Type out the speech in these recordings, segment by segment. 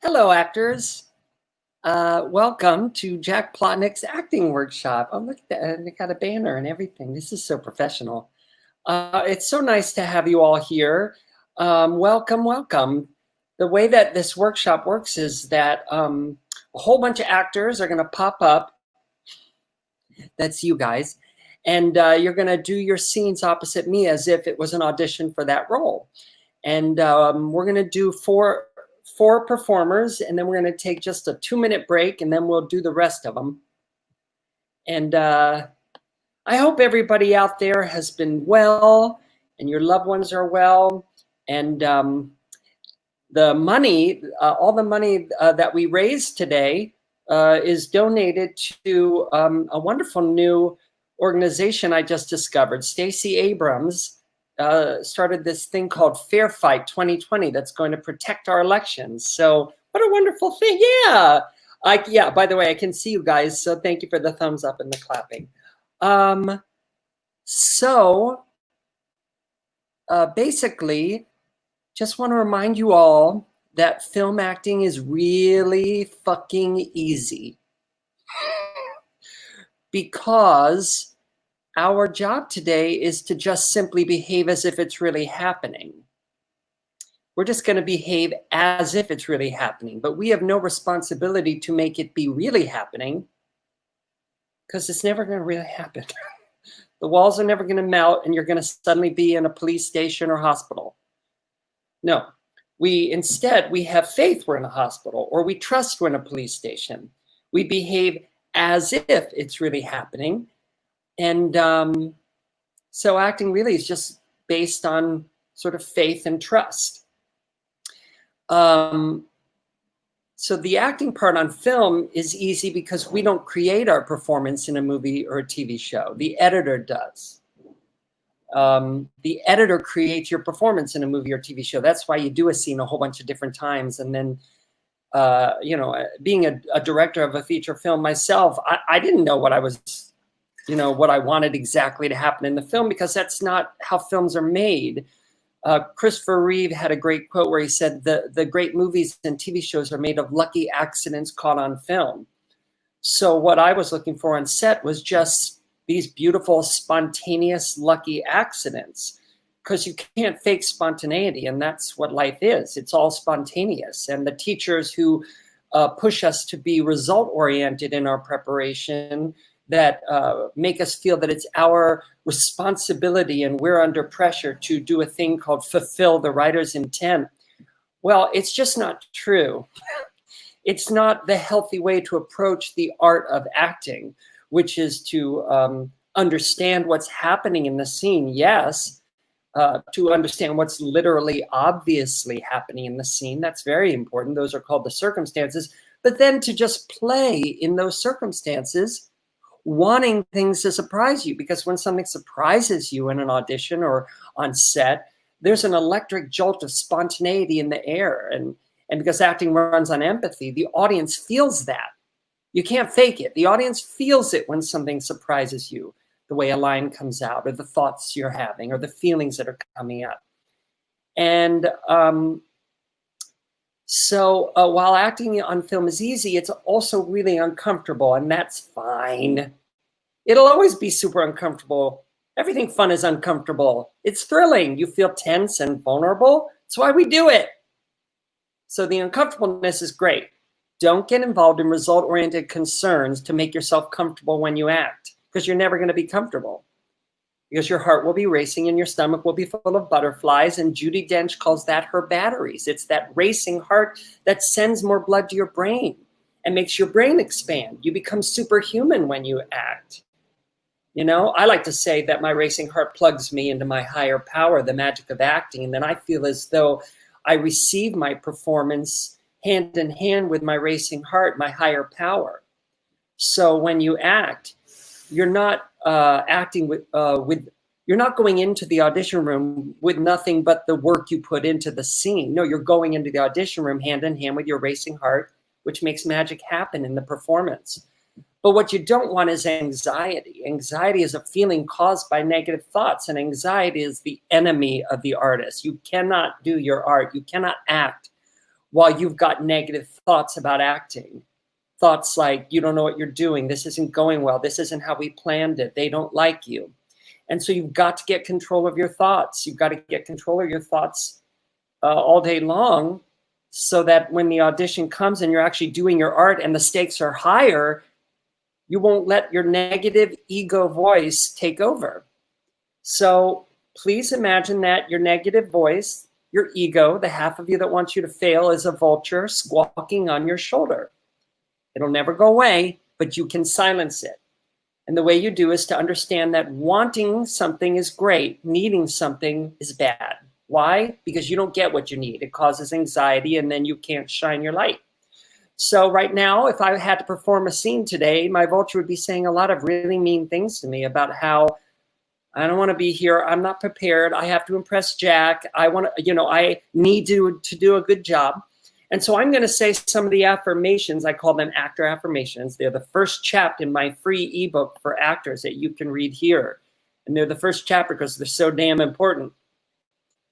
Hello, actors. Welcome to Jack Plotnick's acting workshop. Oh, look at that. They got a banner and everything. This is so professional. It's so nice to have you all here. Welcome. The way that this workshop works is that a whole bunch of actors are going to pop up. That's you guys. And you're going to do your scenes opposite me as if it was an audition for that role. And we're going to do four performers, and then we're going to take just a 2-minute break, and then we'll do the rest of them. And I hope everybody out there has been well, and your loved ones are well. And the money, all the money that we raised today is donated to a wonderful new organization I just discovered. Stacey Abrams started this thing called Fair Fight 2020 that's going to protect our elections. So what a wonderful thing. Yeah. By the way, I can see you guys. So thank you for the thumbs up and the clapping. Basically, just want to remind you all that film acting is really fucking easy. Because our job today is to just simply behave as if it's really happening. We're just going to behave as if it's really happening, but we have no responsibility to make it be really happening because it's never going to really happen. The walls are never going to melt and you're going to suddenly be in a police station or hospital. No, instead, we have faith we're in a hospital, or we trust we're in a police station. We behave as if it's really happening. And so acting really is just based on sort of faith and trust. So the acting part on film is easy because we don't create our performance in a movie or a TV show. The editor does. The editor creates your performance in a movie or TV show. That's why you do a scene a whole bunch of different times. And then, being a director of a feature film myself, I didn't know what I was what I wanted exactly to happen in the film, because that's not how films are made. Christopher Reeve had a great quote where he said, the great movies and TV shows are made of lucky accidents caught on film. So what I was looking for on set was just these beautiful, spontaneous, lucky accidents, because you can't fake spontaneity, and that's what life is. It's all spontaneous. And the teachers who push us to be result-oriented in our preparation, that make us feel that it's our responsibility and we're under pressure to do a thing called fulfill the writer's intent. Well, it's just not true. It's not the healthy way to approach the art of acting, which is to understand what's happening in the scene, yes, to understand what's literally obviously happening in the scene. That's very important. Those are called the circumstances. But then to just play in those circumstances, wanting things to surprise you, because when something surprises you in an audition or on set, there's an electric jolt of spontaneity in the air. And because acting runs on empathy, the audience feels that. You can't fake it. The audience feels it when something surprises you, the way a line comes out, or the thoughts you're having, or the feelings that are coming up. And so while acting on film is easy, it's also really uncomfortable, and that's fine. It'll always be super uncomfortable. Everything fun is uncomfortable. It's thrilling. You feel tense and vulnerable. That's why we do it. So the uncomfortableness is great. Don't get involved in result-oriented concerns to make yourself comfortable when you act, because you're never going to be comfortable. Because your heart will be racing and your stomach will be full of butterflies. And Judi Dench calls that her batteries. It's that racing heart that sends more blood to your brain and makes your brain expand. You become superhuman when you act. I like to say that my racing heart plugs me into my higher power, the magic of acting. And then I feel as though I receive my performance hand in hand with my racing heart, my higher power. So when you act, you're not acting you're not going into the audition room with nothing but the work you put into the scene. No, you're going into the audition room hand in hand with your racing heart, which makes magic happen in the performance. But what you don't want is anxiety. Anxiety is a feeling caused by negative thoughts, and anxiety is the enemy of the artist. You cannot do your art. You cannot act while you've got negative thoughts about acting. Thoughts like, you don't know what you're doing. This isn't going well. This isn't how we planned it. They don't like you. And so you've got to get control of your thoughts. You've got to get control of your thoughts all day long, so that when the audition comes and you're actually doing your art and the stakes are higher, you won't let your negative ego voice take over. So please imagine that your negative voice, your ego, the half of you that wants you to fail, is a vulture squawking on your shoulder. It'll never go away, but you can silence it. And the way you do is to understand that wanting something is great, needing something is bad. Why? Because you don't get what you need. It causes anxiety, and then you can't shine your light. So right now, if I had to perform a scene today, my vulture would be saying a lot of really mean things to me about how I don't want to be here. I'm not prepared. I have to impress Jack. I need to do a good job. And so I'm going to say some of the affirmations. I call them actor affirmations. They're the first chapter in my free ebook for actors that you can read here. And they're the first chapter because they're so damn important.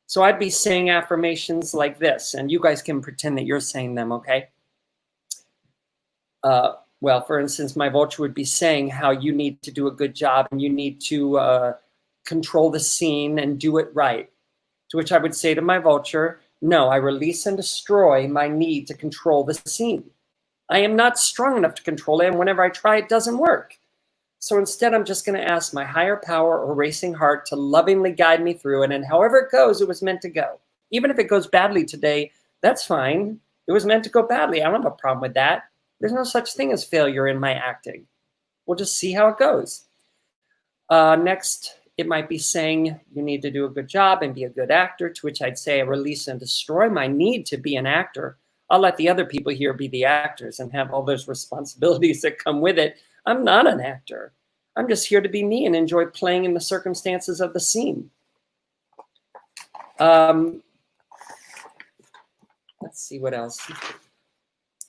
So I'd be saying affirmations like this, and you guys can pretend that you're saying them, okay? Well, for instance, my vulture would be saying how you need to do a good job and you need to control the scene and do it right. To which I would say to my vulture, no, I release and destroy my need to control the scene. I am not strong enough to control it, and whenever I try, it doesn't work. So instead, I'm just going to ask my higher power or racing heart to lovingly guide me through it, and however it goes, it was meant to go. Even if it goes badly today, that's fine. It was meant to go badly. I don't have a problem with that. There's no such thing as failure in my acting. We'll just see how it goes. Next, it might be saying you need to do a good job and be a good actor, to which I'd say I release and destroy my need to be an actor. I'll let the other people here be the actors and have all those responsibilities that come with it. I'm not an actor. I'm just here to be me and enjoy playing in the circumstances of the scene. Let's see what else.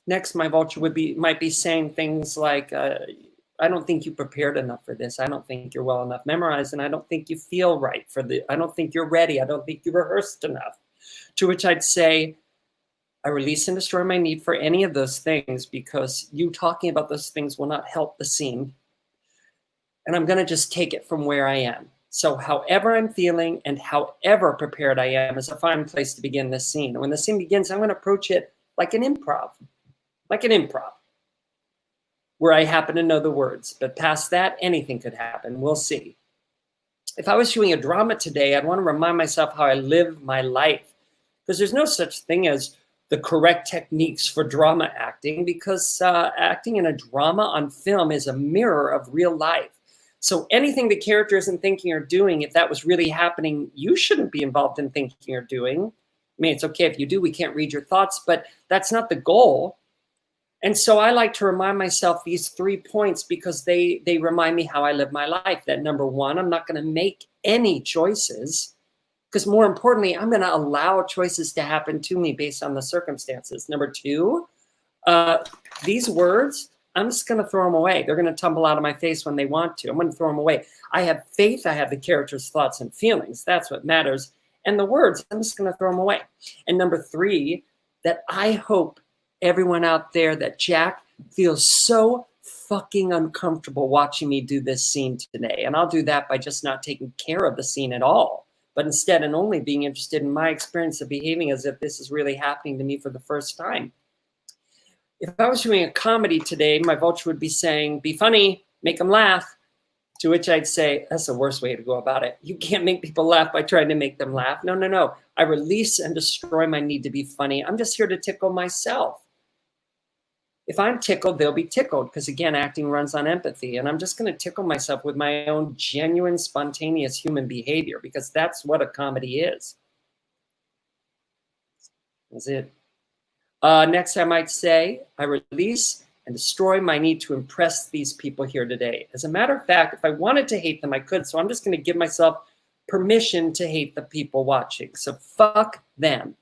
Next, my vulture might be saying things like, I don't think you prepared enough for this. I don't think you're well enough memorized, and I don't think you feel right I don't think you're ready. I don't think you rehearsed enough. To which I'd say, I release and destroy my need for any of those things, because you talking about those things will not help the scene. And I'm going to just take it from where I am. So however I'm feeling and however prepared I am is a fine place to begin this scene. And when the scene begins, I'm going to approach it like an improv, where I happen to know the words. But past that, anything could happen. We'll see. If I was doing a drama today, I'd want to remind myself how I live my life, because there's no such thing as the correct techniques for drama acting, because acting in a drama on film is a mirror of real life. So anything the character isn't thinking or doing, if that was really happening, you shouldn't be involved in thinking or doing. I mean, it's okay if you do, we can't read your thoughts, but that's not the goal. And so I like to remind myself these 3 points because they remind me how I live my life. That number one, I'm not going to make any choices, because more importantly, I'm going to allow choices to happen to me based on the circumstances. Number two, these words, I'm just going to throw them away. They're going to tumble out of my face when they want to. I'm going to throw them away. I have faith. I have the character's thoughts and feelings. That's what matters. And the words, I'm just going to throw them away. And number three, that I hope everyone out there that Jack feels so fucking uncomfortable watching me do this scene today. And I'll do that by just not taking care of the scene at all, but instead and only being interested in my experience of behaving as if this is really happening to me for the first time. If I was doing a comedy today, my vulture would be saying, be funny, make them laugh. To which I'd say, that's the worst way to go about it. You can't make people laugh by trying to make them laugh. No, no, no. I release and destroy my need to be funny. I'm just here to tickle myself. If I'm tickled, they'll be tickled, because again, acting runs on empathy. And I'm just going to tickle myself with my own genuine, spontaneous human behavior, because that's what a comedy is. That's it. Next, I might say, I release and destroy my need to impress these people here today. As a matter of fact, if I wanted to hate them, I could. So I'm just going to give myself permission to hate the people watching. So fuck them.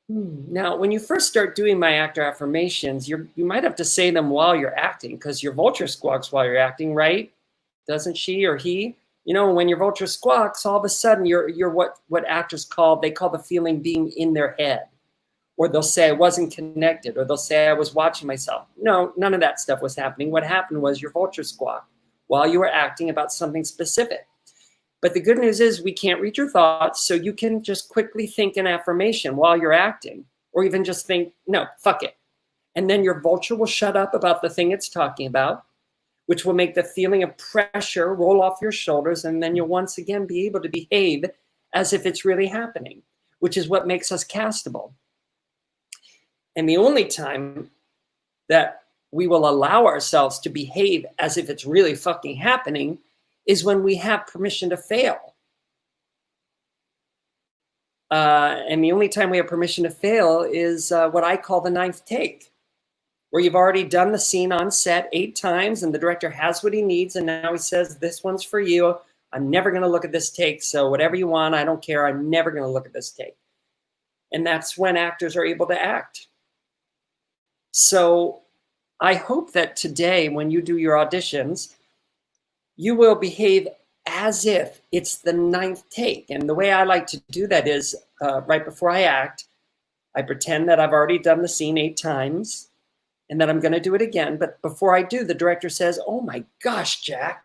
Now, when you first start doing my actor affirmations, you might have to say them while you're acting, because your vulture squawks while you're acting, right? Doesn't she or he? You know, when your vulture squawks, all of a sudden you're what actors call, they call the feeling being in their head. Or they'll say I wasn't connected, or they'll say I was watching myself. No, none of that stuff was happening. What happened was your vulture squawked while you were acting about something specific. But the good news is we can't read your thoughts, so you can just quickly think an affirmation while you're acting, or even just think, no, fuck it. And then your vulture will shut up about the thing it's talking about, which will make the feeling of pressure roll off your shoulders, and then you'll once again be able to behave as if it's really happening, which is what makes us castable. And the only time that we will allow ourselves to behave as if it's really fucking happening is when we have permission to fail. And the only time we have permission to fail is what I call the 9th take, where you've already done the scene on set 8 times and the director has what he needs. And now he says, this one's for you. I'm never going to look at this take. So whatever you want, I don't care. I'm never going to look at this take. And that's when actors are able to act. So I hope that today, when you do your auditions, you will behave as if it's the 9th take. And the way I like to do that is right before I act, I pretend that I've already done the scene 8 times and that I'm going to do it again. But before I do, the director says, oh my gosh, Jack,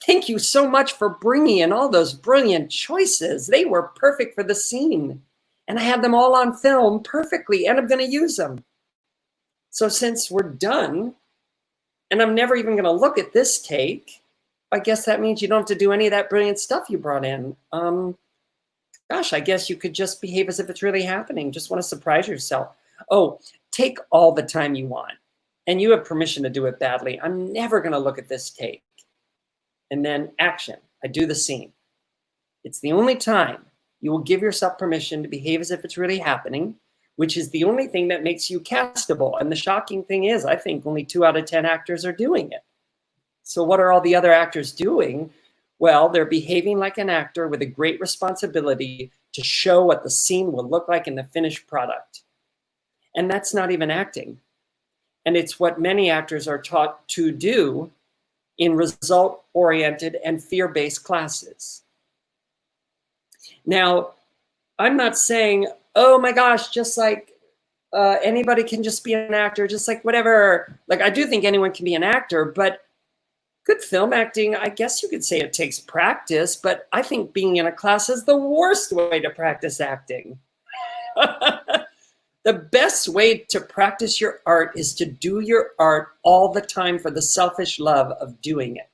thank you so much for bringing in all those brilliant choices. They were perfect for the scene. And I had them all on film perfectly, and I'm going to use them. So since we're done, and I'm never even going to look at this take, I guess that means you don't have to do any of that brilliant stuff you brought in. Gosh, I guess you could just behave as if it's really happening. Just want to surprise yourself. Oh, take all the time you want. And you have permission to do it badly. I'm never going to look at this take. And then action. I do the scene. It's the only time you will give yourself permission to behave as if it's really happening, which is the only thing that makes you castable. And the shocking thing is, I think only 2 out of 10 actors are doing it. So what are all the other actors doing? Well, they're behaving like an actor with a great responsibility to show what the scene will look like in the finished product. And that's not even acting. And it's what many actors are taught to do in result-oriented and fear-based classes. Now, I'm not saying, oh my gosh, just like anybody can just be an actor, just like whatever. Like, I do think anyone can be an actor, but good film acting, I guess you could say it takes practice, but I think being in a class is the worst way to practice acting. The best way to practice your art is to do your art all the time for the selfish love of doing it.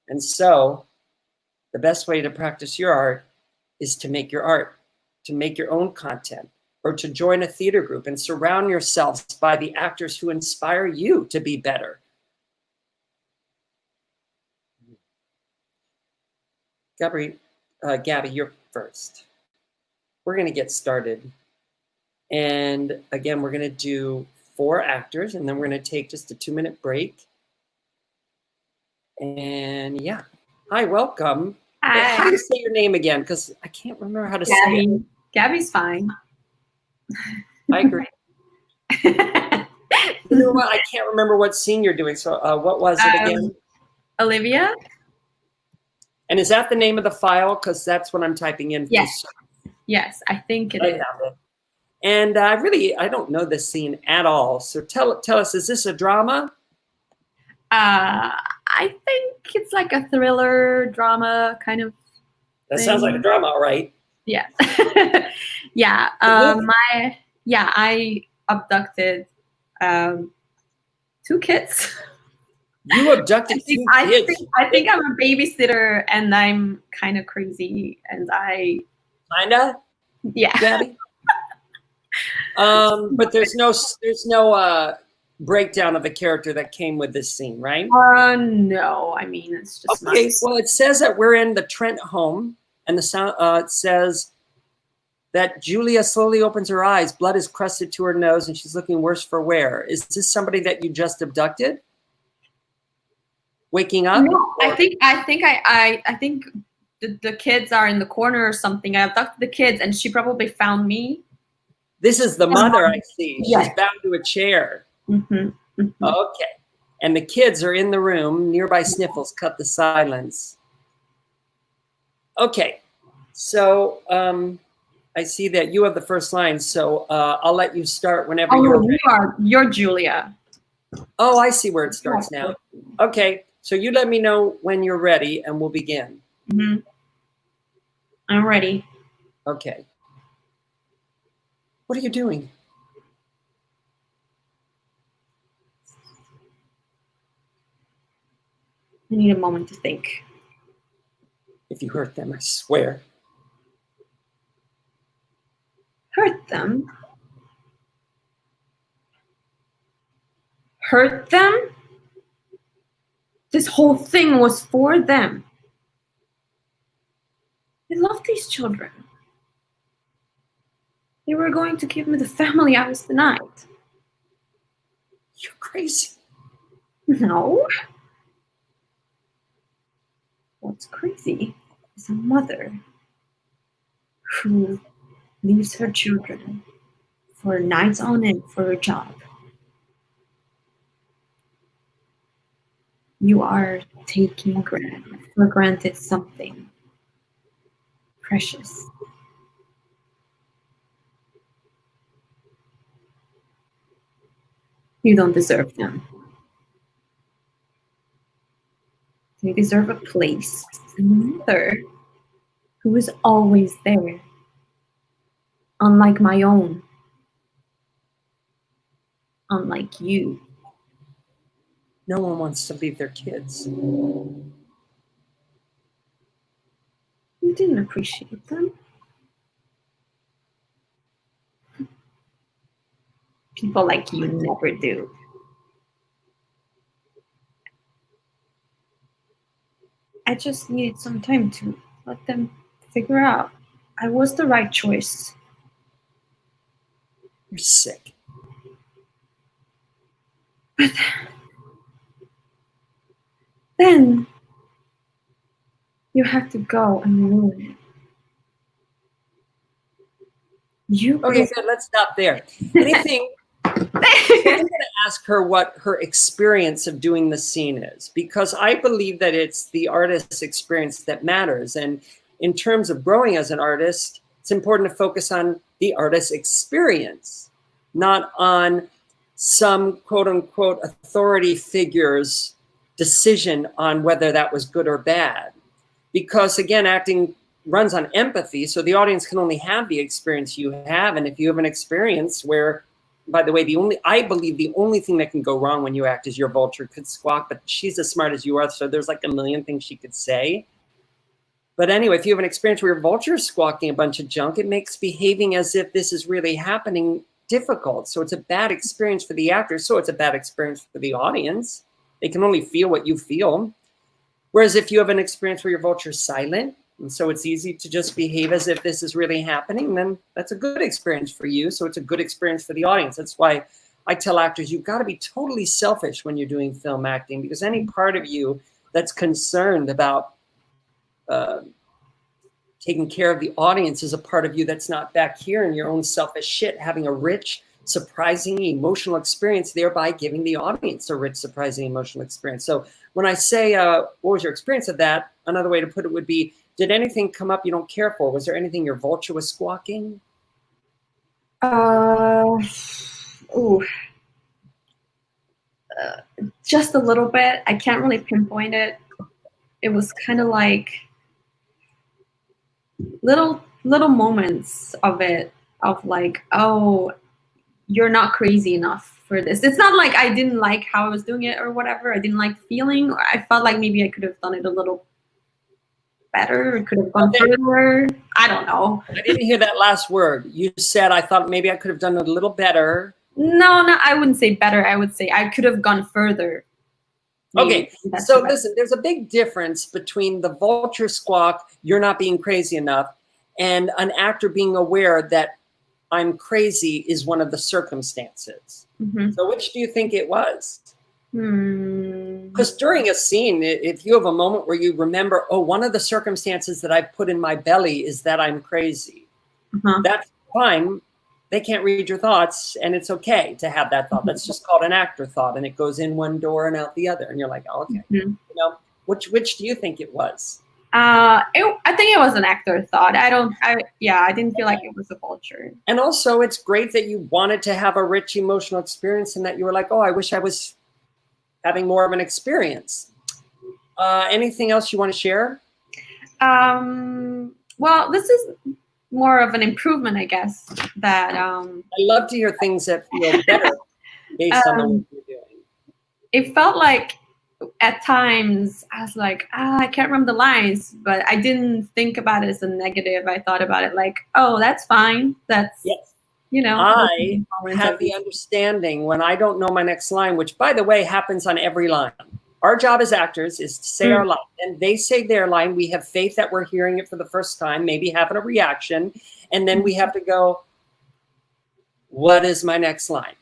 And so the best way to practice your art is to make your art, to make your own content, or to join a theater group and surround yourselves by the actors who inspire you to be better. Gabby, you're first. We're going to get started. And again, we're going to do 4 actors, and then we're going to take just a 2-minute break. And yeah. Hi, welcome. Hi. How do you say your name again? Because I can't remember how to say it. Gabby's fine. I agree. You know what? I can't remember what scene you're doing. So what was it again? Olivia. And is that the name of the file? Because that's what I'm typing in. Yes. Yes, I think it is. Found it. And I don't know this scene at all. So tell us, is this a drama? I think it's like a thriller drama kind of That thing. sounds like a drama, all right? Yeah. Yeah. I abducted 2 kids. You abducted 2 kids? I think I'm a babysitter and I'm kind of crazy and Kinda? Yeah. Gabby? But there's no breakdown of the character that came with this scene, right? No, I mean, it's just okay. nice. Well, it says that we're in the Trent home, and the sound it says that Julia slowly opens her eyes. Blood is crusted to her nose, and she's looking worse for wear. Is this somebody that you just abducted? Waking up? No, I think the kids are in the corner or something. I abducted the kids, and she probably found me. This is the mother, I see. She's Yes. bound to a chair. Mm-hmm. Mm-hmm. Okay. And the kids are in the room. Nearby sniffles cut the silence. Okay. So I see that you have the first line. So I'll let you start whenever you're ready. You're Julia. Oh, I see where it starts now. Okay. So you let me know when you're ready and we'll begin. Mm-hmm. I'm ready. Okay. What are you doing? I need a moment to think. If you hurt them, I swear. Hurt them? Hurt them? This whole thing was for them. I love these children. They were going to give me the family I was denied. You're crazy. No. What's crazy is a mother who leaves her children for nights on end for a job. You are taking for granted something precious. You don't deserve them. They deserve a place and a mother who is always there, unlike my own, unlike you. No one wants to leave their kids. You didn't appreciate them. People like you never do. I just needed some time to let them figure out I was the right choice. You're sick. But then you have to go and ruin it. Okay, so let's stop there. Anything? I'm going to ask her what her experience of doing the scene is, because I believe that it's the artist's experience that matters. And in terms of growing as an artist, it's important to focus on the artist's experience, not on some quote unquote authority figure's decision on whether that was good or bad. Because again, acting runs on empathy, so the audience can only have the experience you have. And if you have an experience where, by the way, I believe the only thing that can go wrong when you act is your vulture could squawk, but she's as smart as you are, so there's like a million things she could say. But anyway, if you have an experience where your vulture is squawking a bunch of junk, it makes behaving as if this is really happening difficult. So it's a bad experience for the actor, so it's a bad experience for the audience. They can only feel what you feel. Whereas if you have an experience where your vulture is silent, and so it's easy to just behave as if this is really happening, then that's a good experience for you. So it's a good experience for the audience. That's why I tell actors, you've got to be totally selfish when you're doing film acting, because any part of you that's concerned about taking care of the audience is a part of you that's not back here in your own selfish shit, having a rich, surprising, emotional experience, thereby giving the audience a rich, surprising, emotional experience. So when I say, what was your experience of that? Another way to put it would be, did anything come up you don't care for? Was there anything your vulture was squawking? Just a little bit. I can't really pinpoint it. It was kind of like little moments of it, of like, oh, you're not crazy enough for this. It's not like I didn't like how I was doing it or whatever. I didn't like the feeling. I felt like maybe I could have done it a little better. It could have gone further. I don't know. I didn't hear that last word. You said, I thought maybe I could have done it a little better. No, I wouldn't say better. I would say I could have gone further. Maybe. Okay, so listen, there's a big difference between the vulture squawk, you're not being crazy enough, and an actor being aware that I'm crazy is one of the circumstances. Mm-hmm. So which do you think it was? Because during a scene, if you have a moment where you remember, oh, one of the circumstances that I've put in my belly is that I'm crazy. That's fine. They can't read your thoughts, and it's okay to have that thought. That's just called an actor thought, and it goes in one door and out the other. And you're like, oh, okay. You know, which do you think it was? I think it was an actor thought. I didn't feel like it was a vulture. And also, it's great that you wanted to have a rich emotional experience and that you were like, oh, I wish I was having more of an experience. Anything else you want to share? Well, this is more of an improvement, I guess. That I love to hear things that feel better based on the work you're doing. It felt like at times I was like, I can't remember the lines, but I didn't think about it as a negative. I thought about it like, oh, that's fine. That's, yes. I have the understanding when I don't know my next line, which, by the way, happens on every line. Our job as actors is to say our line, and they say their line. We have faith that we're hearing it for the first time, maybe having a reaction, and then we have to go, what is my next line?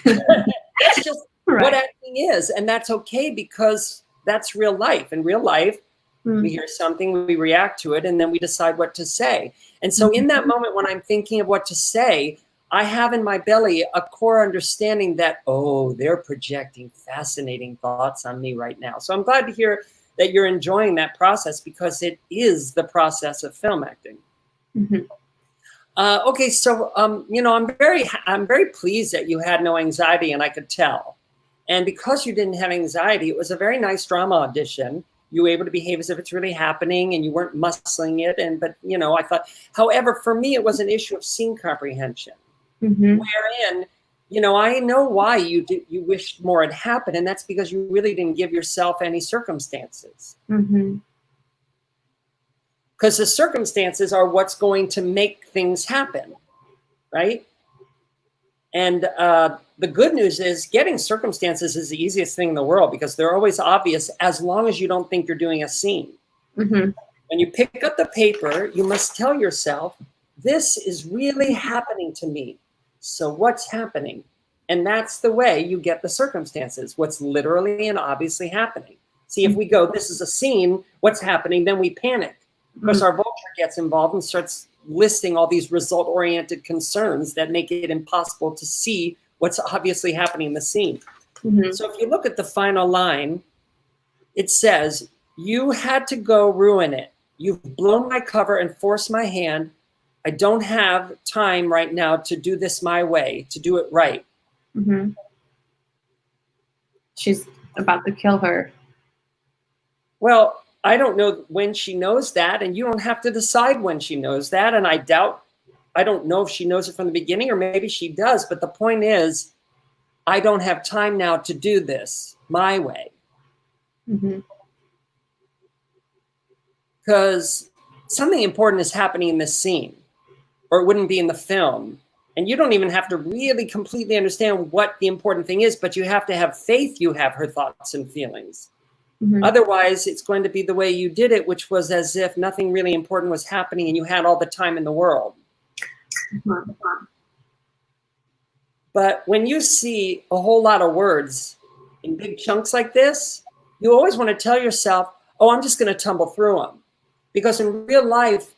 That's just what acting is, and that's okay because that's real life. In real life, we hear something, we react to it, and then we decide what to say. And so in that moment when I'm thinking of what to say, I have in my belly a core understanding that, oh, they're projecting fascinating thoughts on me right now. So I'm glad to hear that you're enjoying that process because it is the process of film acting. Okay, so I'm very pleased that you had no anxiety, and I could tell. And because you didn't have anxiety, it was a very nice drama audition. You were able to behave as if it's really happening, and you weren't muscling it. But I thought, however, for me, it was an issue of scene comprehension, wherein, I know why you wished more had happened, and that's because you really didn't give yourself any circumstances. Because the circumstances are what's going to make things happen, right? And the good news is getting circumstances is the easiest thing in the world because they're always obvious as long as you don't think you're doing a scene. When you pick up the paper, you must tell yourself, this is really happening to me. So what's happening? And that's the way you get the circumstances, what's literally and obviously happening. See, if we go, this is a scene, what's happening, then we panic. Because our vulture gets involved and starts listing all these result-oriented concerns that make it impossible to see what's obviously happening in the scene. So if you look at the final line, it says, you had to go ruin it. You've blown my cover and forced my hand. I don't have time right now to do this my way, to do it right. She's about to kill her. Well, I don't know when she knows that, and you don't have to decide when she knows that. And I don't know if she knows it from the beginning, or maybe she does. But the point is, I don't have time now to do this my way. Because something important is happening in this scene, or it wouldn't be in the film. And you don't even have to really completely understand what the important thing is, but you have to have faith you have her thoughts and feelings. Otherwise, it's going to be the way you did it, which was as if nothing really important was happening and you had all the time in the world. But when you see a whole lot of words in big chunks like this, you always want to tell yourself, oh, I'm just going to tumble through them. Because in real life,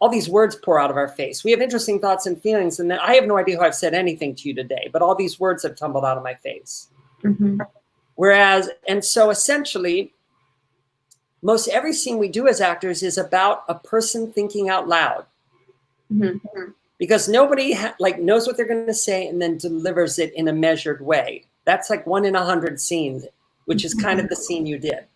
all these words pour out of our face. We have interesting thoughts and feelings, and I have no idea how I've said anything to you today, but all these words have tumbled out of my face. And so essentially, most every scene we do as actors is about a person thinking out loud. Because nobody knows what they're going to say and then delivers it in a measured way. That's like 1 in 100 scenes, which is kind of the scene you did.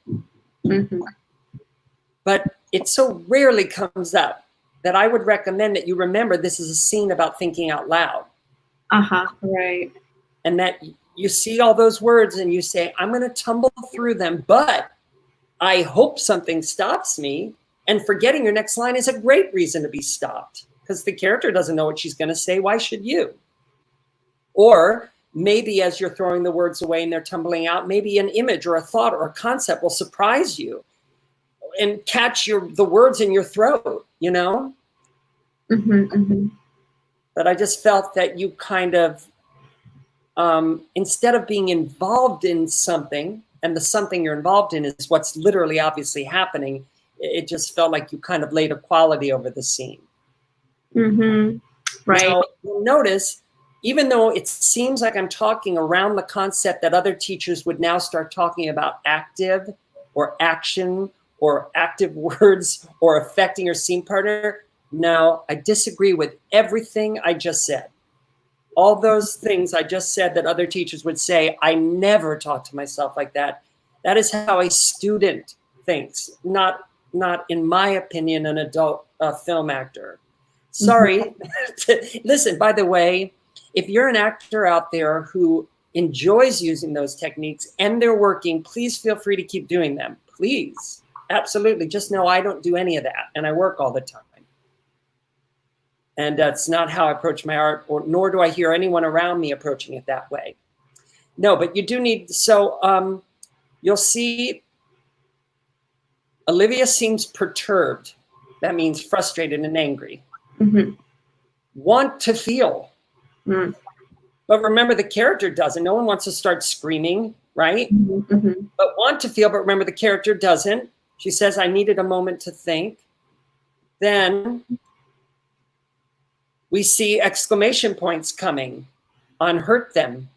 But it so rarely comes up that I would recommend that you remember this is a scene about thinking out loud. Right. And that you see all those words and you say, I'm going to tumble through them, but I hope something stops me. And forgetting your next line is a great reason to be stopped because the character doesn't know what she's going to say. Why should you? Or maybe as you're throwing the words away and they're tumbling out, maybe an image or a thought or a concept will surprise you and catch the words in your throat, But I just felt that you kind of, instead of being involved in something, and the something you're involved in is what's literally obviously happening, it just felt like you kind of laid a quality over the scene. Right. So you'll notice, even though it seems like I'm talking around the concept that other teachers would now start talking about active or action or active words or affecting your scene partner. No, I disagree with everything I just said. All those things I just said that other teachers would say, I never talk to myself like that. That is how a student thinks, not in my opinion, an adult film actor. Sorry. Listen, by the way, if you're an actor out there who enjoys using those techniques and they're working, please feel free to keep doing them. Please. Absolutely. Just know I don't do any of that, and I work all the time. And that's not how I approach my art, nor do I hear anyone around me approaching it that way. No, but you do need, so you'll see Olivia seems perturbed. That means frustrated and angry. Want to feel. But remember, the character doesn't. No one wants to start screaming, right? But want to feel, but remember, the character doesn't. She says, I needed a moment to think. Then we see exclamation points coming on hurt them.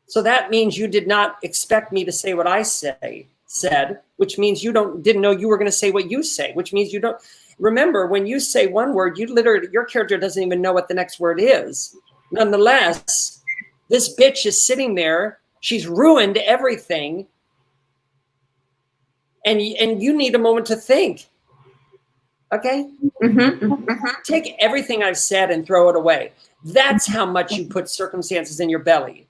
So that means you did not expect me to say what I said, which means you didn't know you were going to say what you say, which means you don't. Remember, when you say one word, your character doesn't even know what the next word is. Nonetheless, this bitch is sitting there. She's ruined everything. And you need a moment to think. Okay? Take everything I've said and throw it away. That's how much you put circumstances in your belly.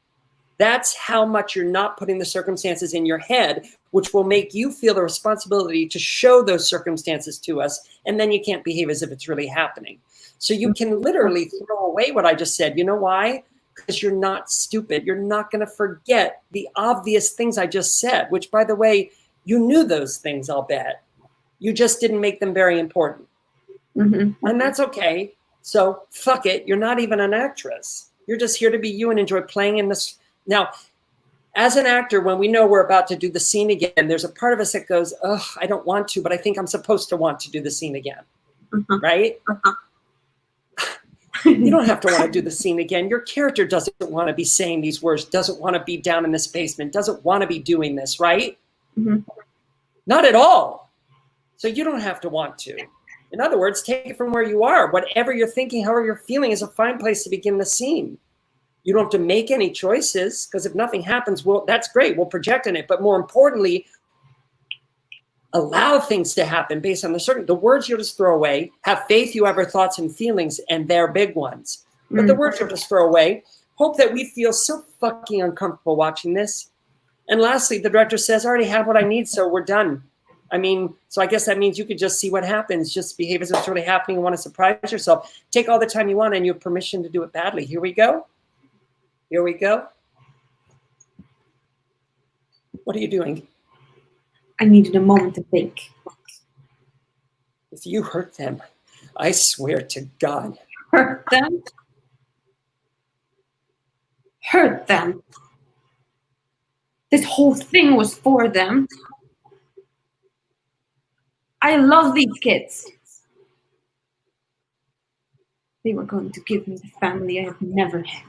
That's how much you're not putting the circumstances in your head, which will make you feel the responsibility to show those circumstances to us, and then you can't behave as if it's really happening. So you can literally throw away what I just said. You know why? Because you're not stupid. You're not going to forget the obvious things I just said, which, by the way, you knew those things, I'll bet. You just didn't make them very important. And that's okay. So fuck it. You're not even an actress. You're just here to be you and enjoy playing in this. Now, as an actor, when we know we're about to do the scene again, there's a part of us that goes, oh, I don't want to, but I think I'm supposed to want to do the scene again. Right? You don't have to want to do the scene again. Your character doesn't want to be saying these words, doesn't want to be down in this basement, doesn't want to be doing this, right? Not at all. So you don't have to want to. In other words, take it from where you are. Whatever you're thinking, however you're feeling is a fine place to begin the scene. You don't have to make any choices, because if nothing happens, well, that's great. We'll project in it. But more importantly, allow things to happen based on the words you'll just throw away. Have faith you have our thoughts and feelings, and they're big ones. But the words you'll just throw away. Hope that we feel so fucking uncomfortable watching this. And lastly, the director says, I already have what I need, so we're done. I mean, so I guess that means you could just see what happens. Just behave as if it's really happening and want to surprise yourself. Take all the time you want, and you have permission to do it badly. Here we go. Here we go. What are you doing? I needed a moment to think. If you hurt them, I swear to God. Hurt them? Hurt them. This whole thing was for them. I love these kids. They were going to give me the family I have never had.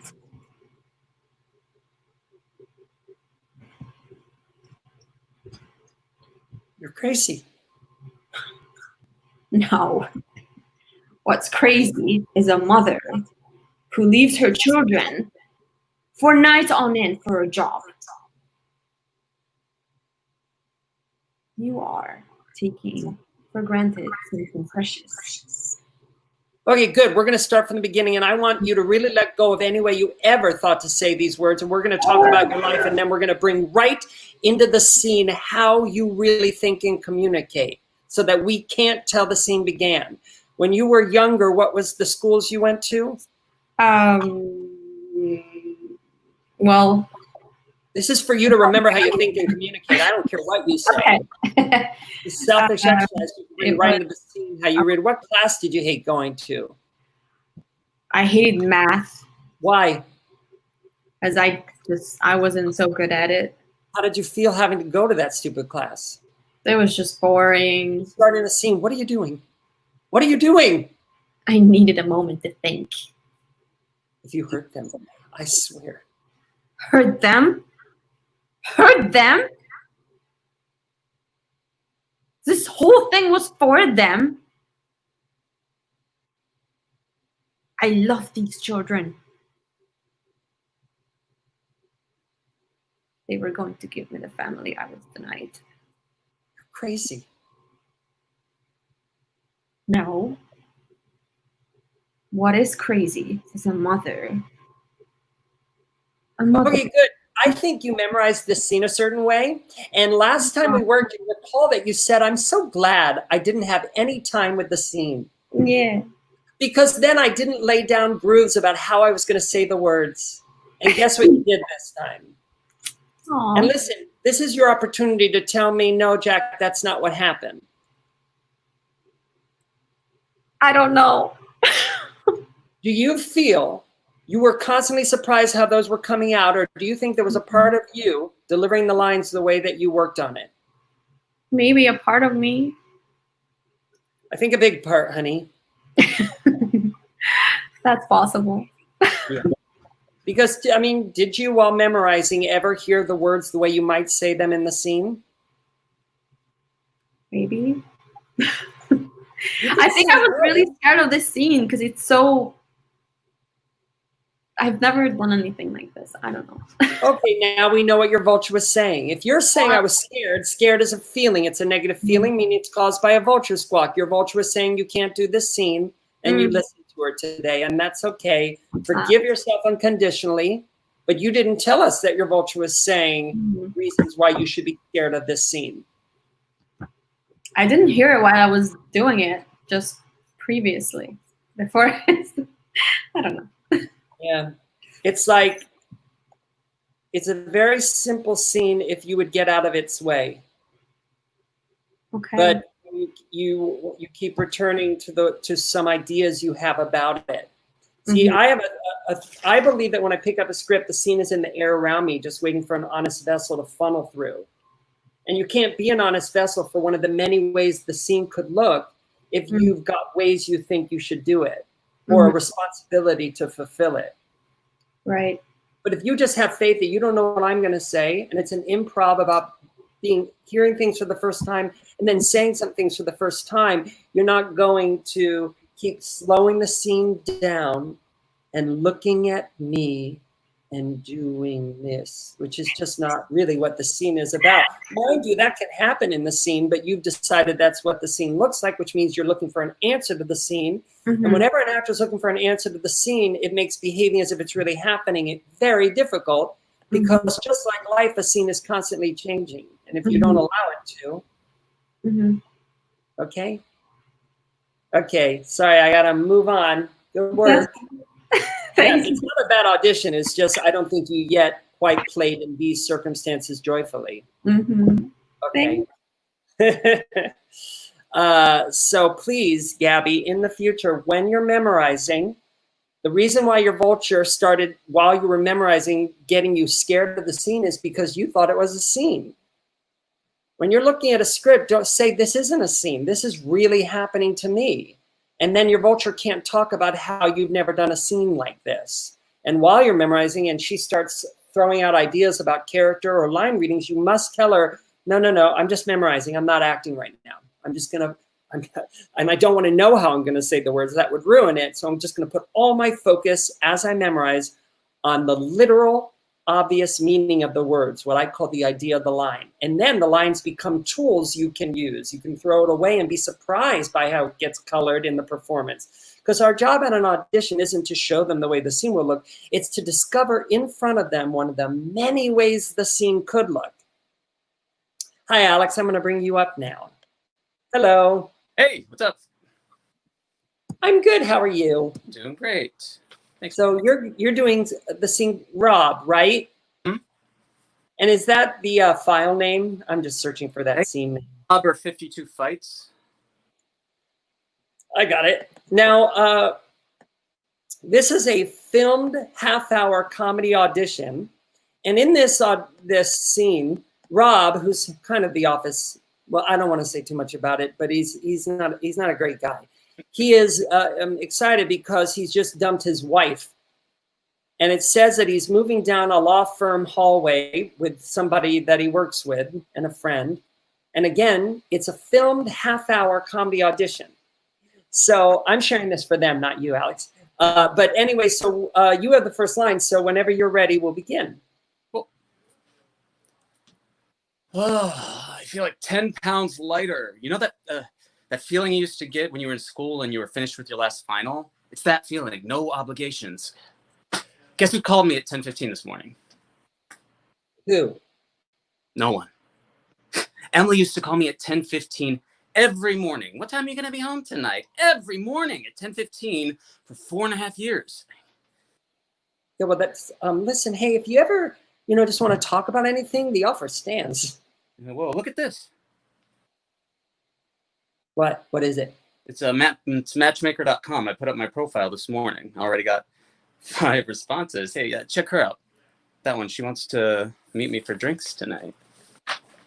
You're crazy. No. What's crazy is a mother who leaves her children for nights on end for a job. You are taking for granted something precious. Okay, good. We're going to start from the beginning, and I want you to really let go of any way you ever thought to say these words, and we're going to talk about your life, and then we're going to bring right into the scene how you really think and communicate, so that we can't tell the scene began. When you were younger, what was the schools you went to? Well, this is for you to remember how you think and communicate. I don't care what you say. okay. The selfish exercise, you bring right into the scene how you read. What class did you hate going to? I hated math. Why? As I wasn't so good at it. How did you feel having to go to that stupid class? It was just boring. Starting a scene. What are you doing? What are you doing? I needed a moment to think. If you hurt them, I swear. Hurt them? Hurt them? This whole thing was for them. I love these children. They were going to give me the family I was denied. Crazy. No. What is crazy is a mother. A mother. Okay, good. I think you memorized this scene a certain way. And last time we worked, you recall that you said, I'm so glad I didn't have any time with the scene. Yeah. Because then I didn't lay down grooves about how I was going to say the words. And guess what you did this time? Aww. And listen, this is your opportunity to tell me, no, Jack, that's not what happened. I don't know. Do you feel you were constantly surprised how those were coming out, or do you think there was a part of you delivering the lines the way that you worked on it? Maybe a part of me. I think a big part, honey. That's possible. Yeah. Because, I mean, did you, while memorizing, ever hear the words the way you might say them in the scene? Maybe. I think I was really scared of this scene because it's so... I've never done anything like this. I don't know. Okay, now we know what your vulture was saying. If you're saying I was scared, scared is a feeling. It's a negative feeling, meaning it's caused by a vulture squawk. Your vulture was saying you can't do this scene, and you listened to her today, and that's okay. Forgive yourself unconditionally, but you didn't tell us that your vulture was saying reasons why you should be scared of this scene. I didn't hear it while I was doing it, just previously. Before I don't know. Yeah. It's like, it's a very simple scene if you would get out of its way. Okay. But you keep returning to some ideas you have about it. See, I have I believe that when I pick up a script, the scene is in the air around me, just waiting for an honest vessel to funnel through. And you can't be an honest vessel for one of the many ways the scene could look if you've got ways you think you should do it, or a responsibility to fulfill it. Right. But if you just have faith that you don't know what I'm going to say, and it's an improv about hearing things for the first time and then saying some things for the first time, you're not going to keep slowing the scene down and looking at me and doing this, which is just not really what the scene is about. Mind you, that can happen in the scene, but you've decided that's what the scene looks like, which means you're looking for an answer to the scene. And whenever an actor is looking for an answer to the scene, it makes behaving as if it's really happening very difficult, because just like life, a scene is constantly changing. And if you don't allow it to, okay? Okay, sorry, I gotta move on. Good work. Yes, it's not a bad audition. It's just I don't think you yet quite played in these circumstances joyfully. Okay. So please, Gabby, in the future, when you're memorizing, the reason why your vulture started while you were memorizing getting you scared of the scene is because you thought it was a scene. When you're looking at a script, don't say, this isn't a scene. This is really happening to me. And then your vulture can't talk about how you've never done a scene like this. And while you're memorizing and she starts throwing out ideas about character or line readings, you must tell her, no, I'm just memorizing. I'm not acting right now. And I don't want to know how I'm going to say the words. That would ruin it. So I'm just going to put all my focus as I memorize on the literal, obvious meaning of the words, what I call the idea of the line. And then the lines become tools you can use. You can throw it away and be surprised by how it gets colored in the performance. Because our job at an audition isn't to show them the way the scene will look. It's to discover in front of them one of the many ways the scene could look. Hi, Alex. I'm going to bring you up now. Hello. Hey, what's up? I'm good. How are you? Doing great. Thanks. So you're doing the scene Rob, right? And is that the file name? I'm just searching for that scene name. Rob or 52 Fights. I got it. Now, this is a filmed half-hour comedy audition. And in this scene, Rob, who's kind of the office, well, I don't want to say too much about it, but he's not a great guy. He is excited because he's just dumped his wife. And it says that he's moving down a law firm hallway with somebody that he works with and a friend. And again, it's a filmed half-hour comedy audition. So I'm sharing this for them, not you, Alex. But anyway, so you have the first line. So whenever you're ready, we'll begin. Cool. Oh, I feel like 10 pounds lighter. You know that feeling you used to get when you were in school and you were finished with your last final? It's that feeling, no obligations. Guess who called me at 10:15 this morning? Who? No one. Emily used to call me at 10:15 every morning. What time are you going to be home tonight? Every morning at 10:15 for 4.5 years. Yeah, well, that's, listen, hey, if you ever, just want to talk about anything, the offer stands. Whoa, look at this. What is it? It's it's matchmaker.com. I put up my profile this morning. I already got 5 responses. Hey, check her out. That one, she wants to meet me for drinks tonight.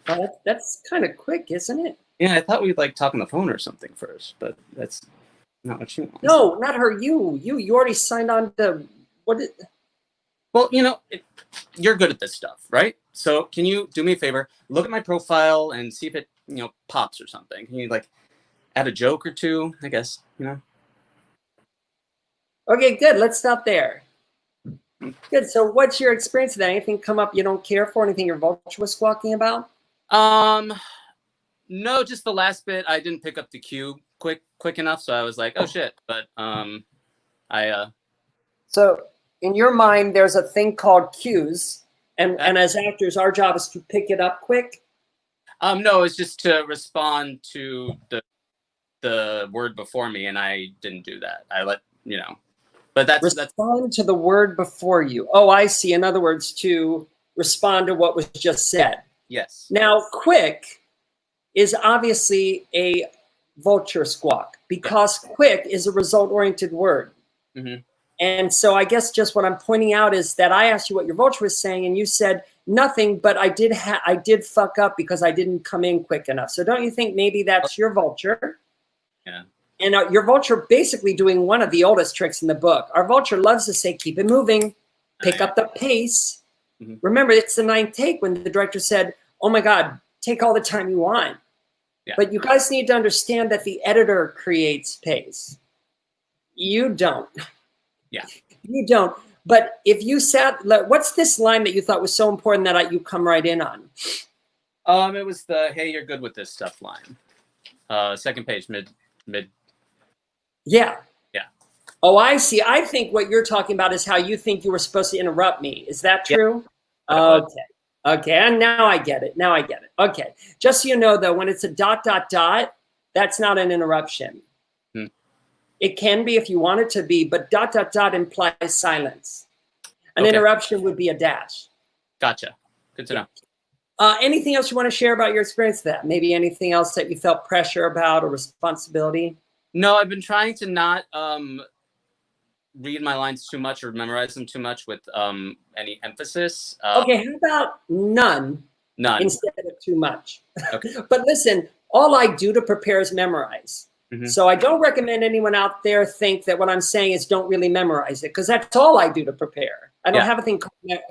Well, that's kind of quick, isn't it? Yeah, I thought we'd talk on the phone or something first, but that's not what she wants. No, not her. You already signed on to what? Well, you're good at this stuff, right? So can you do me a favor? Look at my profile and see if it, pops or something. Can you add a joke or two? I guess, Okay, good. Let's stop there. Good. So, what's your experience with that? Anything come up you don't care for? Anything your vulture was squawking about? No, just the last bit. I didn't pick up the cue quick enough, so I was like, oh shit. But So, in your mind, there's a thing called cues, and as actors, our job is to pick it up quick. No, it's just to respond to the word before me, and I didn't do that. I but that's respond to the word before you. Oh, I see. In other words, to respond to what was just said. Yes. Now, quick is obviously a vulture squawk because quick is a result-oriented word. Mm-hmm. And so I guess just what I'm pointing out is that I asked you what your vulture was saying, and you said nothing, but I did fuck up because I didn't come in quick enough. So don't you think maybe that's your vulture? Yeah. And your vulture basically doing one of the oldest tricks in the book. Our vulture loves to say, keep it moving, pick up the pace. Mm-hmm. Remember, it's the 9th take when the director said, oh my God, take all the time you want. Yeah. But you guys need to understand that the editor creates pace. You don't. Yeah. You don't. But if you what's this line that you thought was so important that you come right in on? It was the, hey, you're good with this stuff line. Second page, mid. Yeah. Yeah. Oh, I see. I think what you're talking about is how you think you were supposed to interrupt me. Is that true? Yeah. Okay. Okay. And now I get it. Okay. Just so you know, though, when it's a ... that's not an interruption. It can be if you want it to be, but ... implies silence. An interruption would be a dash. Gotcha. Good to know. Anything else you want to share about your experience with that? Maybe anything else that you felt pressure about or responsibility? No, I've been trying to not read my lines too much or memorize them too much with any emphasis. Okay, how about none instead of too much? Okay. But listen, all I do to prepare is memorize. Mm-hmm. So I don't recommend anyone out there think that what I'm saying is don't really memorize it, because that's all I do to prepare. I don't have a thing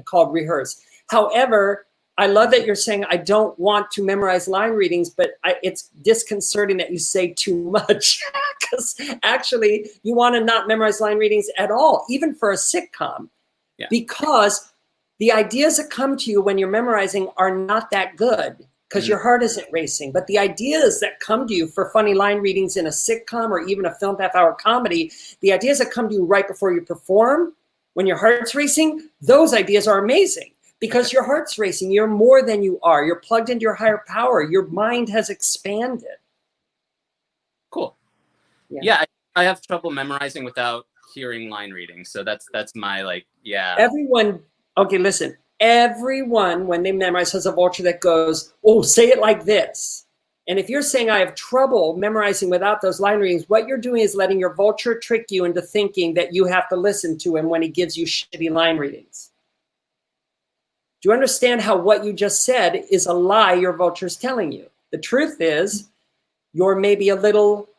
called rehearse. However, I love that you're saying I don't want to memorize line readings, but it's disconcerting that you say too much, because actually you want to not memorize line readings at all, even for a sitcom, because the ideas that come to you when you're memorizing are not that good because your heart isn't racing. But the ideas that come to you for funny line readings in a sitcom or even a filmed half-hour comedy, the ideas that come to you right before you perform, when your heart's racing, those ideas are amazing. Because your heart's racing, you're more than you are. You're plugged into your higher power. Your mind has expanded. Cool. Yeah, I have trouble memorizing without hearing line reading. So that's my Everyone, okay, listen. Everyone, when they memorize, has a vulture that goes, oh, say it like this. And if you're saying I have trouble memorizing without those line readings, what you're doing is letting your vulture trick you into thinking that you have to listen to him when he gives you shitty line readings. Do you understand how what you just said is a lie your vulture is telling you? The truth is you're maybe a little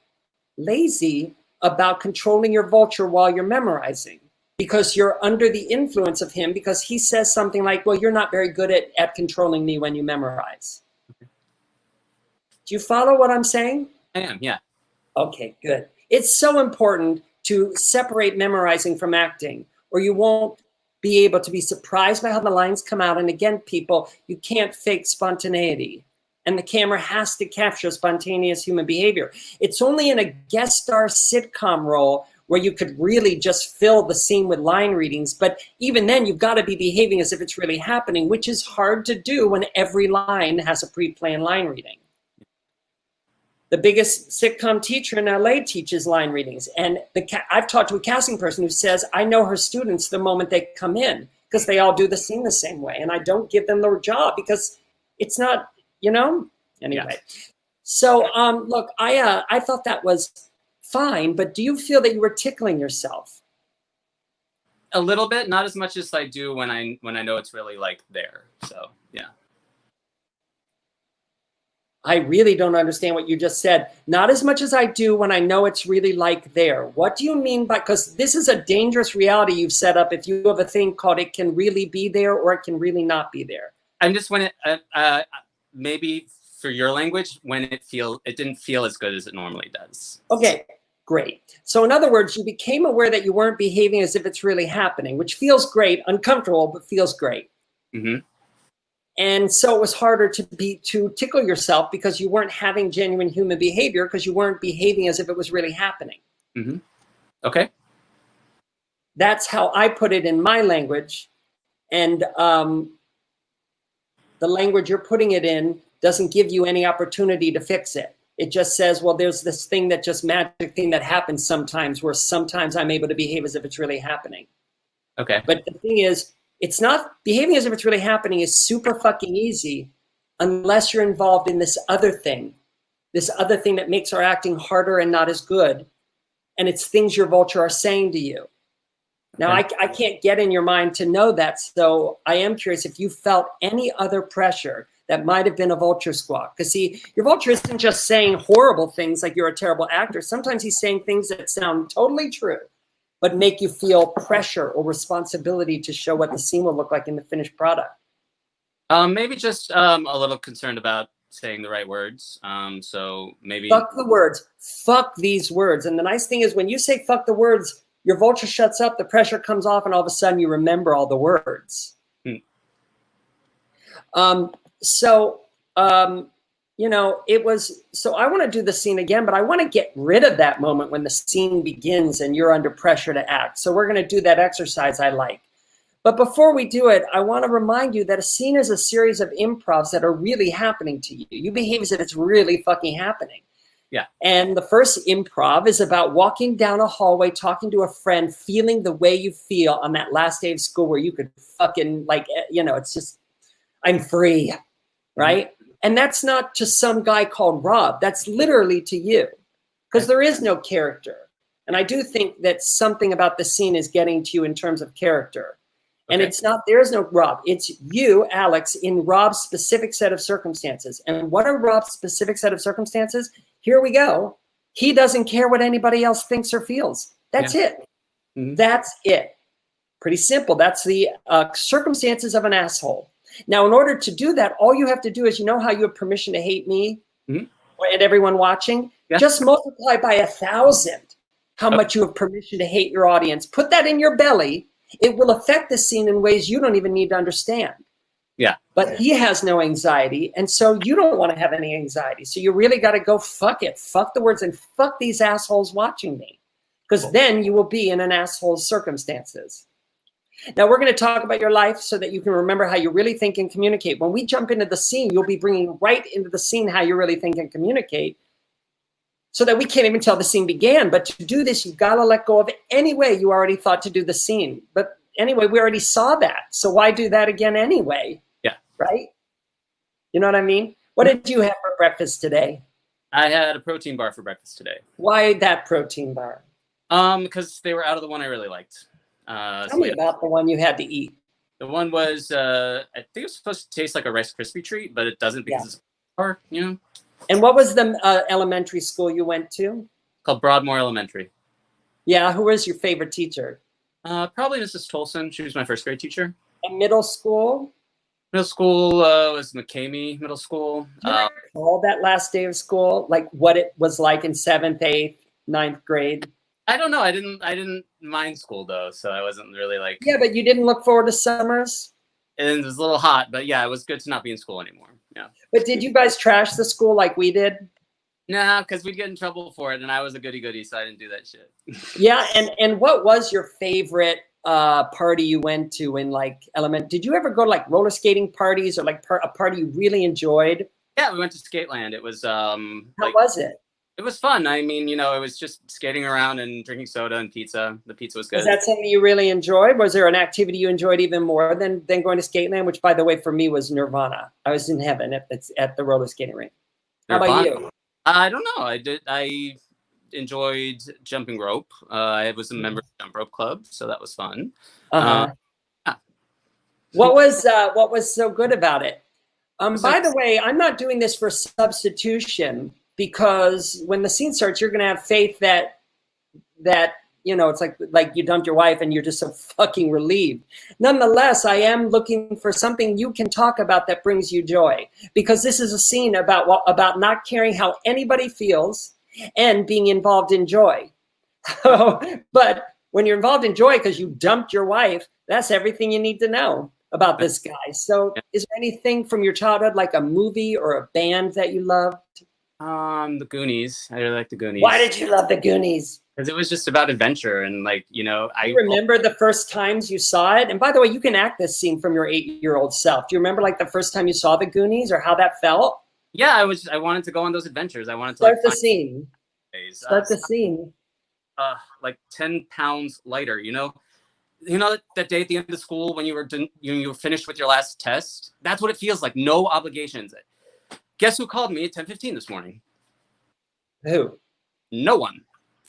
lazy about controlling your vulture while you're memorizing because you're under the influence of him because he says something like, well, you're not very good at controlling me when you memorize. Do you follow what I'm saying? I am, yeah. Okay, good. It's so important to separate memorizing from acting, or you won't be able to be surprised by how the lines come out. And again, people, you can't fake spontaneity. And the camera has to capture spontaneous human behavior. It's only in a guest star sitcom role where you could really just fill the scene with line readings. But even then, you've got to be behaving as if it's really happening, which is hard to do when every line has a pre-planned line reading. The biggest sitcom teacher in LA teaches line readings. And I've talked to a casting person who says, I know her students the moment they come in because they all do the scene the same way. And I don't give them the job because it's not, you know? Anyway. Yeah. So look, I thought that was fine, but do you feel that you were tickling yourself? A little bit, not as much as I do when I know it's really like there. So, yeah. I really don't understand what you just said. Not as much as I do when I know it's really like there. What do you mean by, because this is a dangerous reality you've set up if you have a thing called it can really be there or it can really not be there. I'm just when it, maybe for your language, when it didn't feel as good as it normally does. Okay, great. So in other words, you became aware that you weren't behaving as if it's really happening, which feels great, uncomfortable, but feels great. Mm-hmm. And so it was harder to tickle yourself because you weren't having genuine human behavior because you weren't behaving as if it was really happening. Mm-hmm. Okay. That's how I put it in my language. And the language you're putting it in doesn't give you any opportunity to fix it. It just says, well, there's this thing that just magic thing that happens sometimes where sometimes I'm able to behave as if it's really happening. Okay. But the thing is, it's not behaving as if it's really happening is super fucking easy unless you're involved in this other thing that makes our acting harder and not as good. And it's things your vulture are saying to you. Now, I can't get in your mind to know that. So I am curious if you felt any other pressure that might have been a vulture squawk. Because see, your vulture isn't just saying horrible things like you're a terrible actor. Sometimes he's saying things that sound totally true, but make you feel pressure or responsibility to show what the scene will look like in the finished product. Maybe just a little concerned about saying the right words. So maybe fuck the words. Fuck these words. And the nice thing is when you say fuck the words, your vulture shuts up, the pressure comes off, and all of a sudden you remember all the words. You know, it was, so I want to do the scene again, but I want to get rid of that moment when the scene begins and you're under pressure to act. So we're going to do that exercise I like. But before we do it, I want to remind you that a scene is a series of improvs that are really happening to you. You behave as if it's really fucking happening. Yeah. And the first improv is about walking down a hallway, talking to a friend, feeling the way you feel on that last day of school where you could fucking like, you know, it's just, I'm free, right? Mm-hmm. And that's not to some guy called Rob. That's literally to you because there is no character. And I do think that something about the scene is getting to you in terms of character. And it's not, there is no Rob. It's you, Alex, in Rob's specific set of circumstances. And what are Rob's specific set of circumstances? Here we go. He doesn't care what anybody else thinks or feels. That's it. Mm-hmm. That's it. Pretty simple. That's the circumstances of an asshole. Now, in order to do that, all you have to do is, you know how you have permission to hate me and everyone watching? Yeah. Just multiply by 1,000 how much you have permission to hate your audience. Put that in your belly. It will affect the scene in ways you don't even need to understand. Yeah. But he has no anxiety, and so you don't want to have any anxiety. So you really got to go fuck it. Fuck the words and fuck these assholes watching me. Because then you will be in an asshole's circumstances. Now, we're going to talk about your life so that you can remember how you really think and communicate. When we jump into the scene, you'll be bringing right into the scene how you really think and communicate so that we can't even tell the scene began. But to do this, you've got to let go of any way you already thought to do the scene. But anyway, we already saw that. So why do that again anyway? Yeah. Right? You know what I mean? What did you have for breakfast today? I had a protein bar for breakfast today. Why that protein bar? Because they were out of the one I really liked. Tell me about the one you had to eat. The one was, I think it was supposed to taste like a Rice Krispie treat, but it doesn't because it's a bar, you know? And what was the elementary school you went to? Called Broadmoor Elementary. Yeah, who was your favorite teacher? Probably Mrs. Tolson. She was my first grade teacher. And middle school? Middle school was McCamey Middle School. Do you recall that last day of school, like what it was like in 7th, 8th, 9th grade? I don't know. I didn't mind school though, so I wasn't really like. Yeah, but you didn't look forward to summers? And it was a little hot, but yeah, it was good to not be in school anymore. Yeah. But did you guys trash the school like we did? Nah, because we'd get in trouble for it, and I was a goody goody, so I didn't do that shit. Yeah, and what was your favorite party you went to in like element? Did you ever go to like roller skating parties or like a party you really enjoyed? Yeah, we went to Skateland. It was How was it? It was fun. I mean, you know, it was just skating around and drinking soda and pizza. The pizza was good. Was that something you really enjoyed? Was there an activity you enjoyed even more than going to Skateland, which by the way for me was nirvana. I was in heaven at the roller skating rink. How about you? I don't know. I enjoyed jumping rope. I was a member of the jump rope club, so that was fun. Yeah. What was so good about it? By the way, I'm not doing this for substitution because when the scene starts, you're going to have faith that you know, it's like you dumped your wife and you're just so fucking relieved. Nonetheless, I am looking for something you can talk about that brings you joy, because this is a scene about not caring how anybody feels and being involved in joy. But when you're involved in joy because you dumped your wife, that's everything you need to know about this guy. So is there anything from your childhood, like a movie or a band that you loved? The Goonies. I really like the Goonies. Why did you love the Goonies? Because it was just about adventure and like, you know, I remember the first times you saw it. And by the way, you can act this scene from your 8-year-old self. Do you remember like the first time you saw the Goonies or how that felt? Yeah, I wanted to go on those adventures. I wanted to start the scene. Start the scene. Like 10 pounds lighter, you know that day at the end of school when you were finished with your last test? That's what it feels like. No obligations. Guess who called me at 10:15 this morning? Who? No one.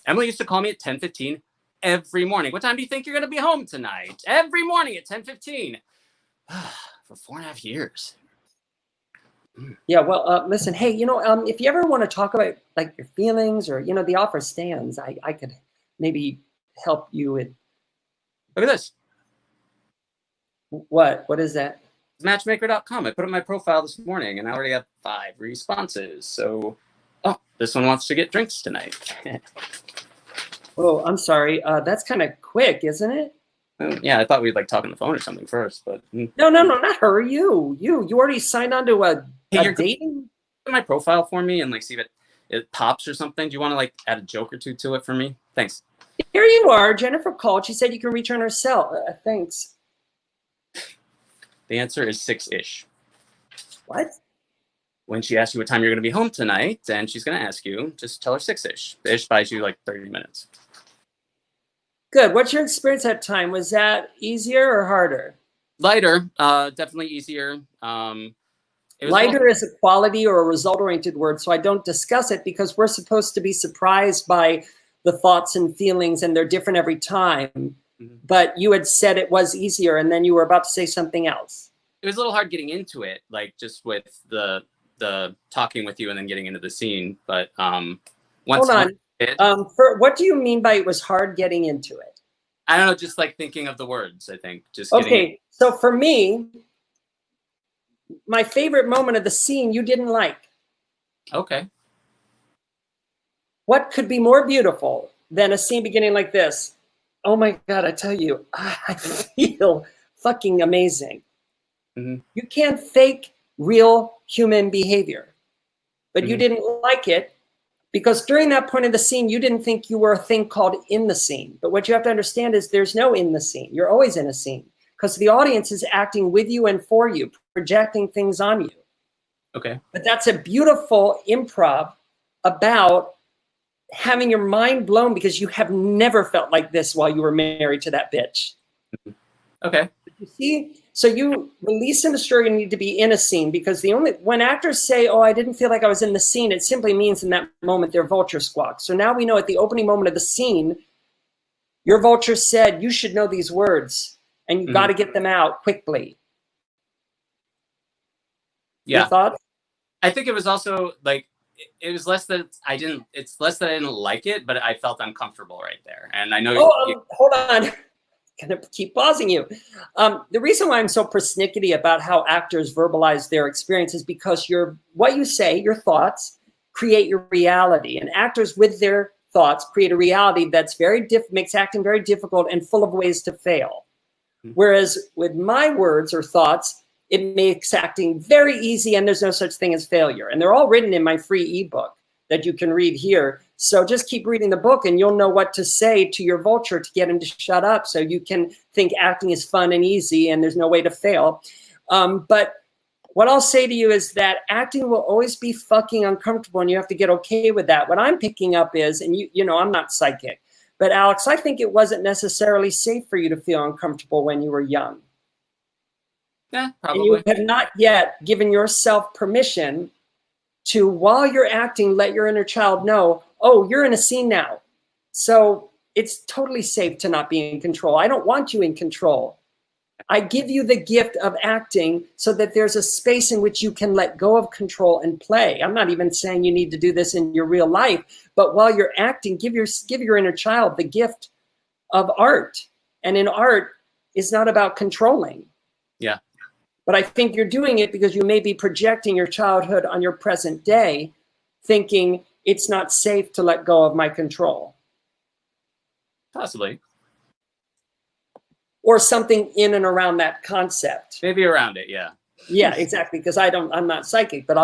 Emily used to call me at 10:15 every morning. What time do you think you're going to be home tonight? Every morning at 10:15. For 4.5 years. Yeah, well, listen, hey, you know, if you ever want to talk about like your feelings or, you know, the offer stands, I could maybe help you with. Look at this. What is that? Matchmaker.com. I put up my profile this morning and I already have 5 responses. So, this one wants to get drinks tonight. Oh, I'm sorry. That's kind of quick, isn't it? Yeah, I thought we'd like talk on the phone or something first, but no, not her. You already signed on to a dating. My profile for me and like see if it pops or something. Do you want to like add a joke or two to it for me? Thanks. Here you are. Jennifer called. She said you can reach her on her cell. Thanks. The answer is 6-ish. What? When she asks you what time you're going to be home tonight, and she's going to ask you, just tell her 6-ish. The ish buys you like 30 minutes. Good. What's your experience at time? Was that easier or harder? Lighter. Definitely easier. Lighter is a quality or a result-oriented word, so I don't discuss it because we're supposed to be surprised by the thoughts and feelings, and they're different every time. Mm-hmm. But you had said it was easier, and then you were about to say something else. It was a little hard getting into it, like just with the talking with you and then getting into the scene. But once hold on. What do you mean by it was hard getting into it? I don't know, just like thinking of the words. I think just okay. So for me, my favorite moment of the scene you didn't like. Okay. What could be more beautiful than a scene beginning like this? Oh my God, I tell you, I feel fucking amazing. Mm-hmm. You can't fake real human behavior. But you didn't like it because during that point of the scene, you didn't think you were a thing called in the scene. But what you have to understand is there's no in the scene. You're always in a scene because the audience is acting with you and for you, projecting things on you. Okay. But that's a beautiful improv about having your mind blown because you have never felt like this while you were married to that bitch. Okay. You see? So you release in a story, you need to be in a scene because when actors say, oh, I didn't feel like I was in the scene, it simply means in that moment they're vulture squawks. So now we know at the opening moment of the scene, your vulture said, you should know these words and you got to get them out quickly. Yeah. Your thoughts? I think it was also like, it was less that it's less that I didn't like it, but I felt uncomfortable right there. And I know. Hold on. going to keep pausing you. The reason why I'm so persnickety about how actors verbalize their experience is because what you say, your thoughts, create your reality. And actors with their thoughts create a reality that's makes acting very difficult and full of ways to fail. Whereas with my words or thoughts, it makes acting very easy and there's no such thing as failure. And they're all written in my free ebook that you can read here. So just keep reading the book and you'll know what to say to your vulture to get him to shut up, so you can think acting is fun and easy and there's no way to fail. But what I'll say to you is that acting will always be fucking uncomfortable and you have to get okay with that. What I'm picking up is, and you know, I'm not psychic, but Alex, I think it wasn't necessarily safe for you to feel uncomfortable when you were young. Yeah, probably. And you have not yet given yourself permission to, while you're acting, let your inner child know, oh, you're in a scene now. So it's totally safe to not be in control. I don't want you in control. I give you the gift of acting so that there's a space in which you can let go of control and play. I'm not even saying you need to do this in your real life, but while you're acting, give your inner child the gift of art. And in art, it's not about controlling. Yeah. But I think you're doing it because you may be projecting your childhood on your present day, thinking it's not safe to let go of my control. Possibly. Or something in and around that concept. Maybe around it, yeah. Yeah, exactly. Because I'm not psychic, but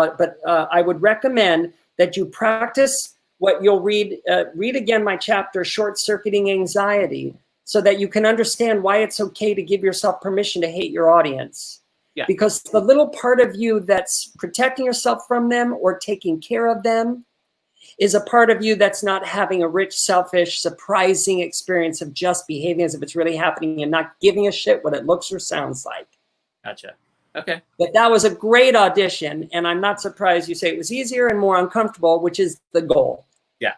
I would recommend that you practice what you'll read. Read again my chapter, Short Circuiting Anxiety, so that you can understand why it's okay to give yourself permission to hate your audience. Yeah. Because the little part of you that's protecting yourself from them or taking care of them is a part of you that's not having a rich, selfish, surprising experience of just behaving as if it's really happening and not giving a shit what it looks or sounds like. Gotcha. Okay. But that was a great audition, and I'm not surprised you say it was easier and more uncomfortable, which is the goal. Yeah.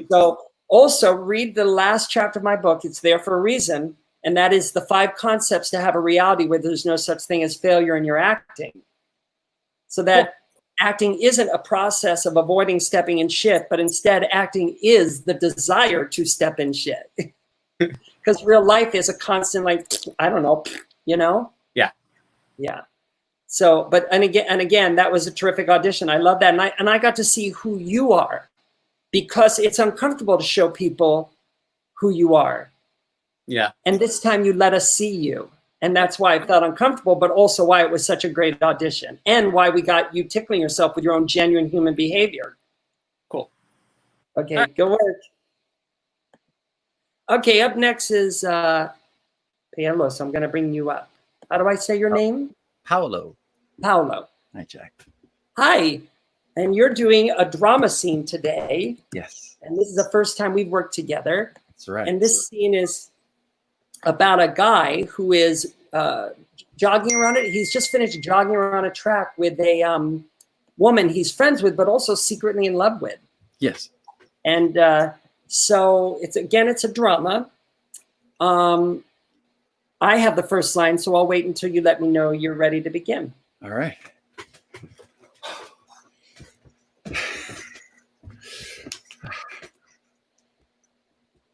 So also read the last chapter of my book. It's there for a reason, and that is the 5 concepts to have a reality where there's no such thing as failure in your acting. So that acting isn't a process of avoiding stepping in shit, but instead acting is the desire to step in shit. Because real life is a constant, like, I don't know, you know? Yeah. Yeah. So, but, and again, that was a terrific audition. I love that. And I got to see who you are, because it's uncomfortable to show people who you are. Yeah. And this time you let us see you. And that's why I felt uncomfortable, but also why it was such a great audition and why we got you tickling yourself with your own genuine human behavior. Cool. Okay, right. Go work. Okay, up next is Paolo, so I'm going to bring you up. How do I say your name? Paolo. Paolo. Hi, Jack. Hi. And you're doing a drama scene today. Yes. And this is the first time we've worked together. That's right. And this scene is about a guy who is jogging around it. He's just finished jogging around a track with a woman he's friends with, but also secretly in love with. Yes. And so it's a drama. I have the first line, so I'll wait until you let me know you're ready to begin. All right.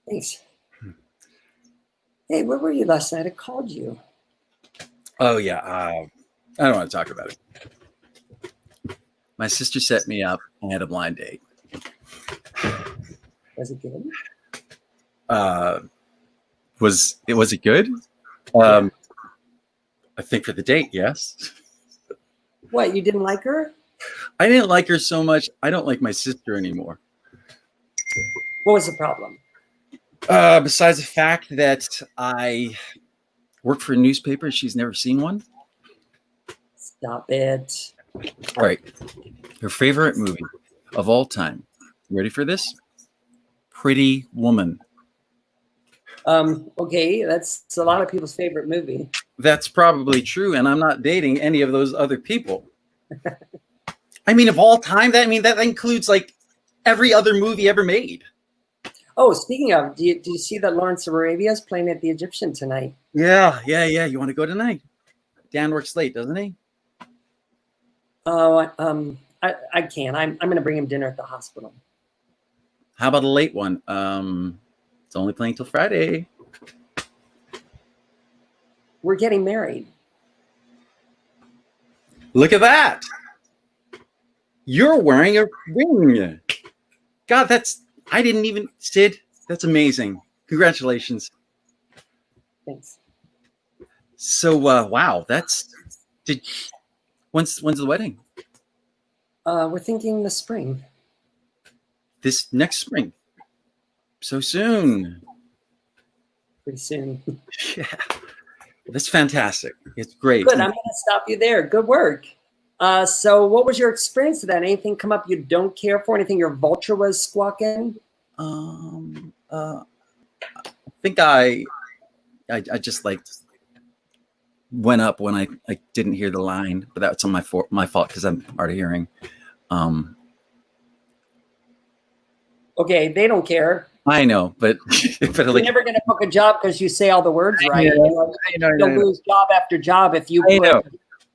Thanks. Hey, where were you last night? I called you. Oh, yeah. I don't want to talk about it. My sister set me up and had a blind date. Was it good? Was it good? Yeah. I think for the date, yes. What, you didn't like her? I didn't like her so much. I don't like my sister anymore. What was the problem? Besides the fact that I work for a newspaper, she's never seen one. Stop it. All right. Her favorite movie of all time. Ready for this? Pretty Woman. Okay, that's a lot of people's favorite movie. That's probably true, and I'm not dating any of those other people. I mean, of all time, that includes like every other movie ever made. Oh, speaking of, do you see that Lawrence of Arabia is playing at the Egyptian tonight? Yeah. You want to go tonight? Dan works late, doesn't he? Oh, I can't. I'm going to bring him dinner at the hospital. How about a late one? It's only playing till Friday. we're getting married. Look at that. You're wearing a ring. God, I didn't even, Sid, that's amazing. Congratulations. Thanks. So, wow, when's the wedding? We're thinking this spring. This next spring. So soon. Pretty soon. Yeah. That's fantastic. It's great. Good. I'm going to stop you there. Good work. So what was your experience of that? Anything come up you don't care for? Anything your vulture was squawking? I think I just like went up when I didn't hear the line, but that's on my fault because I'm hard of hearing. Okay, they don't care. I know, but You're like, never going to book a job because you say all the words right. You'll lose job after job if you put,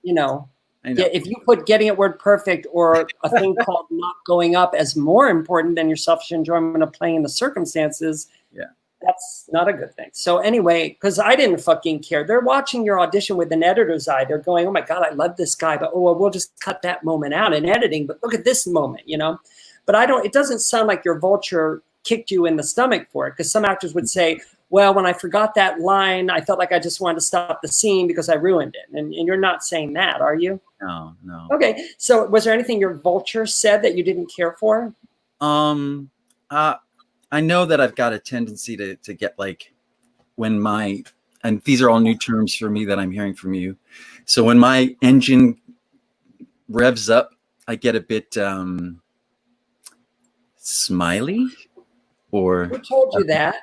if you put getting it word perfect or a thing called not going up as more important than your selfish enjoyment of playing in the circumstances. Yeah. That's not a good thing. So anyway, because I didn't fucking care. They're watching your audition with an editor's eye. They're going, oh my God, I love this guy, but we'll just cut that moment out in editing. But look at this moment, But it doesn't sound like your vulture kicked you in the stomach for it, because some actors would say, well, when I forgot that line, I felt like I just wanted to stop the scene because I ruined it. And you're not saying that, are you? No. Okay. So was there anything your vulture said that you didn't care for? I know that I've got a tendency to get like when and these are all new terms for me that I'm hearing from you. So when my engine revs up, I get a bit smiley. Or who told you that?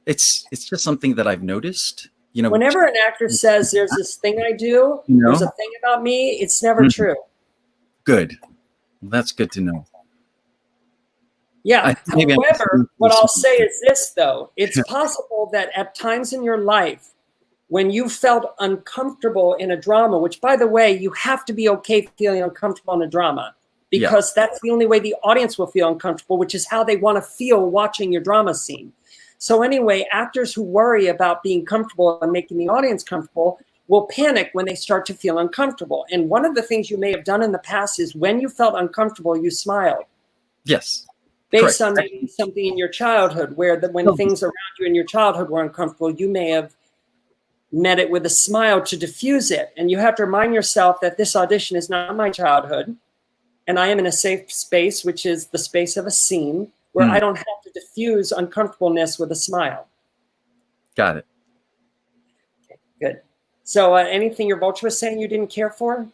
It's just something that I've noticed. Whenever an actor says there's this thing I do, there's a thing about me, it's never true. Good. Well, that's good to know. Yeah. However, what I'll say is this, though. It's possible that at times in your life, when you felt uncomfortable in a drama, which, by the way, you have to be okay feeling uncomfortable in a drama, because that's the only way the audience will feel uncomfortable, which is how they want to feel watching your drama scene. So anyway, actors who worry about being comfortable and making the audience comfortable will panic when they start to feel uncomfortable. And one of the things you may have done in the past is when you felt uncomfortable, you smiled. Yes. Based on maybe something in your childhood where when things around you in your childhood were uncomfortable, you may have met it with a smile to diffuse it. And you have to remind yourself that this audition is not my childhood. And I am in a safe space, which is the space of a scene where I don't have to diffuse uncomfortableness with a smile. Got it. Okay, good. So anything your vulture was saying you didn't care for?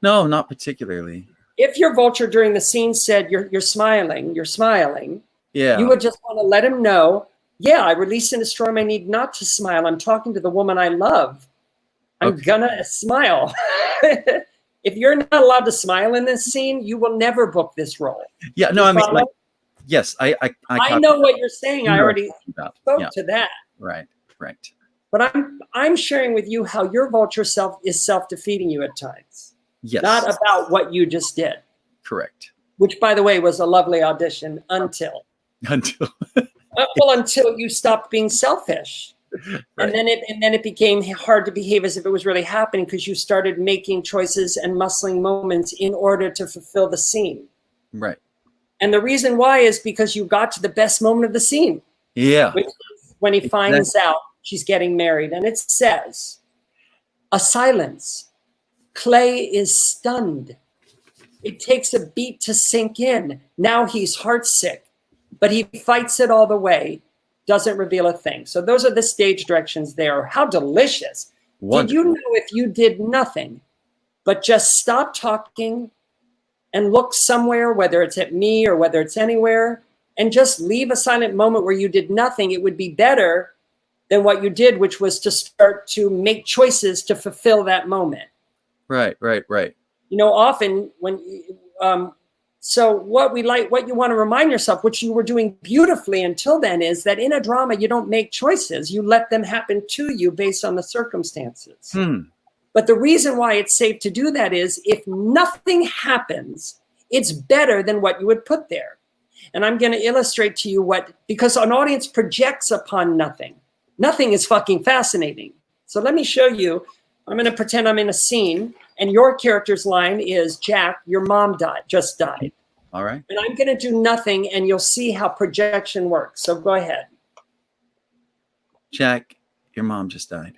No, not particularly. If your vulture during the scene said you're smiling, yeah, you would just want to let him know, I release and destroy my need not to smile. I'm talking to the woman I love. I'm gonna smile. If you're not allowed to smile in this scene, you will never book this role. Yeah, no, I mean, yes, I know what you're saying. I already spoke to that. Right. But I'm sharing with you how your vulture self is self-defeating you at times. Yes. Not about what you just did. Correct. Which, by the way, was a lovely audition until you stopped being selfish. Right. And then it became hard to behave as if it was really happening because you started making choices and muscling moments in order to fulfill the scene. Right. And the reason why is because you got to the best moment of the scene. Yeah. Which is when he finds out she's getting married. And it says, a silence. Clay is stunned. It takes a beat to sink in. Now he's heartsick, but he fights it all the way. Doesn't reveal a thing. So those are the stage directions there. How delicious. Wonderful. Did you know if you did nothing but just stop talking and look somewhere, whether it's at me or whether it's anywhere, and just leave a silent moment where you did nothing, it would be better than what you did, which was to start to make choices to fulfill that moment. Right. Often when so what you want to remind yourself, which you were doing beautifully until then, is that in a drama, you don't make choices. You let them happen to you based on the circumstances. But the reason why it's safe to do that is if nothing happens, it's better than what you would put there. And I'm going to illustrate to you because an audience projects upon nothing. Nothing is fucking fascinating. So let me show you. I'm going to pretend I'm in a scene, and your character's line is, Jack, your mom just died. All right. And I'm going to do nothing, and you'll see how projection works. So go ahead. Jack, your mom just died.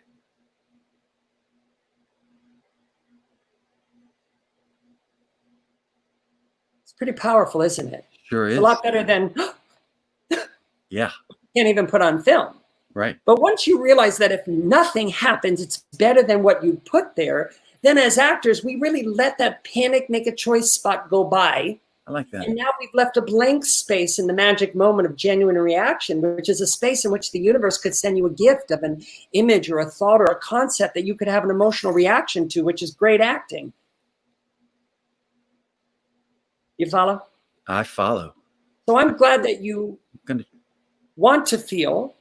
It's pretty powerful, isn't it? Sure It's is. a lot better than Yeah. can't even put on film. Right. But once you realize that if nothing happens, it's better than what you put there, then as actors, we really let that panic, make a choice spot go by. I like that. And now we've left a blank space in the magic moment of genuine reaction, which is a space in which the universe could send you a gift of an image or a thought or a concept that you could have an emotional reaction to, which is great acting. You follow? I follow. So I'm glad that you want to feel,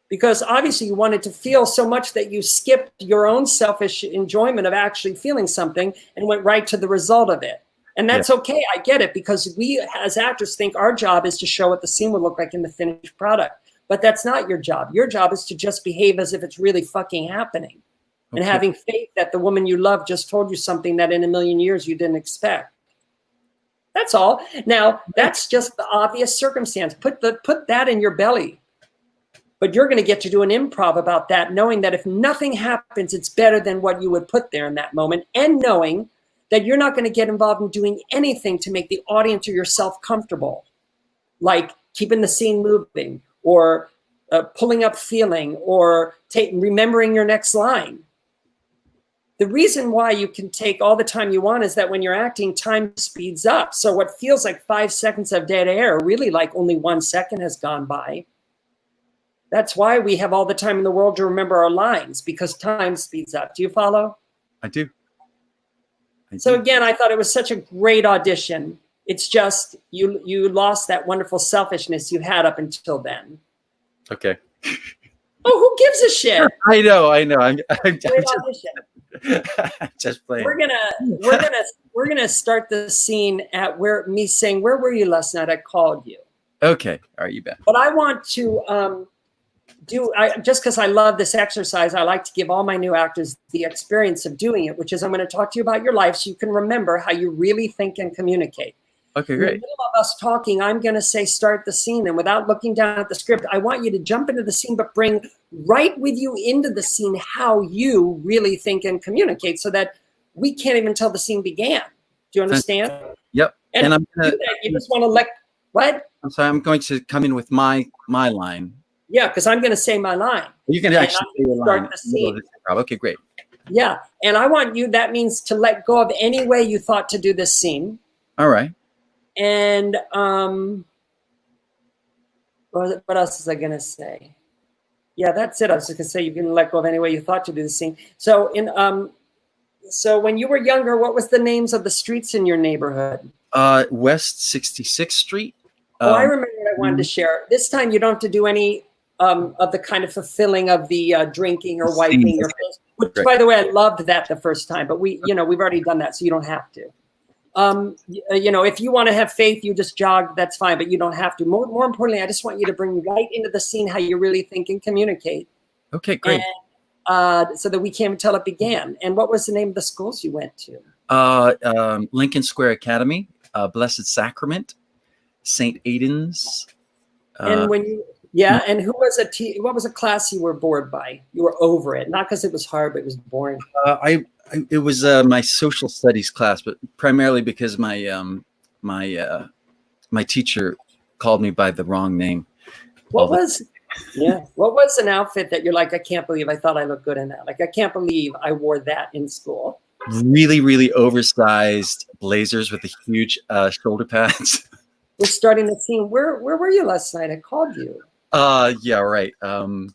because obviously you wanted to feel so much that you skipped your own selfish enjoyment of actually feeling something and went right to the result of it. And that's okay. I get it, because we as actors think our job is to show what the scene would look like in the finished product. But that's not your job. Your job is to just behave as if it's really fucking happening. Okay. And having faith that the woman you love just told you something that in a million years you didn't expect. That's all. Now, that's just the obvious circumstance. Put that in your belly. But you're going to get to do an improv about that, knowing that if nothing happens, it's better than what you would put there in that moment, and knowing that you're not going to get involved in doing anything to make the audience or yourself comfortable, like keeping the scene moving, or pulling up feeling, or remembering your next line. The reason why you can take all the time you want is that when you're acting, time speeds up. So what feels like 5 seconds of dead air, really like only 1 second has gone by. That's why we have all the time in the world to remember our lines, because time speeds up. Do you follow? I do. So again, I thought it was such a great audition. It's just you lost that wonderful selfishness you had up until then. Okay. Oh, who gives a shit? I know. I'm just playing. We're gonna start the scene at me saying, "Where were you last night? I called you." Okay. All right, you bet. But I want to just because I love this exercise, I like to give all my new actors the experience of doing it, which is I'm going to talk to you about your life so you can remember how you really think and communicate. Okay, great. In the middle of us talking, I'm going to say, start the scene. And without looking down at the script, I want you to jump into the scene, but bring right with you into the scene how you really think and communicate, so that we can't even tell the scene began. Do you understand? Yep. And I'm gonna, you just want to what? I'm sorry, I'm going to come in with my line. Yeah, because I'm going to say my line. You can actually say your line. The scene. Okay, great. Yeah, and I want you, that means to let go of any way you thought to do this scene. All right. And what else was I going to say? Yeah, that's it. I was just going to say you can let go of any way you thought to do the scene. So so when you were younger, what was the names of the streets in your neighborhood? West 66th Street. I remember what I wanted to share. This time you don't have to do any of the kind of fulfilling of the drinking or wiping your face. Which, by the way, I loved that the first time, but we've already done that, so you don't have to. If you want to have faith, you just jog. That's fine, but you don't have to. More importantly, I just want you to bring right into the scene how you really think and communicate. Okay, great. And, so that we can't tell it began. And what was the name of the schools you went to? Lincoln Square Academy, Blessed Sacrament, St. Aidan's. And when you, and who was what was a class you were bored by? You were over it, not because it was hard, but it was boring. It was my social studies class, but primarily because my my teacher called me by the wrong name. What was an outfit that you're like, I can't believe I thought I looked good in that? Like, I can't believe I wore that in school. Really, really oversized blazers with the huge shoulder pads. We're starting the scene. Where were you last night? I called you. Yeah, right. I don't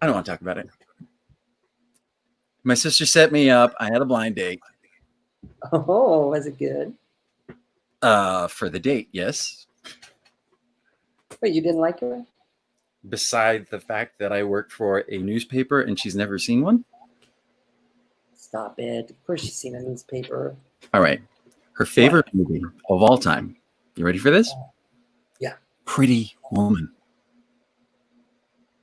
want to talk about it. My sister set me up. I had a blind date. Oh, was it good? For the date, yes. Wait, you didn't like her? Beside the fact that I work for a newspaper and she's never seen one. Stop it. Of course she's seen a newspaper. All right. Her favorite movie of all time. You ready for this? Yeah. Pretty Woman.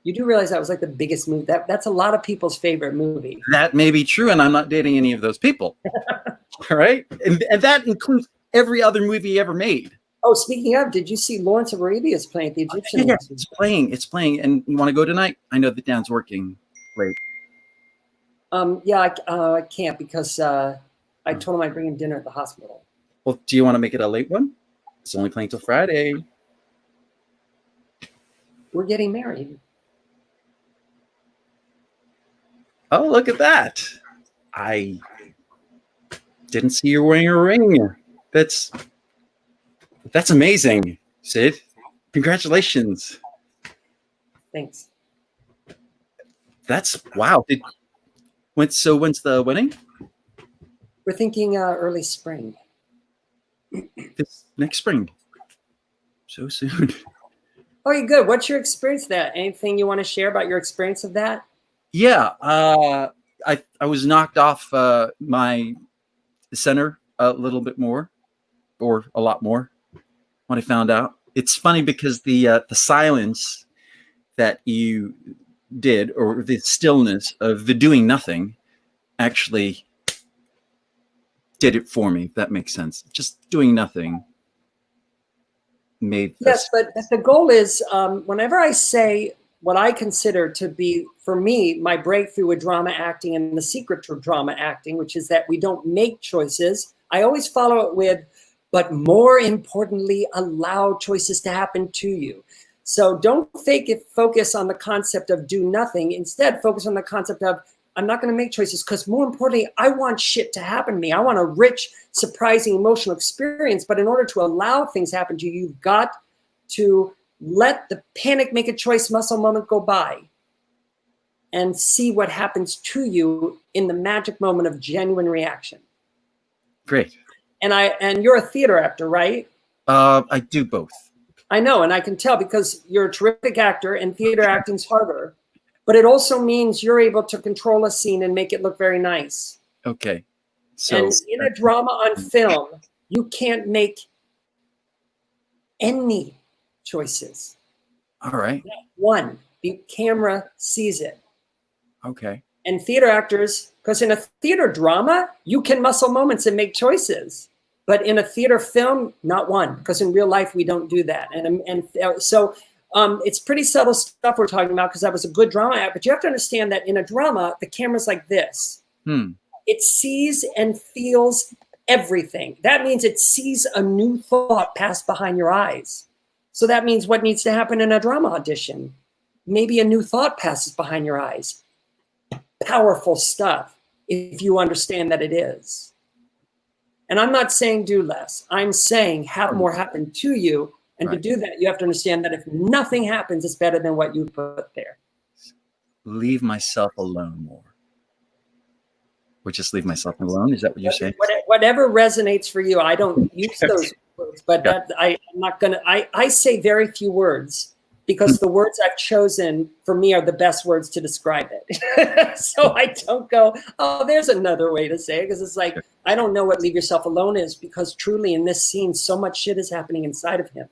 You do realize that was like the biggest movie. That's a lot of people's favorite movie. That may be true, and I'm not dating any of those people. All right, and that includes every other movie he ever made. Oh, speaking of, did you see Lawrence of Arabia is playing at the Egyptian? Yeah, it's playing, and you want to go tonight? I know that Dan's working late. Yeah, I can't because I told him I'd bring him dinner at the hospital. Well, do you want to make it a late one? It's only playing till Friday. We're getting married. Oh, look at that. I didn't see you wearing a ring. That's amazing, Sid. Congratulations. Thanks. That's wow. When's the wedding? We're thinking early spring. This next spring. So soon. Oh, you're good. What's your experience of that? Anything you want to share about your experience of that? Yeah, I was knocked off my center a little bit more, or a lot more, when I found out. It's funny because the silence that you did, or the stillness of the doing nothing, actually did it for me. If that makes sense. Just doing nothing made. Yes, but the goal is whenever I say what I consider to be, for me, my breakthrough with drama acting and the secret to drama acting, which is that we don't make choices. I always follow it with, but more importantly, allow choices to happen to you. So don't focus on the concept of do nothing. Instead, focus on the concept of, I'm not going to make choices because more importantly, I want shit to happen to me. I want a rich, surprising, emotional experience. But in order to allow things to happen to you, you've got to let the panic make a choice muscle moment go by and see what happens to you in the magic moment of genuine reaction. Great. And you're a theater actor, right? I do both. I know, and I can tell because you're a terrific actor and theater acting's harder, but it also means you're able to control a scene and make it look very nice. Okay. So and in a drama on film, you can't make any choices. All right. Not one. The camera sees it. Okay. And theater actors, because in a theater drama, you can muscle moments and make choices. But in a theater film, not one, because in real life, we don't do that. So it's pretty subtle stuff we're talking about because that was a good drama act. But you have to understand that in a drama, the camera's like this. It sees and feels everything. That means it sees a new thought pass behind your eyes. So that means what needs to happen in a drama audition? Maybe a new thought passes behind your eyes. Powerful stuff if you understand that it is. And I'm not saying do less. I'm saying have more happen to you. And to do that, you have to understand that if nothing happens, it's better than what you put there. Leave myself alone more. Or just leave myself alone? Is that what you're saying? Whatever resonates for you. I don't use those words, but I'm not going to. I say very few words because the words I've chosen for me are the best words to describe it. So I don't go, oh, there's another way to say it, because it's like, I don't know what leave yourself alone is, because truly in this scene, so much shit is happening inside of him.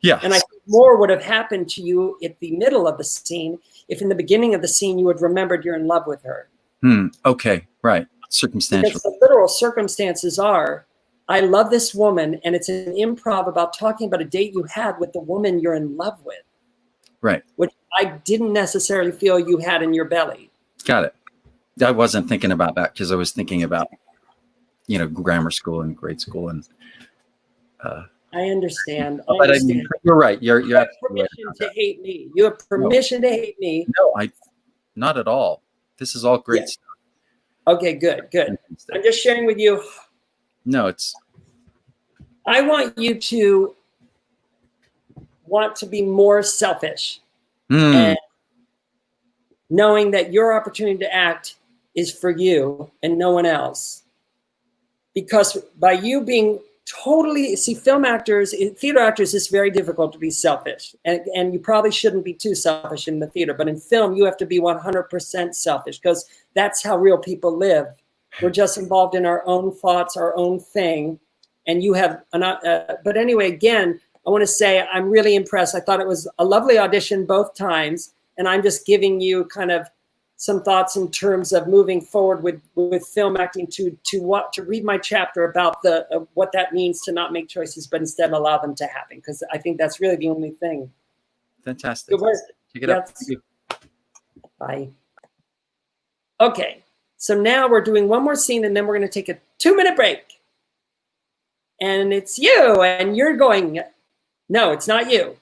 Yeah. And I think more would have happened to you at the middle of the scene if in the beginning of the scene you had remembered you're in love with her. Okay. Right. Circumstantial. Because the literal circumstances are, I love this woman, and it's an improv about talking about a date you had with the woman you're in love with. Right. Which I didn't necessarily feel you had in your belly. Got it. I wasn't thinking about that because I was thinking about, grammar school and grade school and. I understand. But I mean, you're right. You're you have absolutely permission right. to hate me. You have permission to hate me. No, not at all. This is all great stuff. Okay, good. I'm just sharing with you. No, I want you to want to be more selfish. And knowing that your opportunity to act is for you and no one else. Because by you being totally, film actors, theater actors, it's very difficult to be selfish. And you probably shouldn't be too selfish in the theater. But in film, you have to be 100% selfish because that's how real people live. We're just involved in our own thoughts, our own thing. And you have, but anyway, again, I want to say I'm really impressed. I thought it was a lovely audition both times. and I'm just giving you kind of some thoughts in terms of moving forward with film acting to read my chapter about what that means to not make choices, but instead allow them to happen. Because I think that's really the only thing. Fantastic. Check it out. Thank you. Bye. Okay, so now we're doing one more scene, and then we're going to take a 2-minute break. And it's you, and you're going, no, it's not you.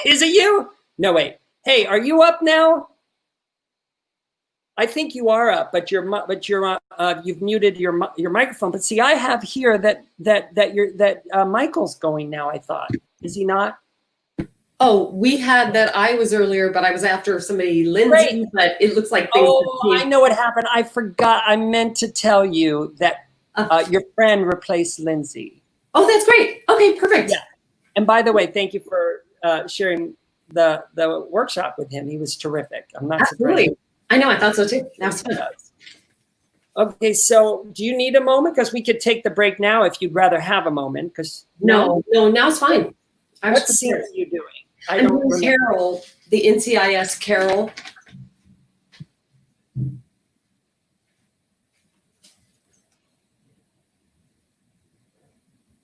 Is it you? No, wait. Hey, are you up now? I think you are up, but you've muted your microphone. But see, I have here that Michael's going now. I thought, is he not? Oh, we had that. I was earlier, but I was after somebody, Lindsay. Great. But it looks like things. Oh, I know what happened. I forgot. I meant to tell you that your friend replaced Lindsay. Oh, that's great. Okay, perfect. Yeah. And by the way, thank you for sharing the workshop with him. He was terrific. I'm not Absolutely. surprised. I know. I thought so too. That's fun. Okay, so do you need a moment? Because we could take the break now if you'd rather have a moment. Because No, now it's fine. What scene are you doing? I'm doing Carol, the NCIS Carol.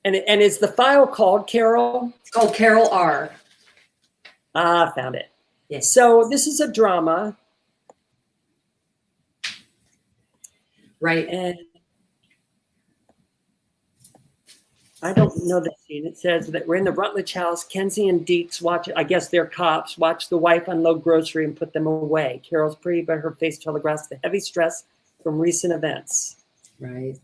And is the file called Carol? It's called Carol R. Ah, found it. Yes. So this is a drama. Right. And I don't know the scene. It says that we're in the Rutledge house. Kenzie and Deeks watch, I guess they're cops, watch the wife unload grocery and put them away. Carol's pretty, but her face telegraphs the heavy stress from recent events. Right.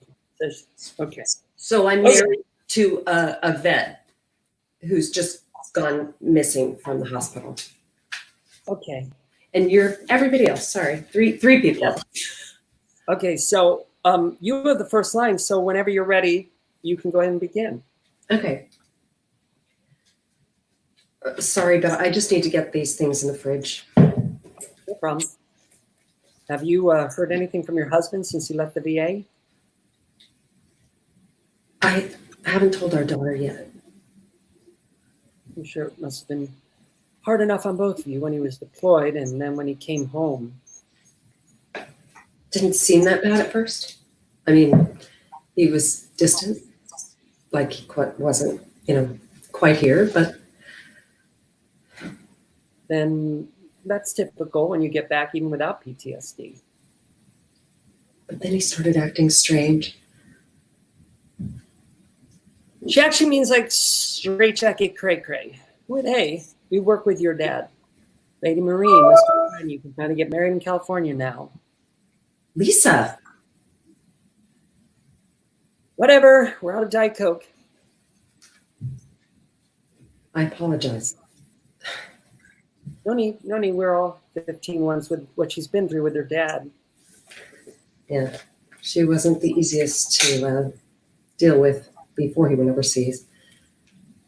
Okay. So I'm married to a vet who's just gone missing from the hospital. Okay. And you're everybody else. Sorry, three people. Yeah. Okay, so you have the first line. So whenever you're ready, you can go ahead and begin. Okay. Sorry, but I just need to get these things in the fridge. No problem. Have you heard anything from your husband since he left the VA? I haven't told our daughter yet. I'm sure it must have been hard enough on both of you when he was deployed and then when he came home. Didn't seem that bad at first. I mean, he was distant, like he wasn't, quite here, but. Then that's typical when you get back even without PTSD. But then he started acting strange. She actually means like straight jacket cray cray. Well, hey, we work with your dad. Lady Marine, Mr. Friend, you can kind of get married in California now. Lisa. Whatever, we're out of Diet Coke. I apologize. No need. We're all 15 ones with what she's been through with her dad. Yeah, she wasn't the easiest to deal with before he went overseas.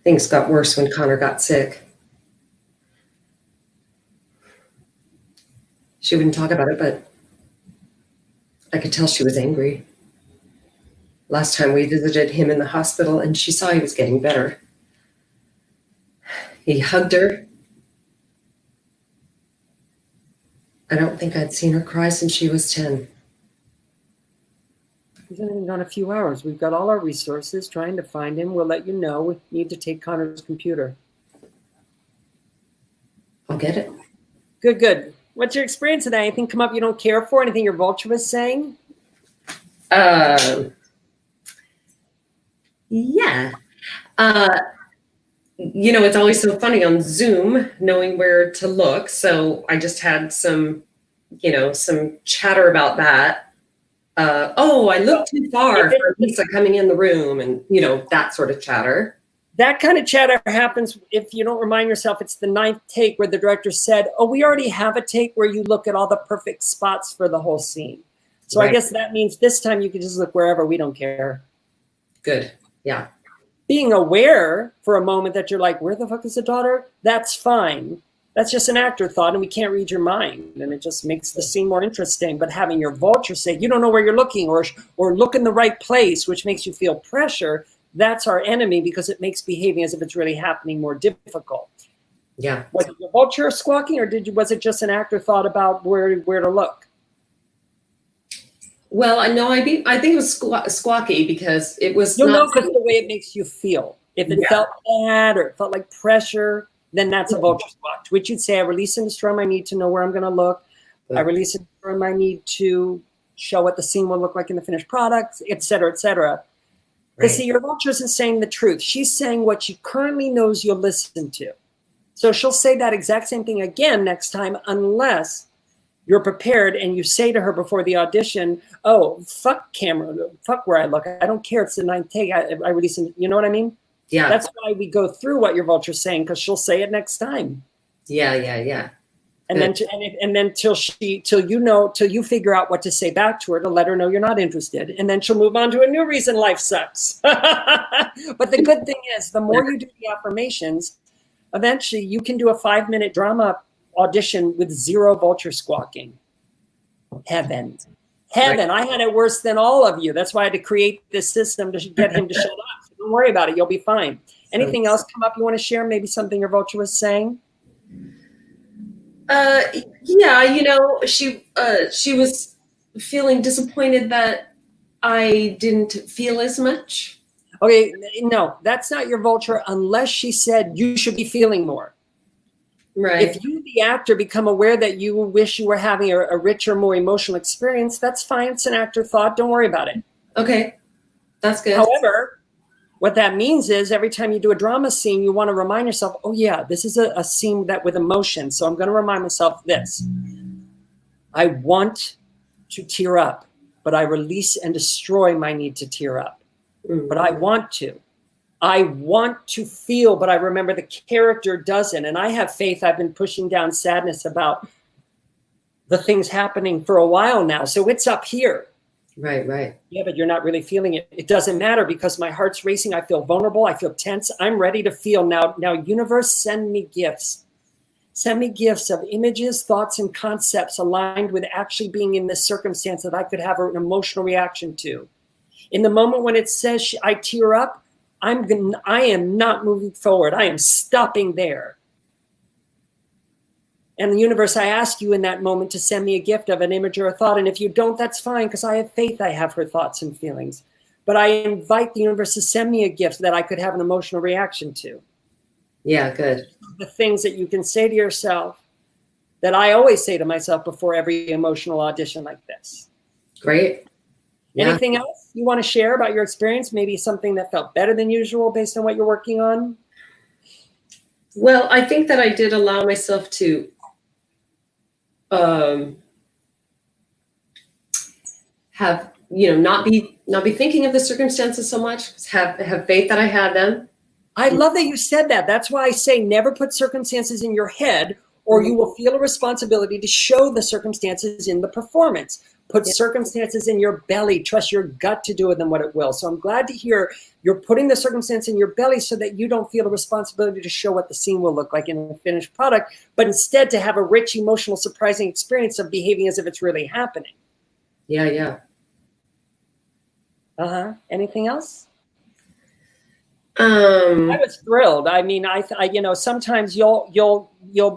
Things got worse when Connor got sick. She wouldn't talk about it, but I could tell she was angry. Last time we visited him in the hospital and she saw he was getting better. He hugged her. I don't think I'd seen her cry since she was 10. He's only gone a few hours. We've got all our resources trying to find him. We'll let you know. We need to take Connor's computer. I'll get it. Good. What's your experience today? Anything come up you don't care for? Anything your vulture was saying? Yeah. It's always so funny on Zoom knowing where to look. So I just had some chatter about that. I looked too far for Lisa coming in the room and, that sort of chatter. That kind of chatter happens if you don't remind yourself it's the 9th take where the director said, we already have a take where you look at all the perfect spots for the whole scene. So right. I guess that means this time you can just look wherever. We don't care. Good. Yeah. Being aware for a moment that you're like, where the fuck is the daughter? That's fine. That's just an actor thought, and we can't read your mind. And it just makes the scene more interesting. But having your vulture say, you don't know where you're looking, or look in the right place, which makes you feel pressure, that's our enemy because it makes behaving as if it's really happening more difficult. Yeah. Was it the vulture squawking, or was it just an actor thought about where to look? Well, I know. I think it was squawky because it was You'll know not. because the way it makes you feel. If it felt bad or it felt like pressure, then that's a vulture squawk. Which you'd say, I release and destroy my need to know where I'm going to look. I release and destroy my need to show what the scene will look like in the finished product, et cetera, et cetera. Because see, your vulture isn't saying the truth. She's saying what she currently knows you'll listen to. So she'll say that exact same thing again next time, unless you're prepared and you say to her before the audition, oh, fuck camera, fuck where I look. I don't care. It's the ninth take. I release, you know what I mean? Yeah. That's why we go through what your vulture's saying, because she'll say it next time. Yeah. And then till you figure out what to say back to her to let her know you're not interested. And then she'll move on to a new reason life sucks. But the good thing is, the more you do the affirmations, eventually you can do a 5-minute drama audition with 0 vulture squawking. Heaven. Right. I had it worse than all of you. That's why I had to create this system to get him to shut up. So don't worry about it. You'll be fine. Anything else come up you want to share? Maybe something your vulture was saying? Yeah, she was feeling disappointed that I didn't feel as much. Okay, no, that's not your vulture unless she said you should be feeling more. Right. If you, the actor, become aware that you wish you were having a richer, more emotional experience, that's fine. It's an actor thought. Don't worry about it. Okay, that's good. However, what that means is every time you do a drama scene, you want to remind yourself, oh yeah, this is a scene that with emotion. So I'm going to remind myself this. I want to tear up, but I release and destroy my need to tear up. But I want to. I want to feel, but I remember the character doesn't. And I have faith. I've been pushing down sadness about the things happening for a while now. So it's up here. Right. Yeah, but you're not really feeling it. It doesn't matter because my heart's racing. I feel vulnerable. I feel tense. I'm ready to feel now. Now, universe, send me gifts. Send me gifts of images, thoughts, and concepts aligned with actually being in this circumstance that I could have an emotional reaction to. In the moment when it says I tear up, I am not moving forward. I am stopping there. And the universe, I ask you in that moment to send me a gift of an image or a thought. And if you don't, that's fine, because I have faith I have her thoughts and feelings. But I invite the universe to send me a gift that I could have an emotional reaction to. Yeah, good. The things that you can say to yourself that I always say to myself before every emotional audition like this. Great. Yeah. Anything else you want to share about your experience? Maybe something that felt better than usual based on what you're working on? Well, I think that I did allow myself to have, not be thinking of the circumstances so much, have faith that I had them. I love that you said that. That's why I say never put circumstances in your head, or you will feel a responsibility to show the circumstances in the performance. Put circumstances in your belly. Trust your gut to do with them what it will. So I'm glad to hear you're putting the circumstance in your belly so that you don't feel a responsibility to show what the scene will look like in the finished product, but instead to have a rich, emotional, surprising experience of behaving as if it's really happening. Yeah. Anything else? I was thrilled. I mean, I sometimes you'll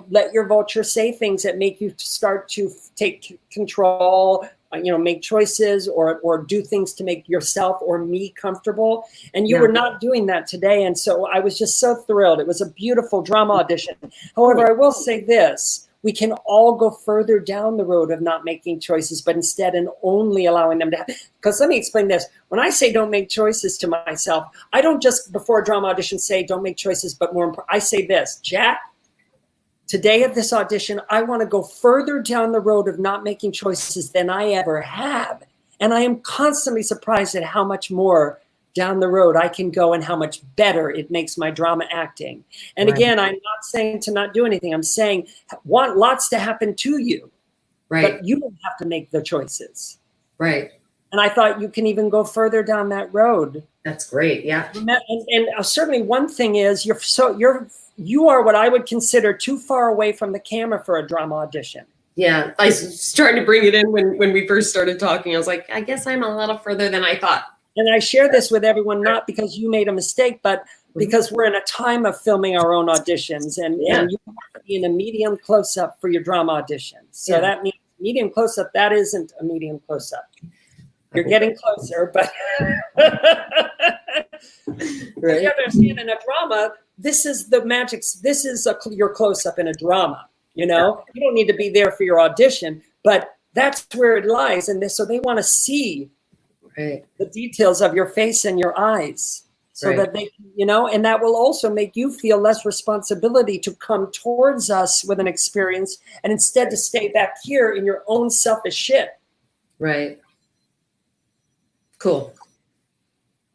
let your vulture say things that make you start to take control, make choices or do things to make yourself or me comfortable. And you were not doing that today. And so I was just so thrilled. It was a beautiful drama audition. However, I will say this. We can all go further down the road of not making choices, but instead and only allowing them to have. Because let me explain this. When I say don't make choices to myself, I don't just before a drama audition say don't make choices, but more important, I say this, Jack, today at this audition, I want to go further down the road of not making choices than I ever have. And I am constantly surprised at how much more down the road I can go and how much better it makes my drama acting. And again, I'm not saying to not do anything. I'm saying want lots to happen to you, but you don't have to make the choices. Right. And I thought you can even go further down that road. That's great. Yeah. And certainly one thing is you are what I would consider too far away from the camera for a drama audition. Yeah. I was trying to bring it in when we first started talking. I was like, I guess I'm a little further than I thought. And I share this with everyone, not because you made a mistake, but because we're in a time of filming our own auditions, and you have to be in a medium close-up for your drama auditions. So that means medium close-up, that isn't a medium close-up. You're getting closer, but you have to understand, in a drama, this is the magic. This is your close-up in a drama. You know, you don't need to be there for your audition, but that's where it lies. And so they want to see the details of your face and your eyes, so that they, you know, and that will also make you feel less responsibility to come towards us with an experience, and instead to stay back here in your own selfish shit. Right. Cool.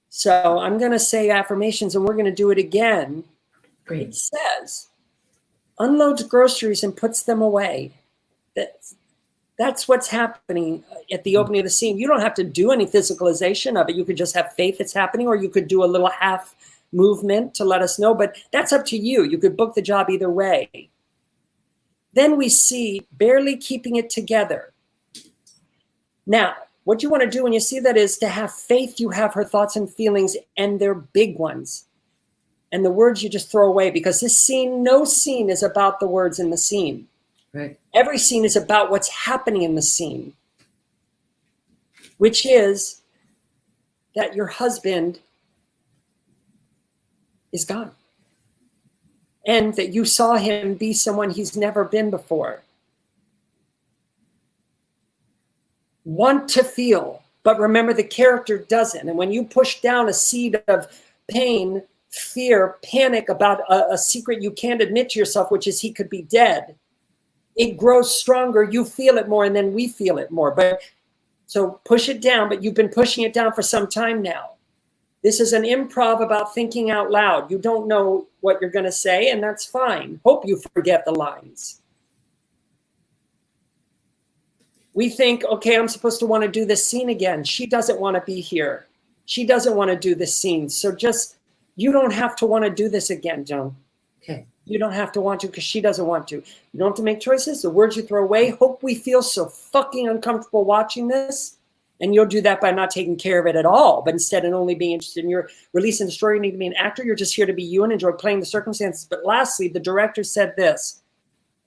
So I'm going to say affirmations, and we're going to do it again. Great. It says, unloads groceries and puts them away. That's what's happening at the opening of the scene. You don't have to do any physicalization of it. You could just have faith it's happening, or you could do a little half movement to let us know, but that's up to you. You could book the job either way. Then we see barely keeping it together. Now, what you want to do when you see that is to have faith you have her thoughts and feelings, and they're big ones. And the words you just throw away, because this scene, no scene is about the words in the scene. Right. Every scene is about what's happening in the scene, which is that your husband is gone, and that you saw him be someone he's never been before. Want to feel, but remember the character doesn't. And when you push down a seed of pain, fear, panic about a secret you can't admit to yourself, which is he could be dead, it grows stronger. You feel it more, and then we feel it more. But so push it down, but you've been pushing it down for some time now. This is an improv about thinking out loud. You don't know what you're going to say, and that's fine. Hope you forget the lines. We think, okay, I'm supposed to want to do this scene again. She doesn't want to be here. She doesn't want to do this scene. So just, you don't have to want to do this again, Joan. Okay. You don't have to want to, because she doesn't want to. You don't have to make choices. The words you throw away. Hope we feel so fucking uncomfortable watching this. And you'll do that by not taking care of it at all, but instead of only being interested in your release and destroy. You need to be an actor. You're just here to be you and enjoy playing the circumstances. But lastly, the director said this.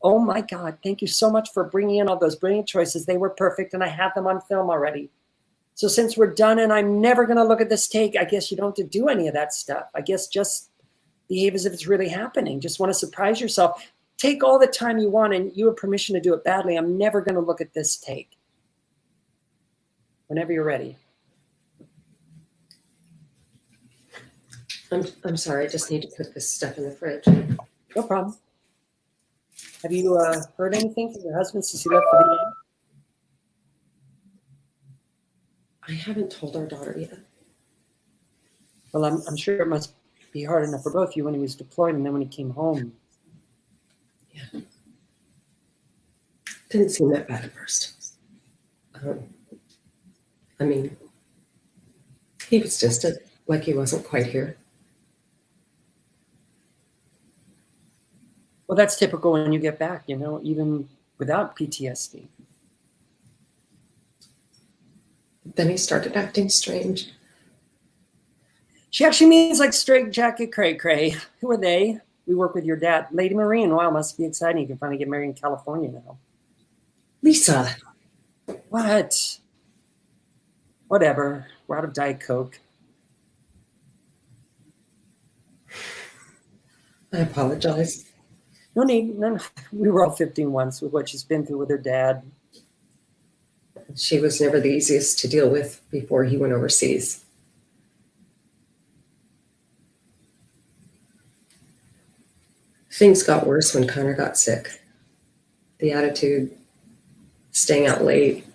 Oh my God, thank you so much for bringing in all those brilliant choices. They were perfect, and I have them on film already. So since we're done and I'm never going to look at this take, I guess you don't have to do any of that stuff. I guess just behave as if it's really happening. Just want to surprise yourself. Take all the time you want, and you have permission to do it badly. I'm never going to look at this take. Whenever you're ready. I'm sorry. I just need to put this stuff in the fridge. No problem. Have you heard anything from your husband since he left for the game? I haven't told our daughter yet. Well, I'm sure it must be hard enough for both of you when he was deployed and then when he came home. Yeah. Didn't seem that bad at first. I mean, he was distant, like he wasn't quite here. Well, that's typical when you get back, you know, even without PTSD. Then he started acting strange. She actually means like straight jacket cray cray. Who are they? We work with your dad. Lady Marine. Wow, must be exciting. You can finally get married in California now. Lisa. What? Whatever. We're out of Diet Coke. I apologize. No need. No, we were all 15 once with what she's been through with her dad. She was never the easiest to deal with before he went overseas. Things got worse when Connor got sick. The attitude, staying out late.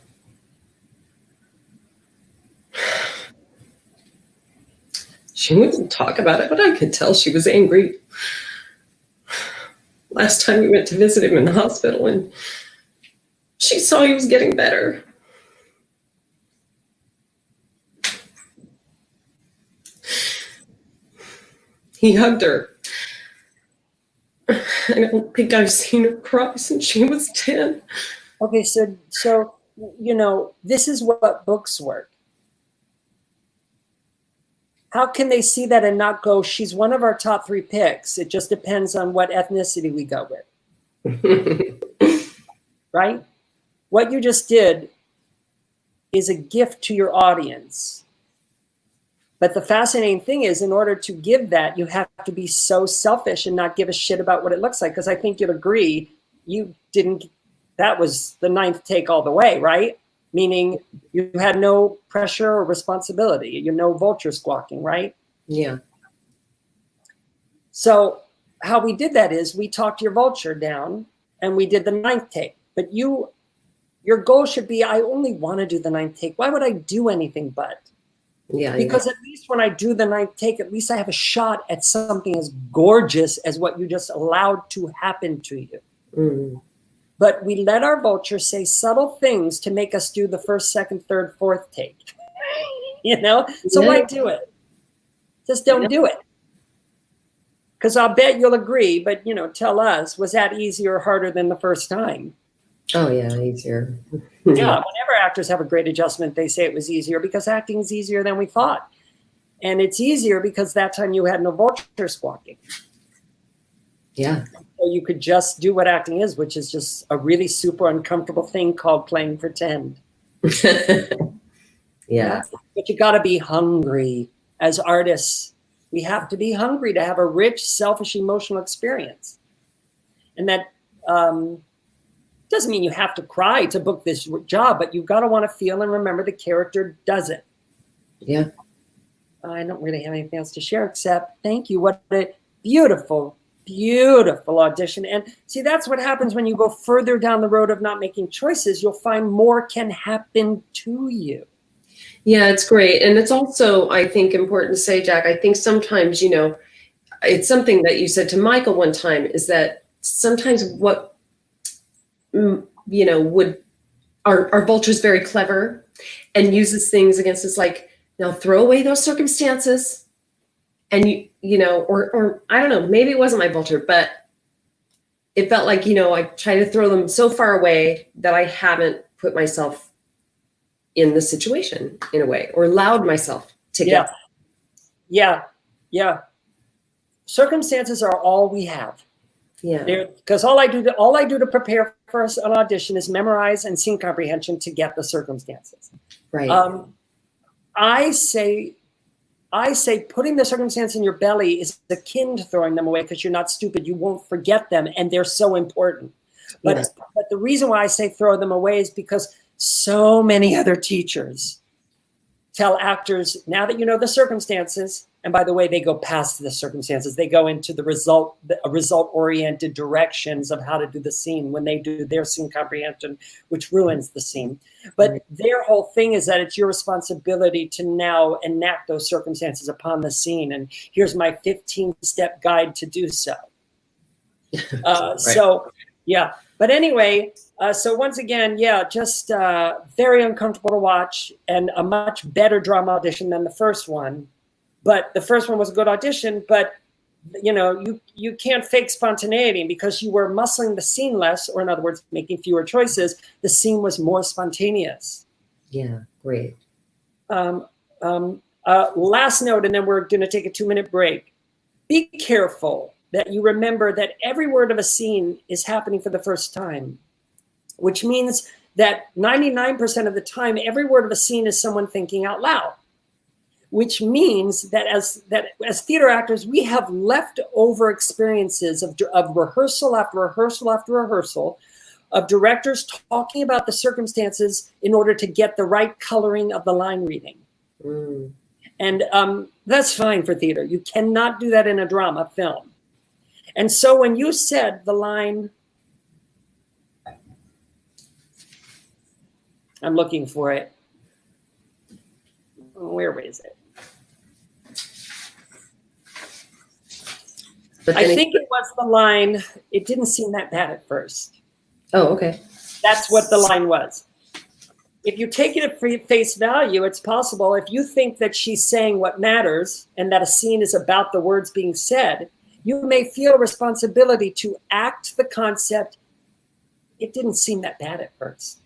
She wouldn't talk about it, but I could tell she was angry. Last time we went to visit him in the hospital, and she saw he was getting better. He hugged her. I don't think I've seen her cry since she was 10. Okay, so you know, this is what books work. How can they see that and not go, she's one of our top 3 picks? It just depends on what ethnicity we go with. Right? What you just did is a gift to your audience. But the fascinating thing is, in order to give that, you have to be so selfish and not give a shit about what it looks like. Because I think you'll agree, that was the 9th take all the way, right? Meaning you had no pressure or responsibility. You're no vulture squawking, right? Yeah. So how we did that is we talked your vulture down and we did the 9th take. But your goal should be, I only want to do the 9th take. Why would I do anything but? Yeah. Because at least when I do the 9th take, at least I have a shot at something as gorgeous as what you just allowed to happen to you. Mm. But we let our vulture say subtle things to make us do the 1st, 2nd, 3rd, 4th take. So why do it? Just don't do it. Because I'll bet you'll agree, but tell us, was that easier or harder than the first time? Oh yeah, easier. Yeah, whenever actors have a great adjustment, they say it was easier because acting is easier than we thought. And it's easier because that time you had no vulture squawking. Yeah. So you could just do what acting is, which is just a really super uncomfortable thing called playing pretend. Yeah. But you got to be hungry as artists. We have to be hungry to have a rich, selfish, emotional experience. And that doesn't mean you have to cry to book this job, but you've got to want to feel and remember the character does it. Yeah. I don't really have anything else to share except thank you. What a beautiful, beautiful audition. And see, that's what happens when you go further down the road of not making choices. You'll find more can happen to you. Yeah, it's great. And it's also, I think, important to say, Jack, I think sometimes, it's something that you said to Michael one time, is that sometimes what, our vulture's very clever and uses things against us, like, now throw away those circumstances. And or I don't know, maybe it wasn't my vulture, but it felt like, I try to throw them so far away that I haven't put myself in the situation in a way, or allowed myself to get. Yeah. Circumstances are all we have. Yeah. Because all I do to prepare for an audition is memorize and scene comprehension to get the circumstances. Right. I say putting the circumstance in your belly is akin to throwing them away because you're not stupid. You won't forget them, and they're so important. But the reason why I say throw them away is because so many other teachers tell actors, now that you know the circumstances, and by the way, they go past the circumstances, they go into the result-oriented directions of how to do the scene when they do their scene comprehension, which ruins the scene. But their whole thing is that it's your responsibility to now enact those circumstances upon the scene. And here's my 15-step guide to do so. So, yeah. But anyway, so once again, just very uncomfortable to watch and a much better drama audition than the first one. But the first one was a good audition, but you can't fake spontaneity because you were muscling the scene less, or in other words, making fewer choices. The scene was more spontaneous. Yeah, great. Last note, and then we're going to take a 2-minute break. Be careful that you remember that every word of a scene is happening for the first time, which means that 99% of the time, every word of a scene is someone thinking out loud. Which means that as theater actors, we have leftover experiences of rehearsal after rehearsal after rehearsal, of directors talking about the circumstances in order to get the right coloring of the line reading. Mm. And that's fine for theater. You cannot do that in a drama film. And so when you said the line, I'm looking for it. Where is it? I think it was the line, it didn't seem that bad at first. Oh, okay. That's what the line was. If you take it at face value, it's possible. If you think that she's saying what matters and that a scene is about the words being said, you may feel a responsibility to act the concept. It didn't seem that bad at first.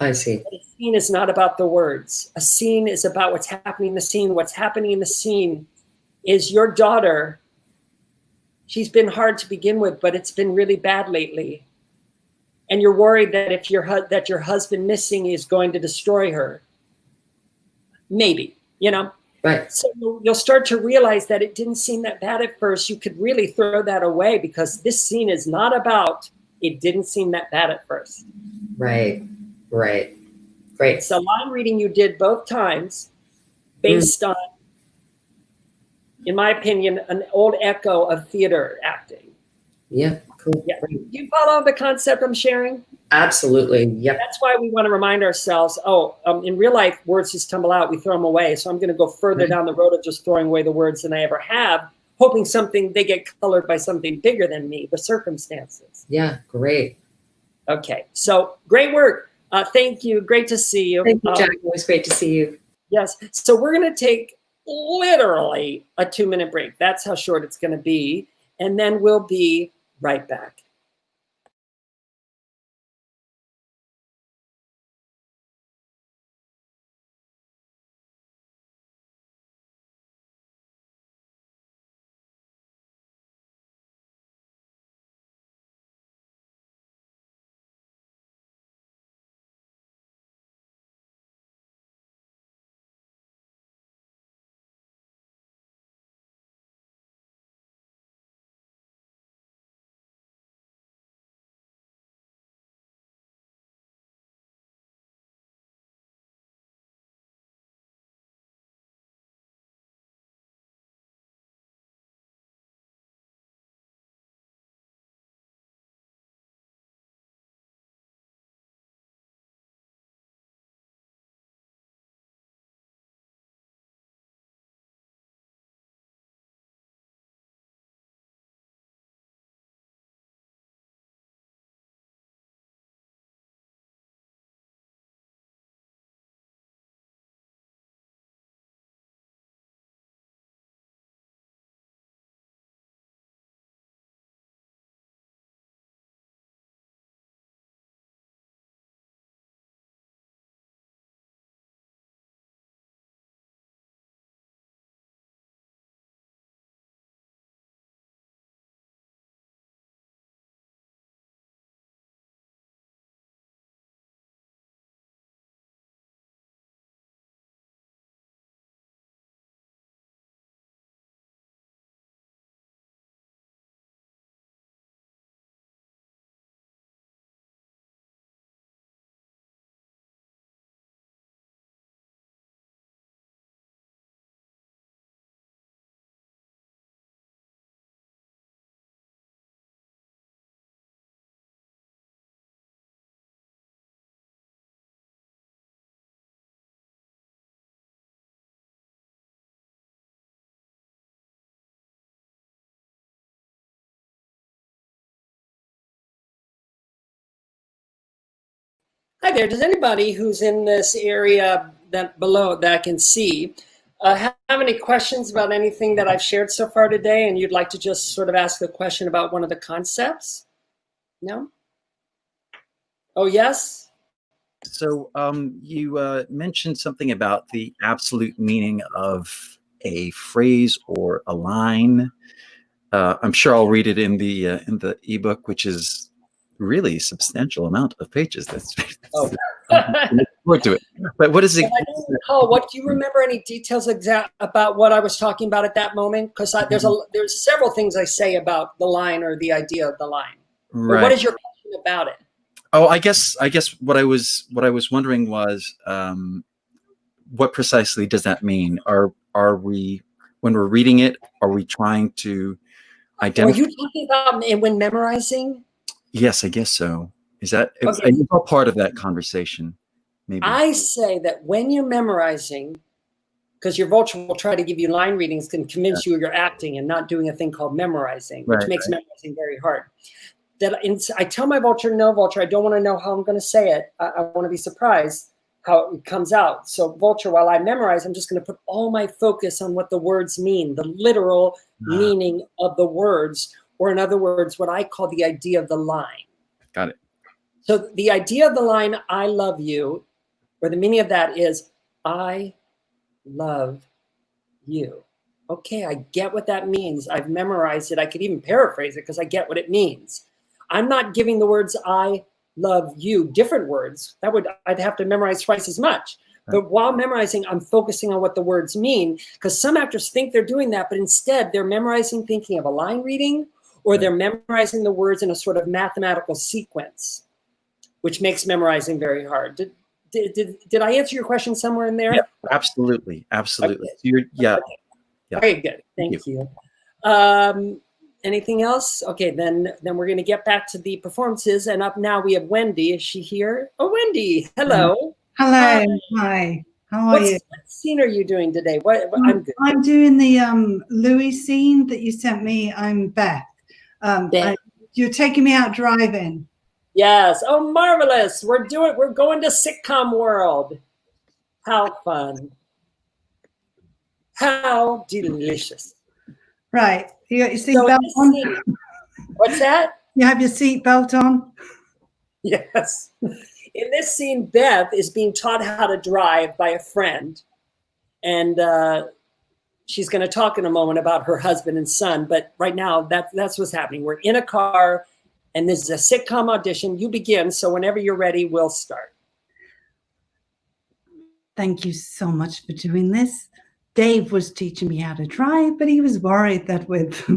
I see. But a scene is not about the words. A scene is about what's happening in the scene. What's happening in the scene is your daughter. She's been hard to begin with, but it's been really bad lately. And you're worried that if your husband missing is going to destroy her. Maybe, you know. Right. So you'll start to realize that it didn't seem that bad at first. You could really throw that away because this scene is not about it didn't seem that bad at first. Right. Right. Great. It's a line reading you did both times based on, in my opinion, an old echo of theater acting. Yeah. Cool. Yeah. Do you follow the concept I'm sharing? Absolutely. Yep. That's why we want to remind ourselves, in real life, words just tumble out. We throw them away. So I'm going to go further down the road of just throwing away the words than I ever have, hoping they get colored by something bigger than me, the circumstances. Yeah. Great. Okay. So great work. Thank you. Great to see you. Thank you, Jack. Always great to see you. Yes. So we're going to take literally a 2-minute break. That's how short it's going to be. And then we'll be right back. Hi there. Does anybody who's in this area that below that I can see have any questions about anything that I've shared so far today, and you'd like to just sort of ask a question about one of the concepts? No? Oh, yes? So you mentioned something about the absolute meaning of a phrase or a line. I'm sure I'll read it in the ebook, which is really a substantial amount of pages. That's Oh. I'm looking forward to it. But what is it? I don't recall. What do you remember? Any details about what I was talking about at that moment? Because there's several things I say about the line or the idea of the line. Right. But what is your question about it? Oh, I guess what I was wondering was what precisely does that mean? Are we, when we're reading it, are we trying to identify? Are you talking about when memorizing? Yes, I guess so. Is that Okay. it's all part of that conversation? Maybe. I say that when you're memorizing, because your vulture will try to give you line readings and convince you you're acting and not doing a thing called memorizing, which makes memorizing very hard. I tell my vulture, no, vulture, I don't want to know how I'm going to say it. I want to be surprised how it comes out. So vulture, while I memorize, I'm just going to put all my focus on what the words mean, the literal meaning of the words, or in other words, what I call the idea of the line. Got it. So the idea of the line, I love you, or the meaning of that is, I love you. Okay, I get what that means. I've memorized it. I could even paraphrase it because I get what it means. I'm not giving the words I love you different words. I'd have to memorize twice as much. But while memorizing, I'm focusing on what the words mean, because some actors think they're doing that, but instead they're memorizing thinking of a line reading, or they're memorizing the words in a sort of mathematical sequence, which makes memorizing very hard. Did I answer your question somewhere in there? Yeah, absolutely. Absolutely. Okay. Yeah. Very good. Thank you. Anything else? Okay, then we're going to get back to the performances. And up now we have Wendy. Is she here? Oh, Wendy. Hello. Hello. Hi. How are you? What scene are you doing today? I'm good. I'm doing the Louis scene that you sent me. I'm Beth. Beth. You're taking me out driving. Yes. Oh, marvelous. We're going to Sitcom world. How fun. How delicious. Right. You got your So seatbelt on? What's that? You have your seatbelt on? Yes. In this scene, Beth is being taught how to drive by a friend. And she's going to talk in a moment about her husband and son. But right now, that's what's happening. We're in a car, and this is a sitcom audition. You begin. So whenever you're ready, we'll start. Thank you so much for doing this. Dave was teaching me how to drive, but he was worried that with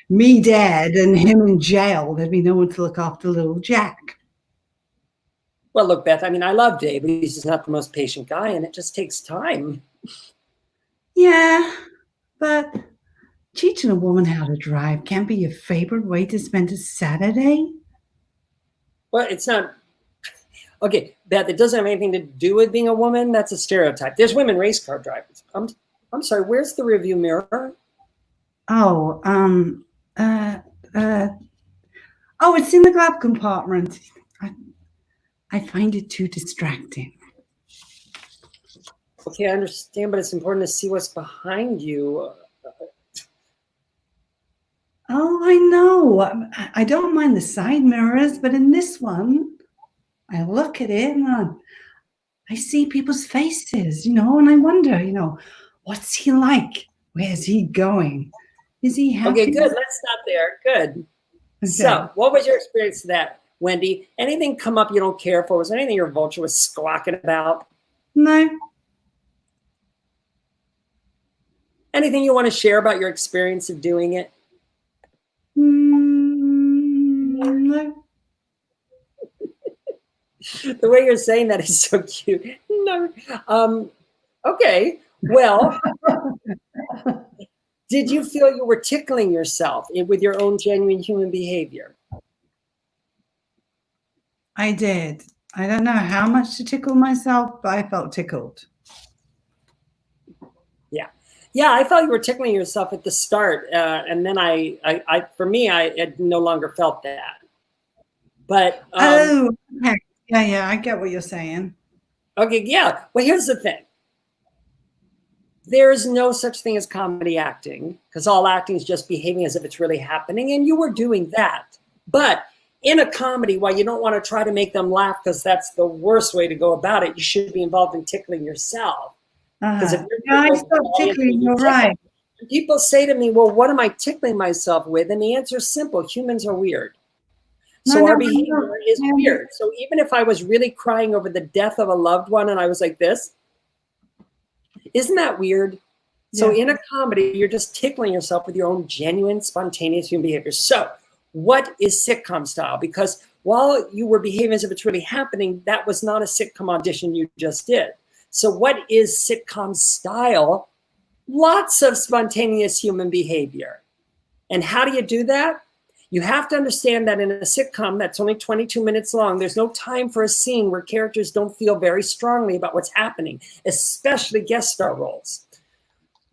me dead and him in jail, there'd be no one to look after little Jack. Well, look, Beth, I mean, I love Dave, but he's just not the most patient guy, and it just takes time. Yeah, but teaching a woman how to drive can't be your favorite way to spend a Saturday. Well, it's not. Okay, Beth, it doesn't have anything to do with being a woman. That's a stereotype. There's women race car drivers. I'm sorry, where's the review mirror? Oh, it's in the glove compartment. I find it too distracting. Okay, I understand, but it's important to see what's behind you. Oh, I know. I don't mind the side mirrors, but in this one, I look at it and I see people's faces, and I wonder, what's he like? Where's he going? Is he happy? Okay, good. Let's stop there. Good. Okay. So, what was your experience of that, Wendy? Anything come up you don't care for? Was there anything your vulture was squawking about? No. Anything you want to share about your experience of doing it? No. The way you're saying that is so cute. No. Okay. Well, did you feel you were tickling yourself with your own genuine human behavior? I did. I don't know how much to tickle myself, but I felt tickled. Yeah, I felt you were tickling yourself at the start, and then for me, I no longer felt that. But okay. Yeah, I get what you're saying. Okay, yeah. Well, here's the thing. There's no such thing as comedy acting, because all acting is just behaving as if it's really happening, and you were doing that. But in a comedy, while you don't want to try to make them laugh, because that's the worst way to go about it, you should be involved in tickling yourself. Because if I stopped tickling, you're right. People say to me, well, what am I tickling myself with? And the answer is simple. Humans are weird. So our behavior is weird. So even if I was really crying over the death of a loved one and I was like this, isn't that weird? So in a comedy, you're just tickling yourself with your own genuine, spontaneous human behavior. So what is sitcom style? Because while you were behaving as if it's really happening, that was not a sitcom audition you just did. So what is sitcom style? Lots of spontaneous human behavior. And how do you do that? You have to understand that in a sitcom that's only 22 minutes long, there's no time for a scene where characters don't feel very strongly about what's happening, especially guest star roles.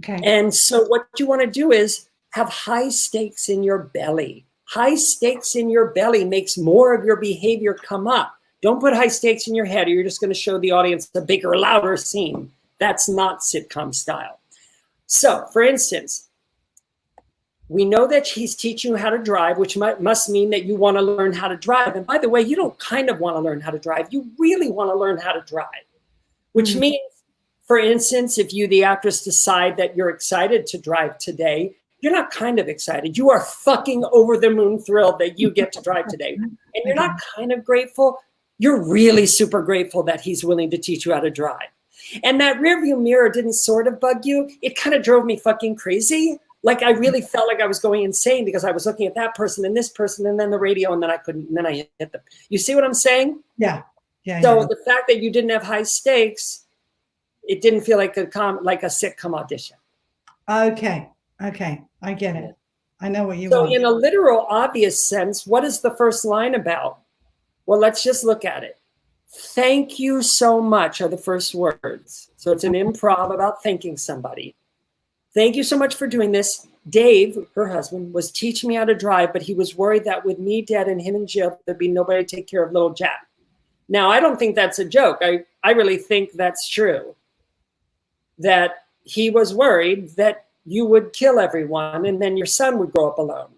Okay. And so what you want to do is have high stakes in your belly. High stakes in your belly makes more of your behavior come up. Don't put high stakes in your head, or you're just going to show the audience a bigger, louder scene. That's not sitcom style. So, for instance, we know that he's teaching you how to drive, which must mean that you want to learn how to drive. And by the way, you don't kind of want to learn how to drive. You really want to learn how to drive, which means, for instance, if you, the actress, decide that you're excited to drive today, you're not kind of excited. You are fucking over the moon thrilled that you get to drive today. And you're not kind of grateful. You're really super grateful that he's willing to teach you how to drive. And that rearview mirror didn't sort of bug you. It kind of drove me fucking crazy. Like I really felt like I was going insane because I was looking at that person and this person and then the radio and then I couldn't, and then I hit them. You see what I'm saying? Yeah. Yeah. So the fact that you didn't have high stakes, it didn't feel like a sitcom audition. Okay. Okay. I get it. I know what you So want. in a literal, obvious sense, what is the first line about? Well, let's just look at it. Thank you so much are the first words. So it's an improv about thanking somebody. Thank you so much for doing this. Dave, her husband, was teaching me how to drive, but he was worried that with me dead and him in jail, there'd be nobody to take care of little Jack. Now, I don't think that's a joke. I really think that's true. That he was worried that you would kill everyone and then your son would grow up alone.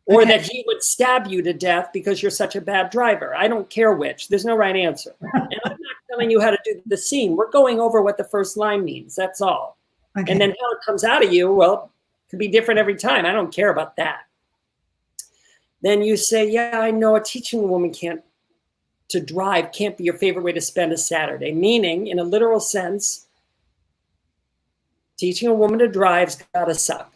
Or that he would stab you to death because you're such a bad driver. I don't care which. There's no right answer. And I'm not telling you how to do the scene. We're going over what the first line means. That's all. Okay. And then how it comes out of you, well, it could be different every time. I don't care about that. Then you say, yeah, I know teaching a woman to drive can't be your favorite way to spend a Saturday. Meaning, in a literal sense, teaching a woman to drive's gotta suck.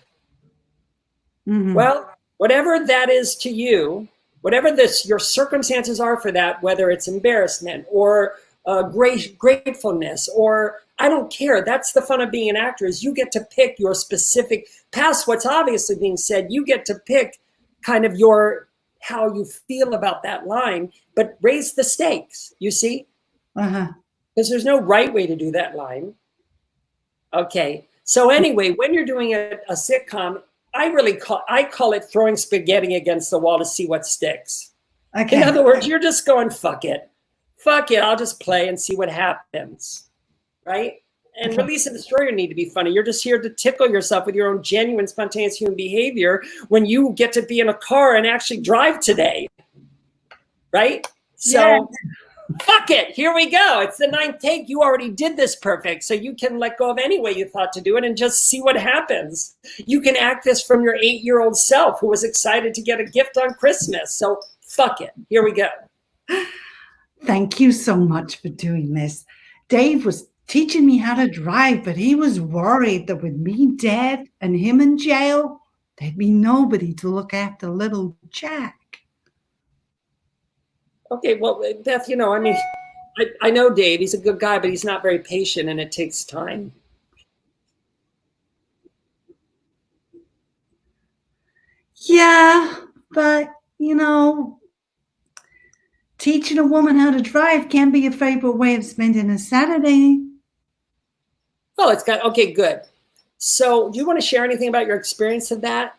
Mm-hmm. Well, whatever that is to you, whatever your circumstances are for that, whether it's embarrassment or gratefulness, or I don't care. That's the fun of being an actor is you get to pick your specific, past what's obviously being said, you get to pick kind of how you feel about that line, but raise the stakes, you see? Because there's no right way to do that line. Okay. So anyway, when you're doing a sitcom, I call it throwing spaghetti against the wall to see what sticks. Okay. In other words, you're just going, fuck it. Fuck it. I'll just play and see what happens. Right? And Release and Destroyer need to be funny. You're just here to tickle yourself with your own genuine, spontaneous human behavior when you get to be in a car and actually drive today. Right? So fuck it. Here we go. It's the 9th take. You already did this perfect. So you can let go of any way you thought to do it and just see what happens. You can act this from your 8-year-old self who was excited to get a gift on Christmas. So fuck it. Here we go. Thank you so much for doing this. Dave was teaching me how to drive, but he was worried that with me dead and him in jail, there'd be nobody to look after little Jack. Okay, well, Beth, I mean, I know Dave, he's a good guy, but he's not very patient and it takes time. Yeah, but, teaching a woman how to drive can be your favorite way of spending a Saturday. Oh, okay, good. So do you want to share anything about your experience of that?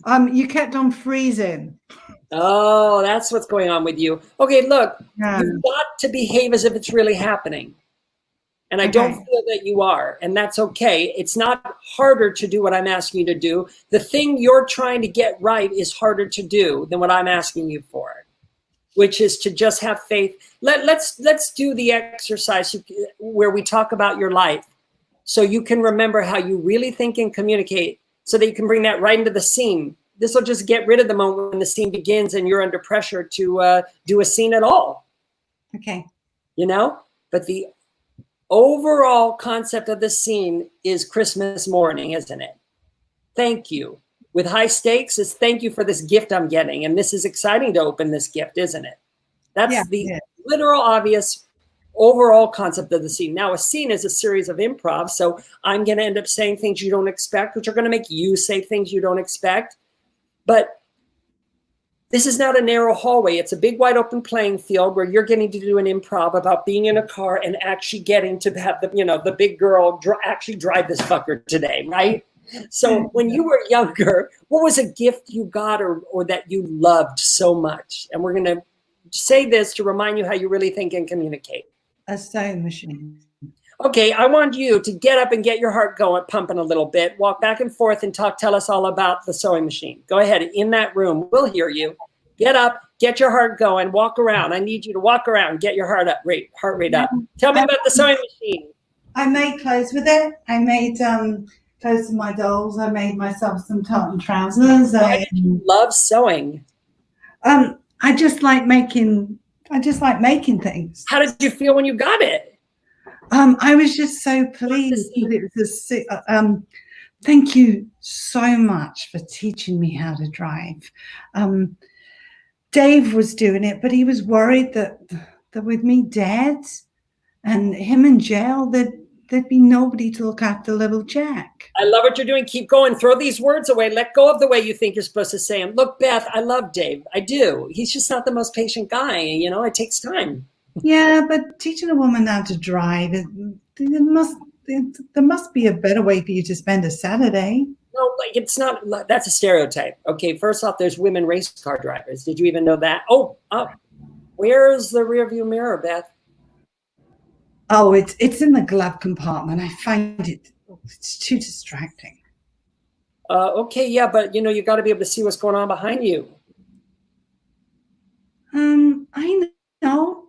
You kept on freezing. Oh, that's what's going on with you. Okay, look, you've got to behave as if it's really happening. And I don't feel that you are, and that's okay. It's not harder to do what I'm asking you to do. The thing you're trying to get right is harder to do than what I'm asking you for, which is to just have faith. Let's do the exercise where we talk about your life so you can remember how you really think and communicate so that you can bring that right into the scene. This will just get rid of the moment when the scene begins and you're under pressure to do a scene at all. Okay. But the overall concept of the scene is Christmas morning, isn't it? Thank you. With high stakes is thank you for this gift I'm getting. And this is exciting to open this gift, isn't it? That's the literal, obvious overall concept of the scene. Now, a scene is a series of improv. So I'm going to end up saying things you don't expect, which are going to make you say things you don't expect. But this is not a narrow hallway. It's a big, wide open playing field where you're getting to do an improv about being in a car and actually getting to have the big girl actually drive this fucker today, right? So when you were younger, what was a gift you got or that you loved so much? And we're going to say this to remind you how you really think and communicate. A sewing machine. Okay, I want you to get up and get your heart going, pumping a little bit, walk back and forth and tell us all about the sewing machine. Go ahead, in that room, we'll hear you. Get up, get your heart going, walk around. I need you to walk around, get your heart rate up. Tell me about the sewing machine. I made clothes with it. I made clothes for my dolls. I made myself some tartan trousers. Why did you love sewing? I just like making things. How did you feel when you got it? I was just so pleased. It was thank you so much for teaching me how to drive. Dave was doing it, but he was worried that with me dead and him in jail, there'd be nobody to look after little Jack. I love what you're doing. Keep going. Throw these words away. Let go of the way you think you're supposed to say them. Look, Beth, I love Dave. I do. He's just not the most patient guy. You know, it takes time. Yeah, but teaching a woman how to drive, there must be a better way for you to spend a Saturday. No, like it's not. That's a stereotype. Okay, first off, there's women race car drivers. Did you even know that? Oh, where's the rear view mirror, Beth? Oh, it's in the glove compartment. I find it's too distracting. Okay, yeah, but you got to be able to see what's going on behind you. I know.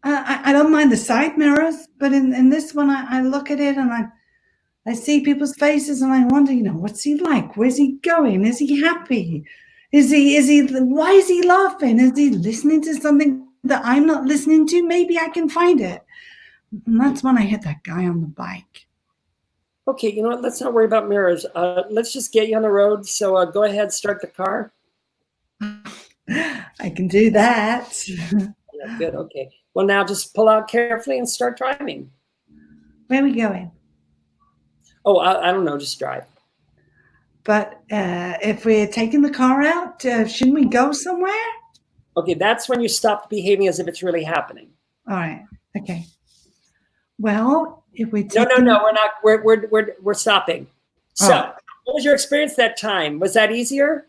I don't mind the side mirrors, but in this one, I look at it and I see people's faces and I wonder, what's he like? Where's he going? Is he happy? Why is he laughing? Is he listening to something that I'm not listening to? Maybe I can find it. And that's when I hit that guy on the bike. Okay, you know what? Let's not worry about mirrors. Let's just get you on the road. So go ahead, start the car. I can do that. Yeah, good. Okay. Well, now just pull out carefully and start driving. Where are we going? Oh, I don't know. Just drive. But if we're taking the car out, shouldn't we go somewhere? Okay, that's when you stop behaving as if it's really happening. All right. Okay. Well, if we No, we're not. We're stopping. So, What was your experience that time? Was that easier?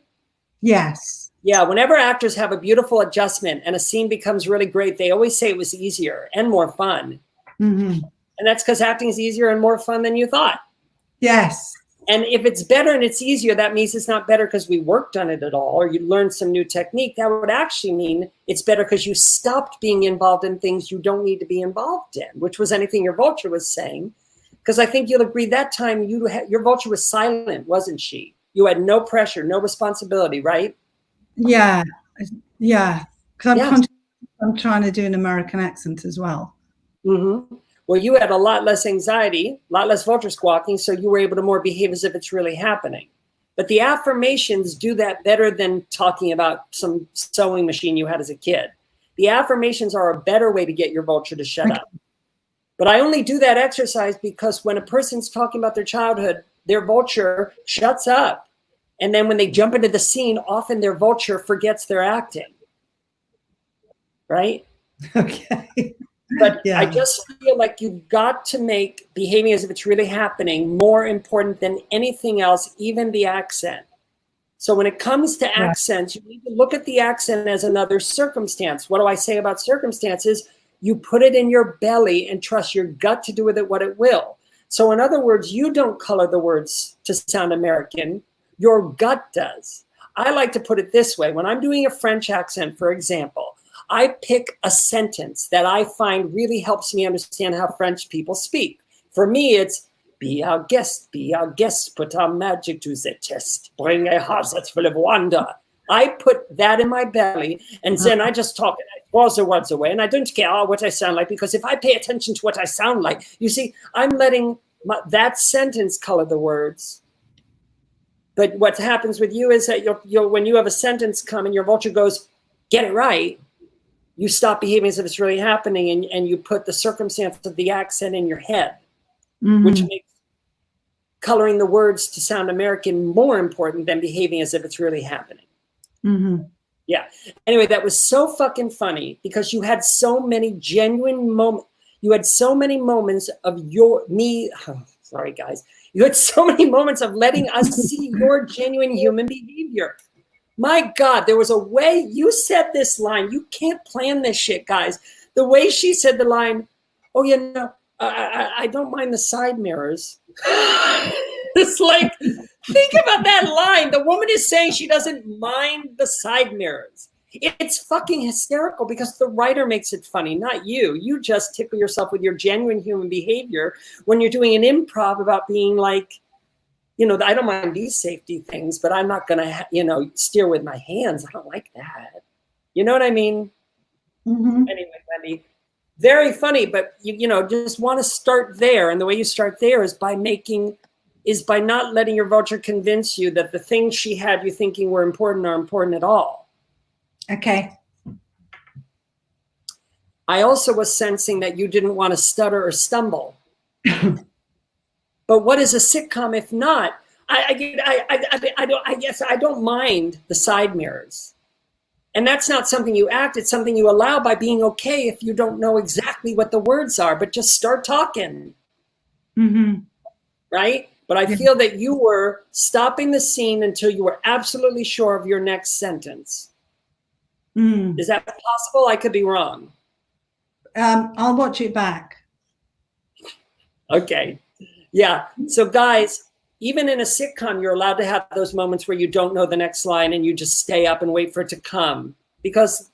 Yes. Yeah, whenever actors have a beautiful adjustment and a scene becomes really great, they always say it was easier and more fun. Mm-hmm. And that's because acting is easier and more fun than you thought. Yes. And if it's better and it's easier, that means it's not better because we worked on it at all or you learned some new technique. That would actually mean it's better because you stopped being involved in things you don't need to be involved in, which was anything your vulture was saying. Because I think you'll agree that time your vulture was silent, wasn't she? You had no pressure, no responsibility, right? Yeah. Because I'm trying to do an American accent as well. Mm-hmm. Well, you had a lot less anxiety, a lot less vulture squawking, so you were able to more behave as if it's really happening. But the affirmations do that better than talking about some sewing machine you had as a kid. The affirmations are a better way to get your vulture to shut up. But I only do that exercise because when a person's talking about their childhood, their vulture shuts up. And then when they jump into the scene, often their vulture forgets their acting. Right? Okay. But yeah. I just feel like you've got to make behaving as if it's really happening more important than anything else, even the accent. So when it comes to accents, you need to look at the accent as another circumstance. What do I say about circumstances? You put it in your belly and trust your gut to do with it what it will. So in other words, you don't color the words to sound American. Your gut does. I like to put it this way. When I'm doing a French accent, for example, I pick a sentence that I find really helps me understand how French people speak. For me, it's, be our guest, put our magic to the test, bring a heart that's full of wonder. I put that in my belly, and then I just talk, I throw the words away, and I don't care what I sound like, because if I pay attention to what I sound like, you see, I'm letting that sentence color the words. But what happens with you is that when you have a sentence come and your vulture goes, get it right, you stop behaving as if it's really happening and you put the circumstance of the accent in your head, which makes coloring the words to sound American more important than behaving as if it's really happening. Yeah. Anyway, that was so fucking funny because you had so many genuine moments. You had so many moments of sorry guys. You had so many moments of letting us see your genuine human behavior. My God, there was a way you said this line. You can't plan this shit, guys. The way she said the line, oh, I don't mind the side mirrors. It's like, think about that line. The woman is saying she doesn't mind the side mirrors. It's fucking hysterical because the writer makes it funny, not you. You just tickle yourself with your genuine human behavior when you're doing an improv about being like, you know, I don't mind these safety things, but I'm not going to, you know, steer with my hands. I don't like that. You know what I mean? Mm-hmm. Anyway, Wendy, very funny, but you know, just want to start there. And the way you start there is by not letting your vulture convince you that the things she had you thinking were important are important at all. Okay. I also was sensing that you didn't want to stutter or stumble. But what is a sitcom if not? I guess I don't mind the side mirrors. And that's not something you act, it's something you allow by being okay if you don't know exactly what the words are, but just start talking. Mm-hmm. Right? But I feel that you were stopping the scene until you were absolutely sure of your next sentence. Mm. Is that possible? I could be wrong. I'll watch it back. Okay. Yeah. So guys, even in a sitcom, you're allowed to have those moments where you don't know the next line and you just stay up and wait for it to come, because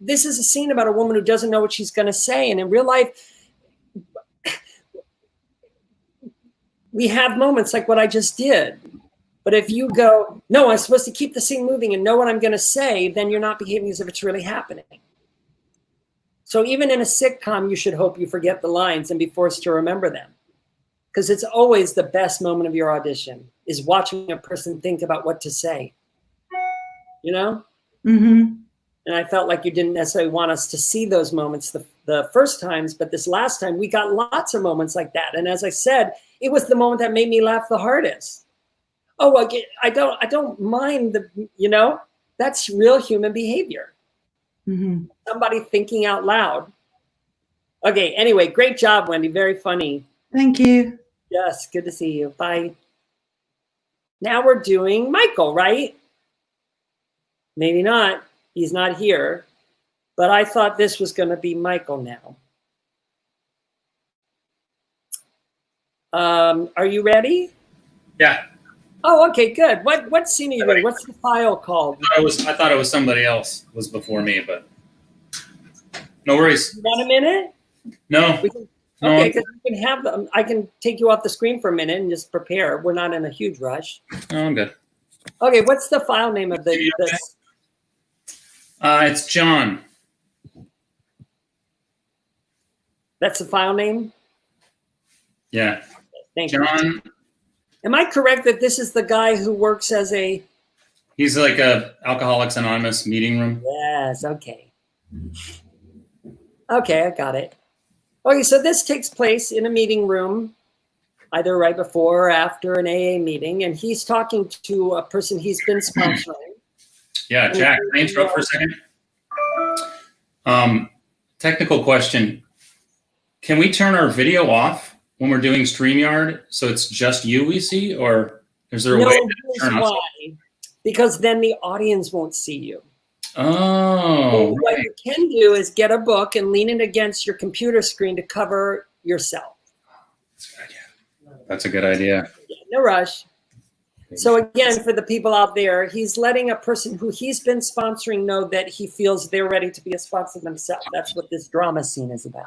this is a scene about a woman who doesn't know what she's going to say. And in real life, we have moments like what I just did. But if you go, no, I'm supposed to keep the scene moving and know what I'm going to say, then you're not behaving as if it's really happening. So even in a sitcom, you should hope you forget the lines and be forced to remember them. Because it's always the best moment of your audition, is watching a person think about what to say. You know? Mm-hmm. And I felt like you didn't necessarily want us to see those moments the first times, but this last time we got lots of moments like that. And as I said, it was the moment that made me laugh the hardest. Oh, I don't mind the, you know, that's real human behavior. Mm-hmm. Somebody thinking out loud. Okay, anyway, great job, Wendy. Very funny. Thank you. Yes, good to see you. Bye. Now we're doing Michael, right? Maybe not. He's not here. But I thought this was going to be Michael now. Are you ready? Yeah. Oh, okay, good. What scene are you doing? What's the file called? I thought it was somebody else was before me, but no worries. You want a minute? No. No. Okay, because you can have them. I can take you off the screen for a minute and just prepare. We're not in a huge rush. No, I'm good. Okay, what's the file name of this? It's John. That's the file name? Yeah. Thank you. John. Am I correct that this is the guy who works as a... He's like a Alcoholics Anonymous meeting room. Yes, okay. Okay, I got it. Okay, so this takes place in a meeting room, either right before or after an AA meeting, and he's talking to a person he's been sponsoring. Yeah, Jack, can I interrupt for a second? Technical question. Can we turn our video off when we're doing StreamYard so it's just you we see, or is there a way to turn off? Why? Because then the audience won't see you. Oh, So right. what you can do is get a book and lean it against your computer screen to cover yourself. That's a good idea. No rush. So again, for the people out there, he's letting a person who he's been sponsoring know that he feels they're ready to be a sponsor themselves. That's what this drama scene is about.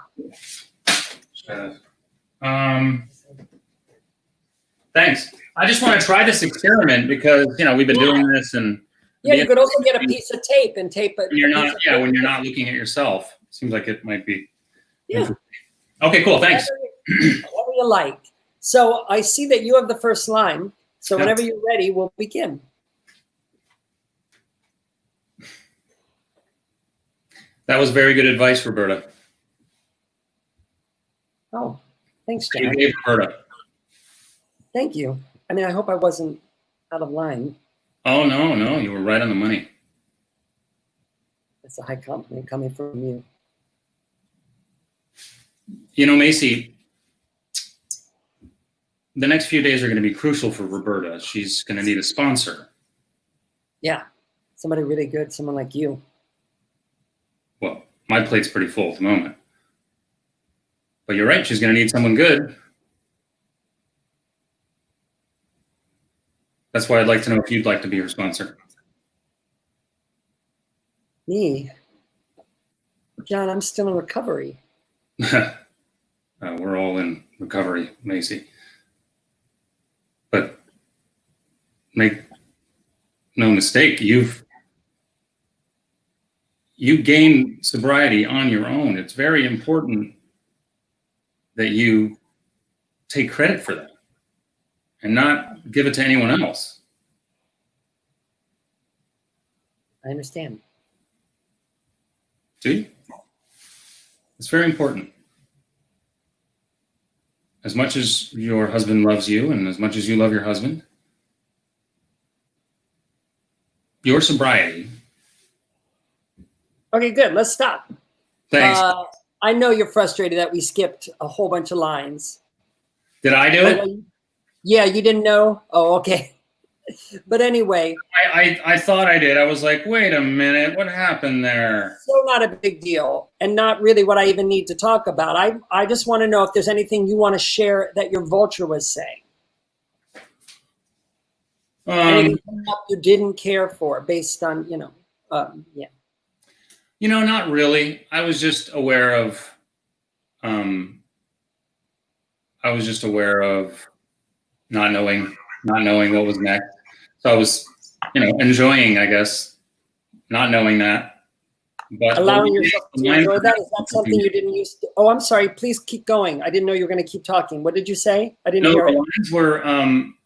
Thanks. I just want to try this experiment because, you know, we've been doing this and Yeah, you could also get a piece of tape and tape it. when you're not, when you're not looking at yourself. Seems like it might be. Yeah. Okay, cool. Thanks. Whatever you like. So I see that you have the first line. So whenever you're ready, we'll begin. That was very good advice, Roberta. Oh, thanks, You Jack. gave Roberta. Thank you. I mean, I hope I wasn't out of line. Oh, no, you were right on the money. That's a high compliment coming from you. You know, Macy, the next few days are going to be crucial for Roberta. She's going to need a sponsor. Yeah, somebody really good, someone like you. Well, my plate's pretty full at the moment. But you're right, she's going to need someone good. That's why I'd like to know if you'd like to be her sponsor. Me? John, I'm still in recovery. We're all in recovery, Macy. But make no mistake, you gain sobriety on your own. It's very important that you take credit for that and not give it to anyone else. I understand. See? It's very important. As much as your husband loves you and as much as you love your husband, your sobriety. Okay, good. Let's stop. Thanks. I know you're frustrated that we skipped a whole bunch of lines. Did I do it? Yeah, you didn't know? Oh, okay. But anyway. I thought I did. I was like, wait a minute, what happened there? So not a big deal and not really what I even need to talk about. I just want to know if there's anything you want to share that your vulture was saying. Anything you didn't care for based on, yeah. Not really. I was just aware of not knowing what was next. So I was, enjoying, I guess, not knowing that. But allowing yourself to enjoy that. Is that something you didn't used to? Oh, I'm sorry. Please keep going. I didn't know you were going to keep talking. What did you say? I didn't hear it. The lines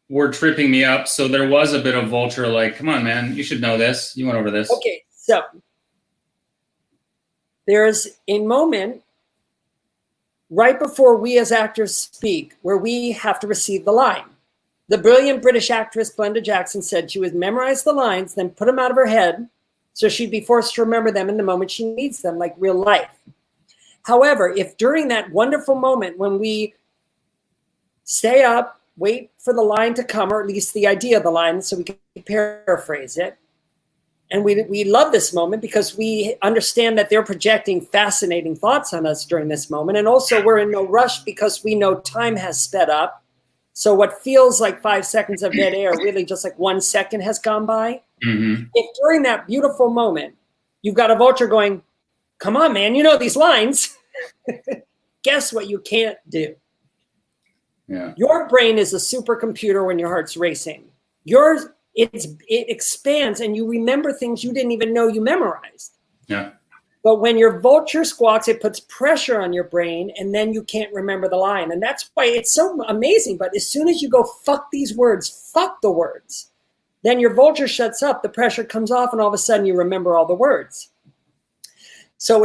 were tripping me up. So there was a bit of vulture, like, come on, man, you should know this. You went over this. Okay, so there's a moment right before we as actors speak where we have to receive the line. The brilliant British actress Glenda Jackson said she would memorize the lines, then put them out of her head, so she'd be forced to remember them in the moment she needs them, like real life. However, if during that wonderful moment when we stay up, wait for the line to come, or at least the idea of the line, so we can paraphrase it, and we love this moment because we understand that they're projecting fascinating thoughts on us during this moment, and also we're in no rush because we know time has sped up. So what feels like 5 seconds of dead air, really just like 1 second has gone by. Mm-hmm. If during that beautiful moment, you've got a vulture going, come on, man, you know these lines. Guess what you can't do? Yeah. Your brain is a supercomputer when your heart's racing. It expands and you remember things you didn't even know you memorized. Yeah. But when your vulture squawks, it puts pressure on your brain and then you can't remember the line. And that's why it's so amazing. But as soon as you go, fuck these words, fuck the words, then your vulture shuts up, the pressure comes off, and all of a sudden you remember all the words. So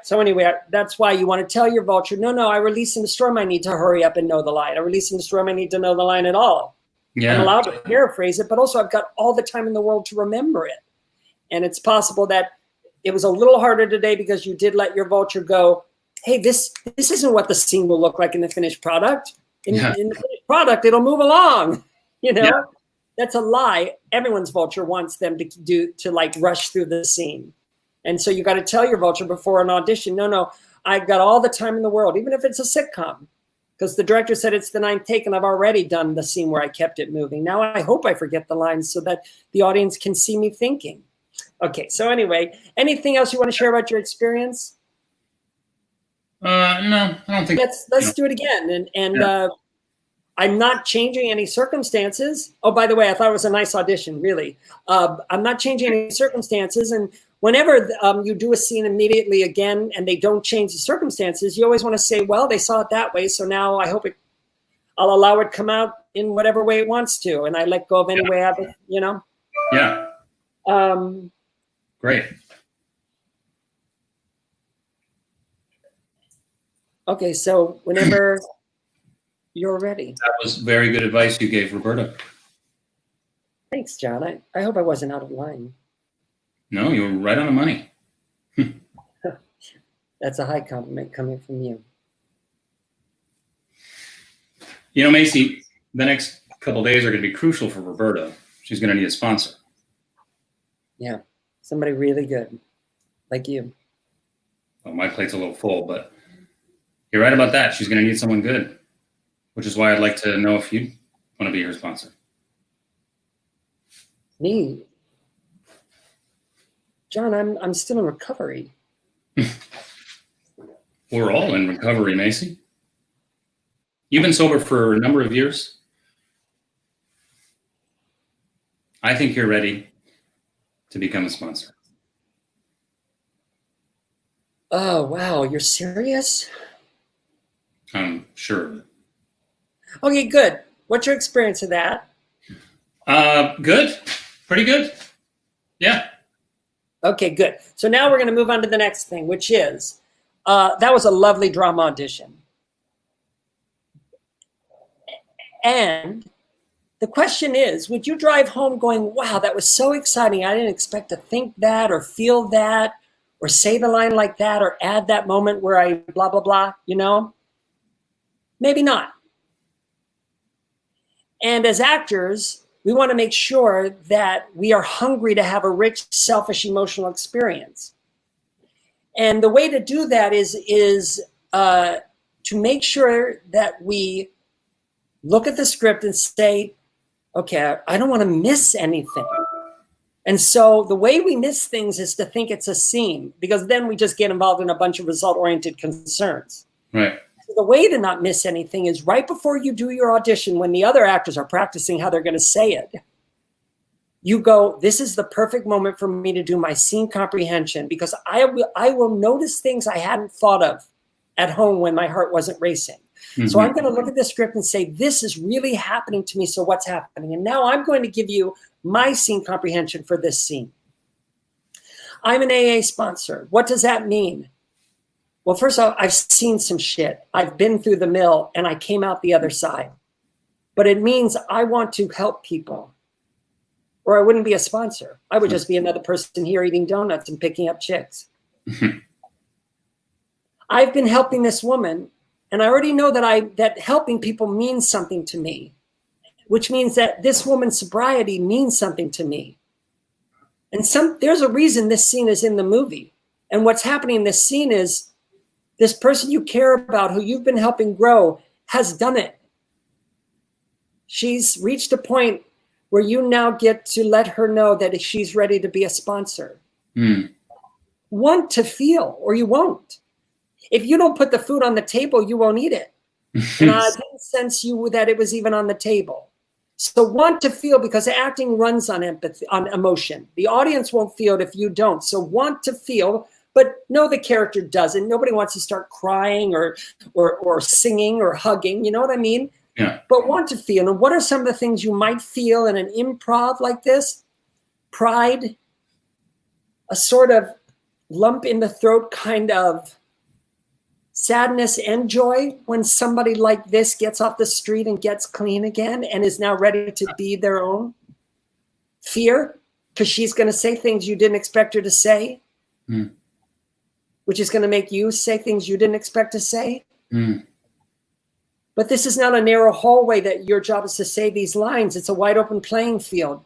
So anyway, that's why you want to tell your vulture, no, I release and destroy my need to hurry up and know the line. I release and destroy my need to know the line at all. Yeah. I'm allowed to paraphrase it, but also I've got all the time in the world to remember it. And it's possible that it was a little harder today because you did let your vulture go, hey, this isn't what the scene will look like in the finished product. In the finished product, it'll move along. Yeah. That's a lie. Everyone's vulture wants them to like rush through the scene. And so you got to tell your vulture before an audition, no, I've got all the time in the world, even if it's a sitcom. Because the director said it's the 9th take and I've already done the scene where I kept it moving. Now I hope I forget the lines so that the audience can see me thinking. Okay, so anyway, anything else you want to share about your experience? No, I don't think. Let's do it again. And I'm not changing any circumstances. Oh, by the way, I thought it was a nice audition, really. I'm not changing any circumstances. And whenever you do a scene immediately again and they don't change the circumstances, you always want to say, well, they saw it that way, so now I hope I'll allow it to come out in whatever way it wants to. And I let go of any way of it, Yeah. Great. Okay, so whenever you're ready. That was very good advice you gave Roberta. Thanks, John. I hope I wasn't out of line. No, you were right on the money. That's a high compliment coming from you. Macy, the next couple of days are going to be crucial for Roberta. She's going to need a sponsor. Yeah, somebody really good, like you. Well, my plate's a little full, but you're right about that. She's going to need someone good, which is why I'd like to know if you want to be her sponsor. Me? John, I'm still in recovery. We're all in recovery, Macy. You've been sober for a number of years. I think you're ready to become a sponsor. Oh, wow. You're serious? I'm sure. Okay, good. What's your experience of that? Good. Pretty good. Yeah. Okay, good. So now we're going to move on to the next thing, which is, that was a lovely drama audition. And the question is, would you drive home going, wow, that was so exciting. I didn't expect to think that or feel that or say the line like that or add that moment where I blah, blah, blah, you know? Maybe not. And as actors, we want to make sure that we are hungry to have a rich, selfish, emotional experience. And the way to do that is to make sure that we look at the script and say, okay, I don't want to miss anything. And so the way we miss things is to think it's a scene, because then we just get involved in a bunch of result-oriented concerns. Right. So the way to not miss anything is right before you do your audition, when the other actors are practicing how they're going to say it, you go, this is the perfect moment for me to do my scene comprehension, because I will notice things I hadn't thought of at home when my heart wasn't racing. Mm-hmm. So I'm going to look at the script and say, this is really happening to me. So what's happening? And now I'm going to give you my scene comprehension for this scene. I'm an AA sponsor. What does that mean? Well, first of all, I've seen some shit. I've been through the mill and I came out the other side. But it means I want to help people, or I wouldn't be a sponsor. I would just be another person here eating donuts and picking up chicks. I've been helping this woman, and I already know that helping people means something to me, which means that this woman's sobriety means something to me. And there's a reason this scene is in the movie. And what's happening in this scene is this person you care about, who you've been helping grow, has done it. She's reached a point where you now get to let her know that she's ready to be a sponsor. Want to feel, or you won't. If you don't put the food on the table, you won't eat it. And I didn't sense that it was even on the table. So want to feel, because acting runs on empathy, on emotion. The audience won't feel it if you don't. So want to feel, but no, the character doesn't. Nobody wants to start crying or singing or hugging. You know what I mean? Yeah. But want to feel. And what are some of the things you might feel in an improv like this? Pride, a sort of lump in the throat kind of sadness and joy when somebody like this gets off the street and gets clean again and is now ready to be their own. Fear, because she's going to say things you didn't expect her to say, which is going to make you say things you didn't expect to say. But this is not a narrow hallway that your job is to say these lines. It's a wide open playing field.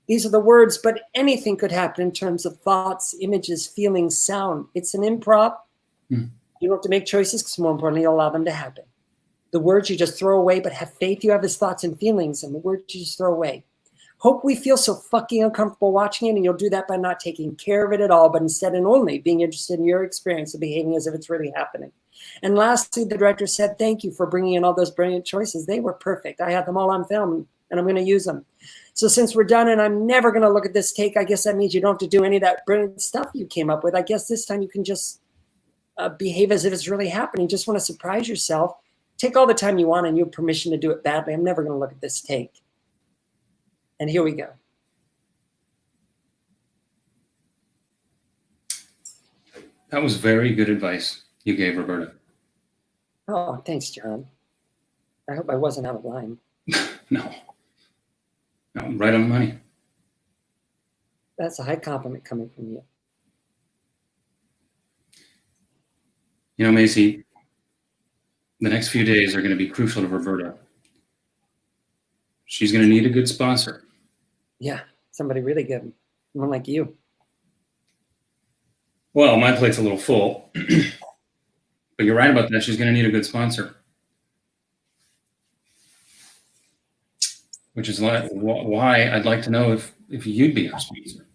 These are the words, but anything could happen in terms of thoughts, images, feelings, sound. It's an improv. You don't have to make choices, because more importantly, you'll allow them to happen. The words you just throw away, but have faith you have his thoughts and feelings, and the words you just throw away. Hope we feel so fucking uncomfortable watching it, and you'll do that by not taking care of it at all, but instead and only being interested in your experience and behaving as if it's really happening. And lastly, the director said, thank you for bringing in all those brilliant choices. They were perfect. I have them all on film, and I'm going to use them. So since we're done and I'm never going to look at this take, I guess that means you don't have to do any of that brilliant stuff you came up with. I guess this time you can just behave as if it's really happening. Just want to surprise yourself. Take all the time you want, and you have permission to do it badly. I'm never going to look at this take. And here we go. That was very good advice you gave Roberta. Oh, thanks, John. I hope I wasn't out of line. No, right on the money. That's a high compliment coming from you. You know, Macy, the next few days are going to be crucial to Roberta. She's going to need a good sponsor. Yeah, somebody really good. One like you. Well, my plate's a little full, but you're right about that. She's going to need a good sponsor, which is why I'd like to know if you'd be our sponsor.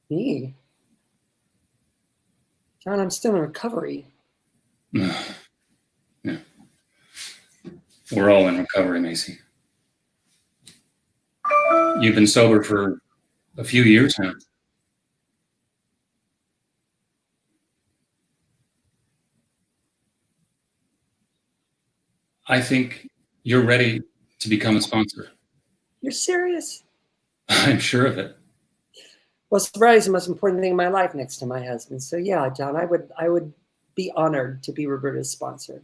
Me? John, I'm still in recovery. Yeah. We're all in recovery, Macy. You've been sober for a few years now. I think you're ready to become a sponsor. You're serious? I'm sure of it. Well, sobriety is the most important thing in my life next to my husband. So yeah, John, I would be honored to be Roberta's sponsor.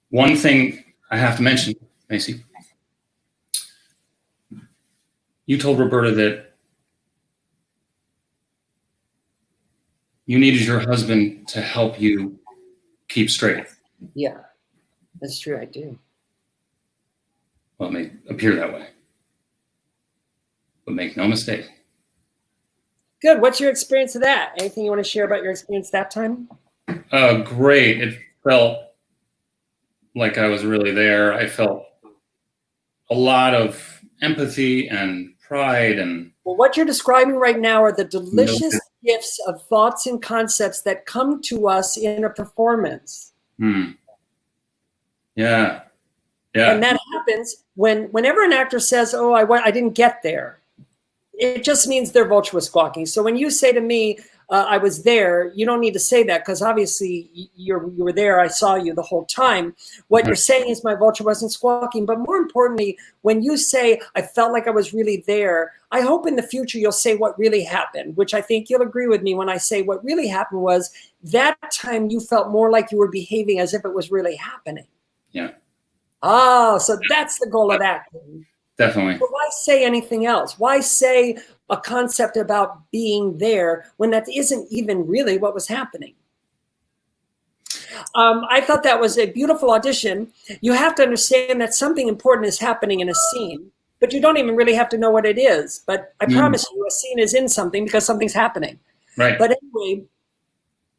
One thing I have to mention, Macy. You told Roberta that you needed your husband to help you keep straight. Yeah, that's true. I do. Well, it may appear that way. But make no mistake. Good. What's your experience of that? Anything you want to share about your experience that time? Great. It felt like I was really there. I felt a lot of empathy and pride and... Well, what you're describing right now are the delicious gifts of thoughts and concepts that come to us in a performance. Yeah. And that happens whenever an actor says, oh, I didn't get there. It just means they're vulture squawking. So when you say to me, I was there, you don't need to say that because obviously you were there. I saw you the whole time. What you're saying is my vulture wasn't squawking. But more importantly, when you say I felt like I was really there, I hope in the future you'll say what really happened, which I think you'll agree with me when I say what really happened was that time you felt more like you were behaving as if it was really happening. Yeah. Oh, so that's the goal of acting. Definitely. But why say anything else? Why say a concept about being there when that isn't even really what was happening? I thought that was a beautiful audition. You have to understand that something important is happening in a scene, but you don't even really have to know what it is. But I promise you, a scene is in something because something's happening. Right. But anyway,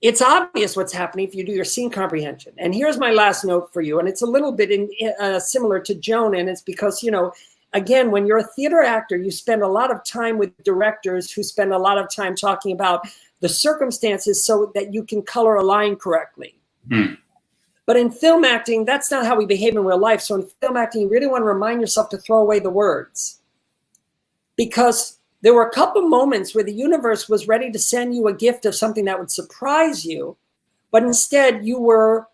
it's obvious what's happening if you do your scene comprehension. And here's my last note for you. And it's a little bit similar to Joan. And it's because, again, when you're a theater actor, you spend a lot of time with directors who spend a lot of time talking about the circumstances so that you can color a line correctly. But in film acting, that's not how we behave in real life. So in film acting, you really want to remind yourself to throw away the words. Because there were a couple moments where the universe was ready to send you a gift of something that would surprise you, but instead you were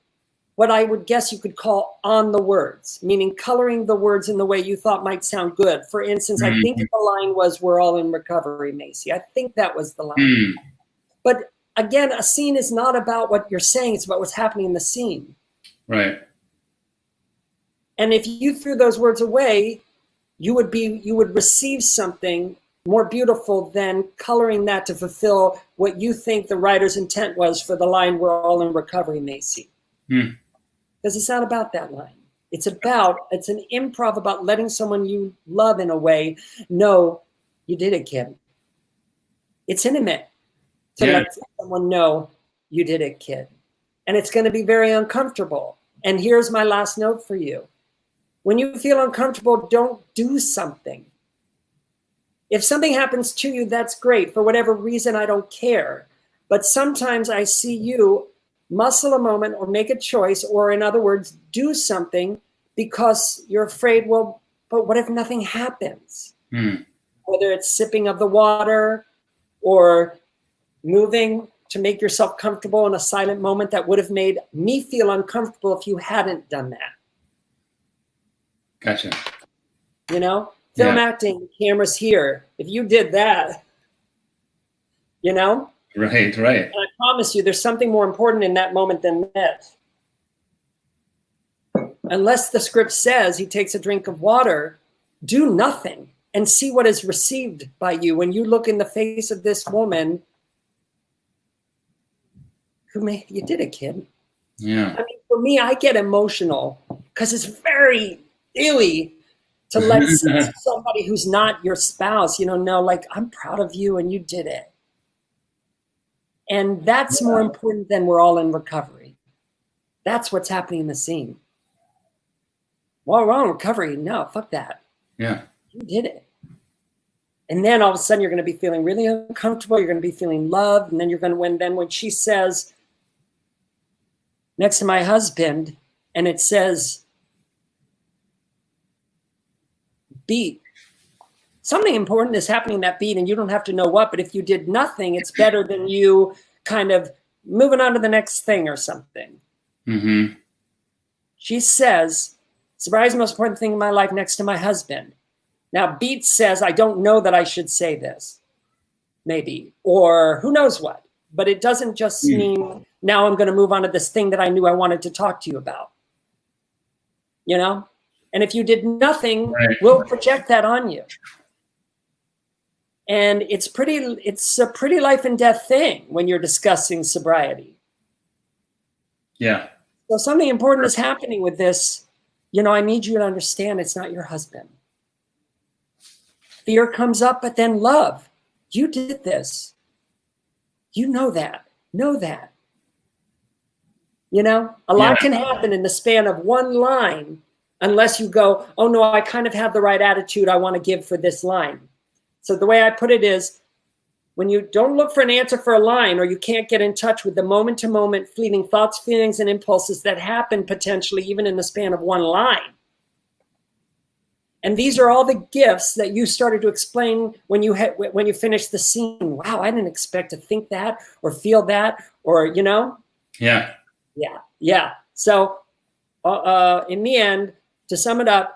what I would guess you could call on the words, meaning coloring the words in the way you thought might sound good. For instance, I think the line was, "We're all in recovery, Macy." I think that was the line. But again, a scene is not about what you're saying, it's about what's happening in the scene. Right. And if you threw those words away, you would receive something more beautiful than coloring that to fulfill what you think the writer's intent was for the line, "We're all in recovery, Macy." Because it's not about that line. It's an improv about letting someone you love in a way know you did it, kid. It's intimate to let someone know you did it, kid. And it's going to be very uncomfortable. And here's my last note for you. When you feel uncomfortable, don't do something. If something happens to you, that's great. For whatever reason, I don't care. But sometimes I see you muscle a moment or make a choice, or in other words, do something because you're afraid, well, but what if nothing happens? Whether it's sipping of the water or moving to make yourself comfortable in a silent moment that would have made me feel uncomfortable if you hadn't done that. Gotcha. Film acting, cameras here. If you did that, Right. And I promise you, there's something more important in that moment than that. Unless the script says he takes a drink of water, do nothing and see what is received by you when you look in the face of this woman you did it, kid. Yeah. I mean, for me, I get emotional because it's very ewy to let somebody who's not your spouse, know, like, I'm proud of you and you did it. And that's more important than we're all in recovery. That's what's happening in the scene. Well, we're all in recovery. No, fuck that. Yeah. You did it. And then all of a sudden you're going to be feeling really uncomfortable. You're going to be feeling loved. And then you're going to, when she says, next to my husband, and it says, beat. Something important is happening in that beat, and you don't have to know what, but if you did nothing, it's better than you kind of moving on to the next thing or something. Mm-hmm. She says, sobriety is the most important thing in my life next to my husband. Now, beat says, I don't know that I should say this, maybe, or who knows what, but it doesn't just mean now I'm going to move on to this thing that I knew I wanted to talk to you about, And if you did nothing, we'll project that on you. And it's a pretty life and death thing when you're discussing sobriety. Yeah. So something important is happening with this. I need you to understand it's not your husband. Fear comes up, but then love. You did this. You know that. Know that. A lot can happen in the span of one line. Unless you go, oh no, I kind of have the right attitude I want to give for this line. So the way I put it is, when you don't look for an answer for a line, or you can't get in touch with the moment-to-moment fleeting thoughts, feelings, and impulses that happen potentially even in the span of one line. And these are all the gifts that you started to explain when you finished the scene. Wow, I didn't expect to think that or feel that, or Yeah. Yeah. So in the end, to sum it up,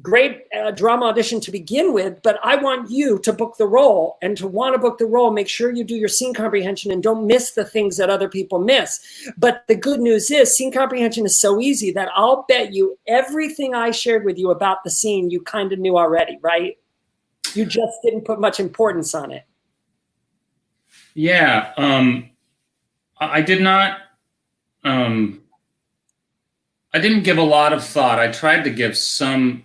great drama audition to begin with, but I want you to book the role, and to want to book the role, make sure you do your scene comprehension and don't miss the things that other people miss. But the good news is scene comprehension is so easy that I'll bet you everything I shared with you about the scene, you kind of knew already, right? You just didn't put much importance on it. Yeah. I did not, I didn't give a lot of thought. I tried to give some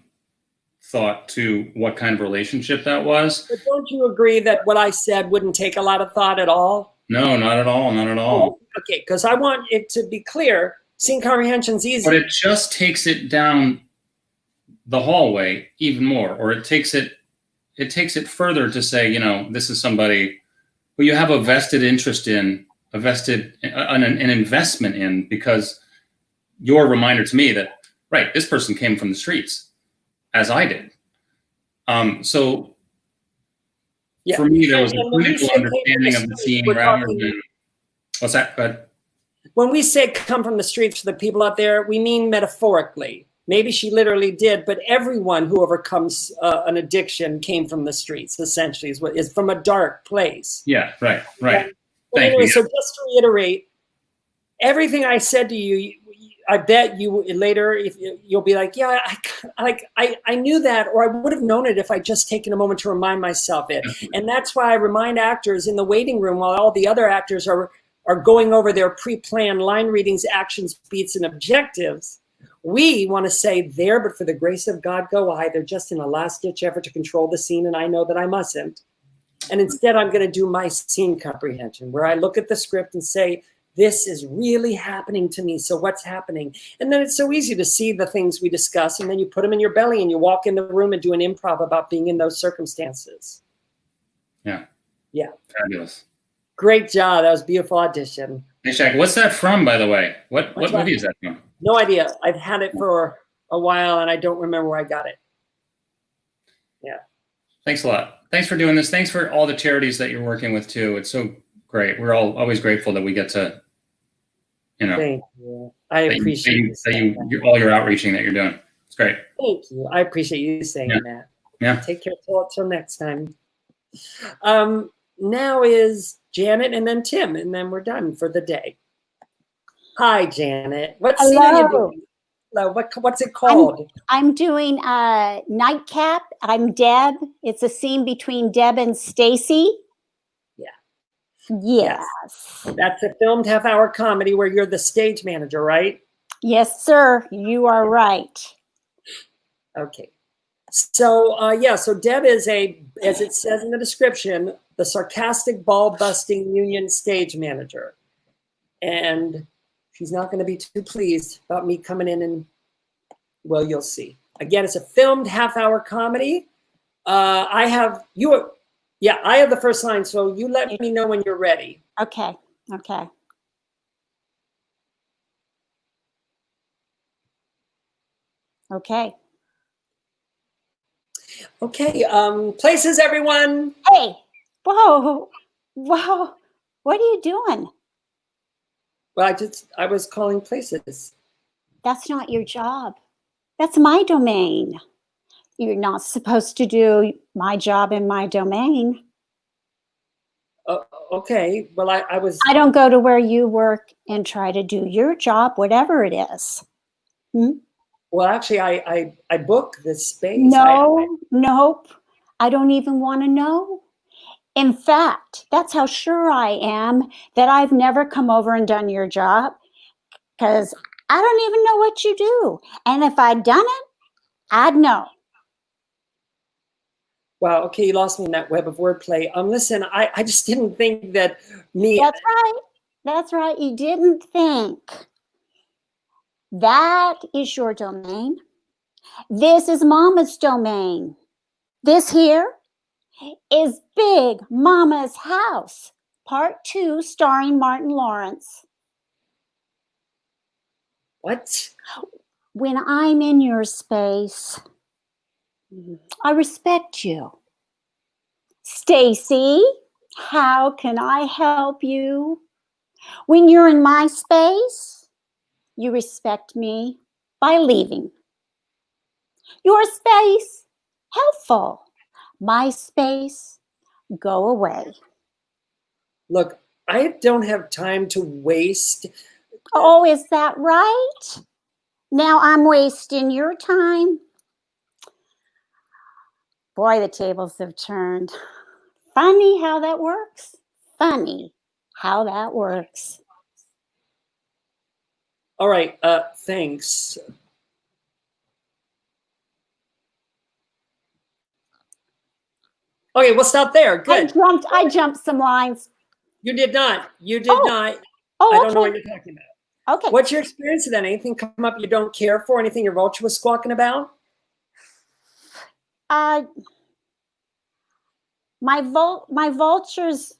thought to what kind of relationship that was. But don't you agree that what I said wouldn't take a lot of thought at all? No, not at all. Not at all. Okay, because I want it to be clear. Scene comprehension's easy. But it just takes it down the hallway even more, or it takes it further to say, this is somebody who you have a vested interest in, an investment in, because you're a reminder to me that, right, this person came from the streets, as I did. So for me, there was a clinical understanding of the scene rather than, what's that? But when we say come from the streets for the people out there, we mean metaphorically. Maybe she literally did, but everyone who overcomes an addiction came from the streets, essentially, is from a dark place. Yeah, right. Thank you. So just to reiterate, everything I said to you, I bet you later, if you'll be like, yeah, I knew that, or I would have known it if I just taken a moment to remind myself it. And that's why I remind actors in the waiting room while all the other actors are going over their pre-planned line readings, actions, beats, and objectives. We want to say there, but for the grace of God, go I. They're just in a last-ditch effort to control the scene, and I know that I mustn't. And instead, I'm going to do my scene comprehension, where I look at the script and say, this is really happening to me. So what's happening? And then it's so easy to see the things we discuss, and then you put them in your belly and you walk in the room and do an improv about being in those circumstances. Yeah. Fabulous. Great job. That was a beautiful audition. Hey, Shaq, what's that from, by the way? What movie is that from? No idea. I've had it for a while and I don't remember where I got it. Yeah. Thanks a lot. Thanks for doing this. Thanks for all the charities that you're working with too. It's so great. We're all always grateful that we get to, Thank you. I appreciate all your outreaching that you're doing. It's great. Thank you. I appreciate you saying that. Yeah. Take care till next time. Now is Janet and then Tim, and then we're done for the day. Hi, Janet. What scene are you doing? Hello. What's it called? I'm doing Nightcap. I'm Deb. It's a scene between Deb and Stacey. Yes. That's a filmed half-hour comedy where you're the stage manager, right? Yes, sir. You are right. Okay. So yeah, so Deb is as it says in the description, the sarcastic ball-busting union stage manager. And she's not going to be too pleased about me coming in and, well, you'll see. Again, it's a filmed half-hour comedy. I have the first line, so you let me know when you're ready. Okay. Okay. Okay. Okay, places, everyone. Hey, whoa, whoa, what are you doing? Well, I was calling places. That's not your job. That's my domain. You're not supposed to do my job in my domain. Okay, well, I was. I don't go to where you work and try to do your job, whatever it is. Well, actually, I book this space. No, nope. I don't even want to know. In fact, that's how sure I am that I've never come over and done your job, because I don't even know what you do. And if I'd done it, I'd know. Wow, okay, you lost me in that web of wordplay. Listen, I just didn't think that me. That's right. That's right. You didn't think. That is your domain. This is Mama's domain. This here is Big Mama's House, Part 2, starring Martin Lawrence. What? When I'm in your space, I respect you. Stacey, how can I help you? When you're in my space, you respect me by leaving. Your space, helpful. My space, go away. Look, I don't have time to waste. Oh, is that right? Now I'm wasting your time. Boy, the tables have turned. Funny how that works. Funny how that works. All right, thanks. Okay, we'll stop there. Good. I jumped some lines. You did not. You did not. Oh, I don't know okay. what you're talking about. Okay. What's your experience of that? Anything come up you don't care for? Anything your vulture was squawking about? My vultures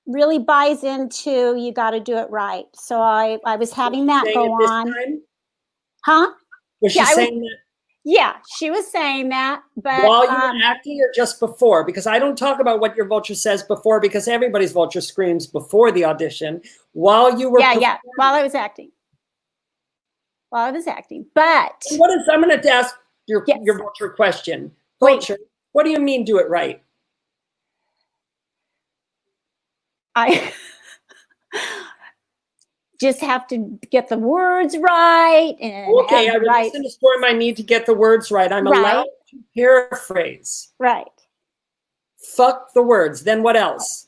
really buys into you got to do it right. So I was having that go on. Huh? Was she saying that? Yeah, she was saying that. But while you were acting or just before? Because I don't talk about what your vulture says before, because everybody's vulture screams before the audition. While you were while I was acting. But I'm going to ask your vulture a question. Vulture, what do you mean do it right? I just have to get the words right. And okay, I release and destroy my need to get the words right. I'm allowed to paraphrase. Right. Fuck the words. Then what else?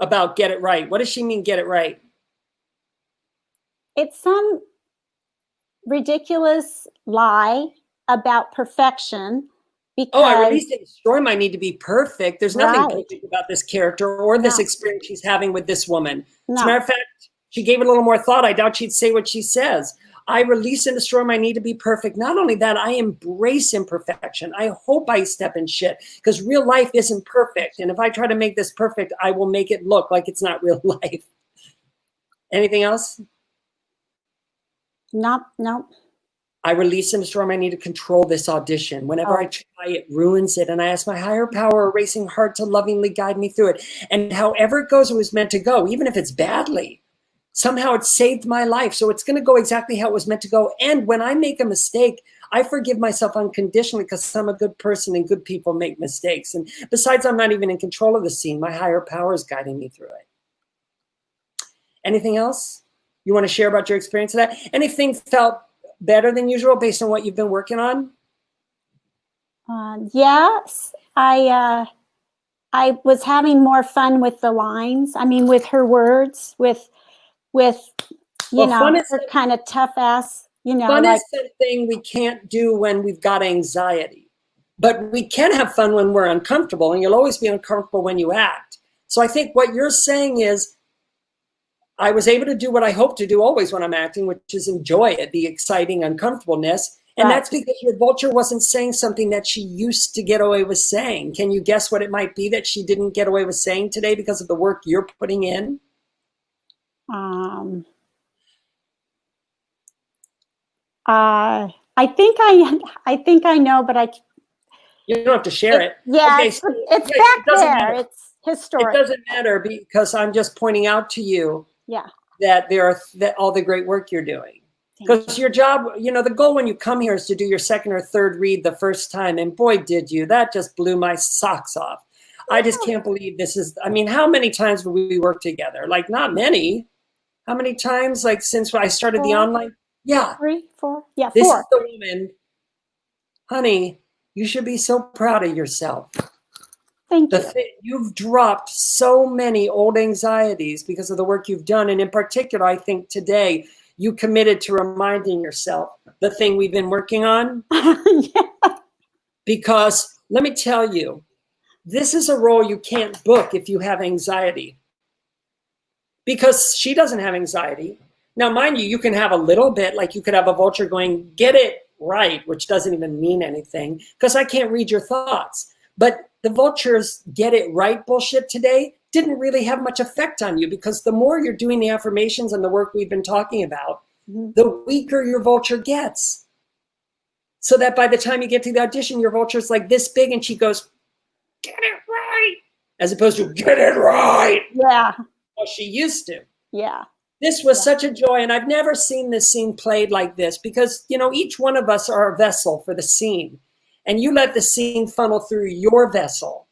About get it right. What does she mean get it right? It's some ridiculous lie about perfection. Because, I released and destroy my need to be perfect. There's nothing perfect about this character or this experience she's having with this woman. As a matter of fact, she gave it a little more thought. I doubt she'd say what she says. I release and destroy my need to be perfect. Not only that, I embrace imperfection. I hope I step in shit, because real life isn't perfect. And if I try to make this perfect, I will make it look like it's not real life. Anything else? No. I release and destroy my need to control this audition. Whenever I try, it ruins it. And I ask my higher power, a racing heart, to lovingly guide me through it. And however it goes, it was meant to go, even if it's badly. Somehow it saved my life. So it's going to go exactly how it was meant to go. And when I make a mistake, I forgive myself unconditionally, because I'm a good person and good people make mistakes. And besides, I'm not even in control of the scene. My higher power is guiding me through it. Anything else you want to share about your experience of that? Anything felt better than usual based on what you've been working on? Yes, I was having more fun with the lines. I mean, with her words, with her kind of tough ass You know, Fun like, is something we can't do when we've got anxiety, but we can have fun when we're uncomfortable, and you'll always be uncomfortable when you act. So I think what you're saying is, I was able to do what I hope to do always when I'm acting, which is enjoy it, the exciting uncomfortableness. And Right. that's because your vulture wasn't saying something that she used to get away with saying. Can you guess what it might be that she didn't get away with saying today because of the work you're putting in? I think I know, but You don't have to share it. yeah, Okay, it's, so it's yeah, back it doesn't there. matter. It's It historic. doesn't matter because I'm just pointing out to you Yeah. that that all the great work you're doing. Thank Because your job, you know, the goal when you come here is to do your second or third read the first time. And boy, did you. That just blew my socks off. I just can't believe this is, I mean, how many times have we worked together? Like, not many. How many times, like, since I started the 4, online? Yeah. 3, 4. Yeah, This 4. is the woman. Honey, you should be so proud of yourself. Thank you. You've dropped so many old anxieties because of the work you've done. And in particular, I think today you committed to reminding yourself the thing we've been working on. Yeah. Because let me tell you, this is a role you can't book if you have anxiety. Because she doesn't have anxiety. Now, mind you, you can have a little bit, like you could have a vulture going, get it right, which doesn't even mean anything, because I can't read your thoughts. But the vulture's get it right bullshit today didn't really have much effect on you, because the more you're doing the affirmations and the work we've been talking about, the weaker your vulture gets. So that by the time you get to the audition, your vulture's like this big and she goes, get it right, as opposed to get it right. Yeah. Well, she used to. Yeah. This was such a joy, and I've never seen this scene played like this because, you know, each one of us are a vessel for the scene, and you let the scene funnel through your vessel.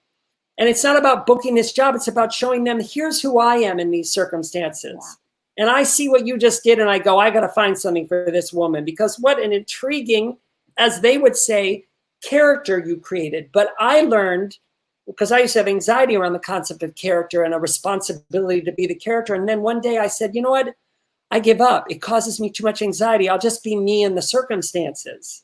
And it's not about booking this job. It's about showing them, here's who I am in these circumstances. And I see what you just did, and I go, I got to find something for this woman, because what an intriguing, as they would say, character you created. But I learned, because I used to have anxiety around the concept of character and a responsibility to be the character. And then one day I said, you know what? I give up. It causes me too much anxiety. I'll just be me in the circumstances.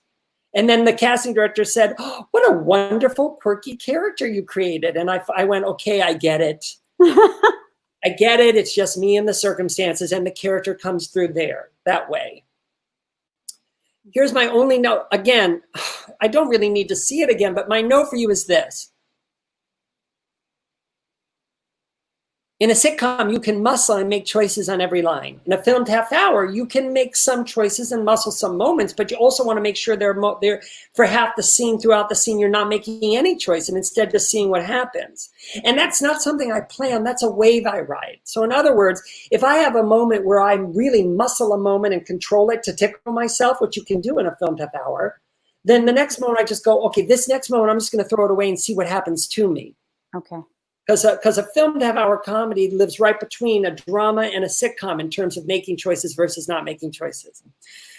And then the casting director said, oh, what a wonderful, quirky character you created. And I went, okay, I get it. I get it. It's just me in the circumstances, and the character comes through there that way. Here's my only note. Again, I don't really need to see it again, but my note for you is this. In a sitcom, you can muscle and make choices on every line. In a filmed half hour, you can make some choices and muscle some moments, but you also want to make sure they're for half the scene. Throughout the scene, you're not making any choice and instead just seeing what happens. And that's not something I plan. That's a wave I ride. So in other words, if I have a moment where I really muscle a moment and control it to tickle myself, which you can do in a filmed half hour, then the next moment I just go, okay, this next moment, I'm just going to throw it away and see what happens to me. Okay. Because a filmed half-hour comedy lives right between a drama and a sitcom in terms of making choices versus not making choices.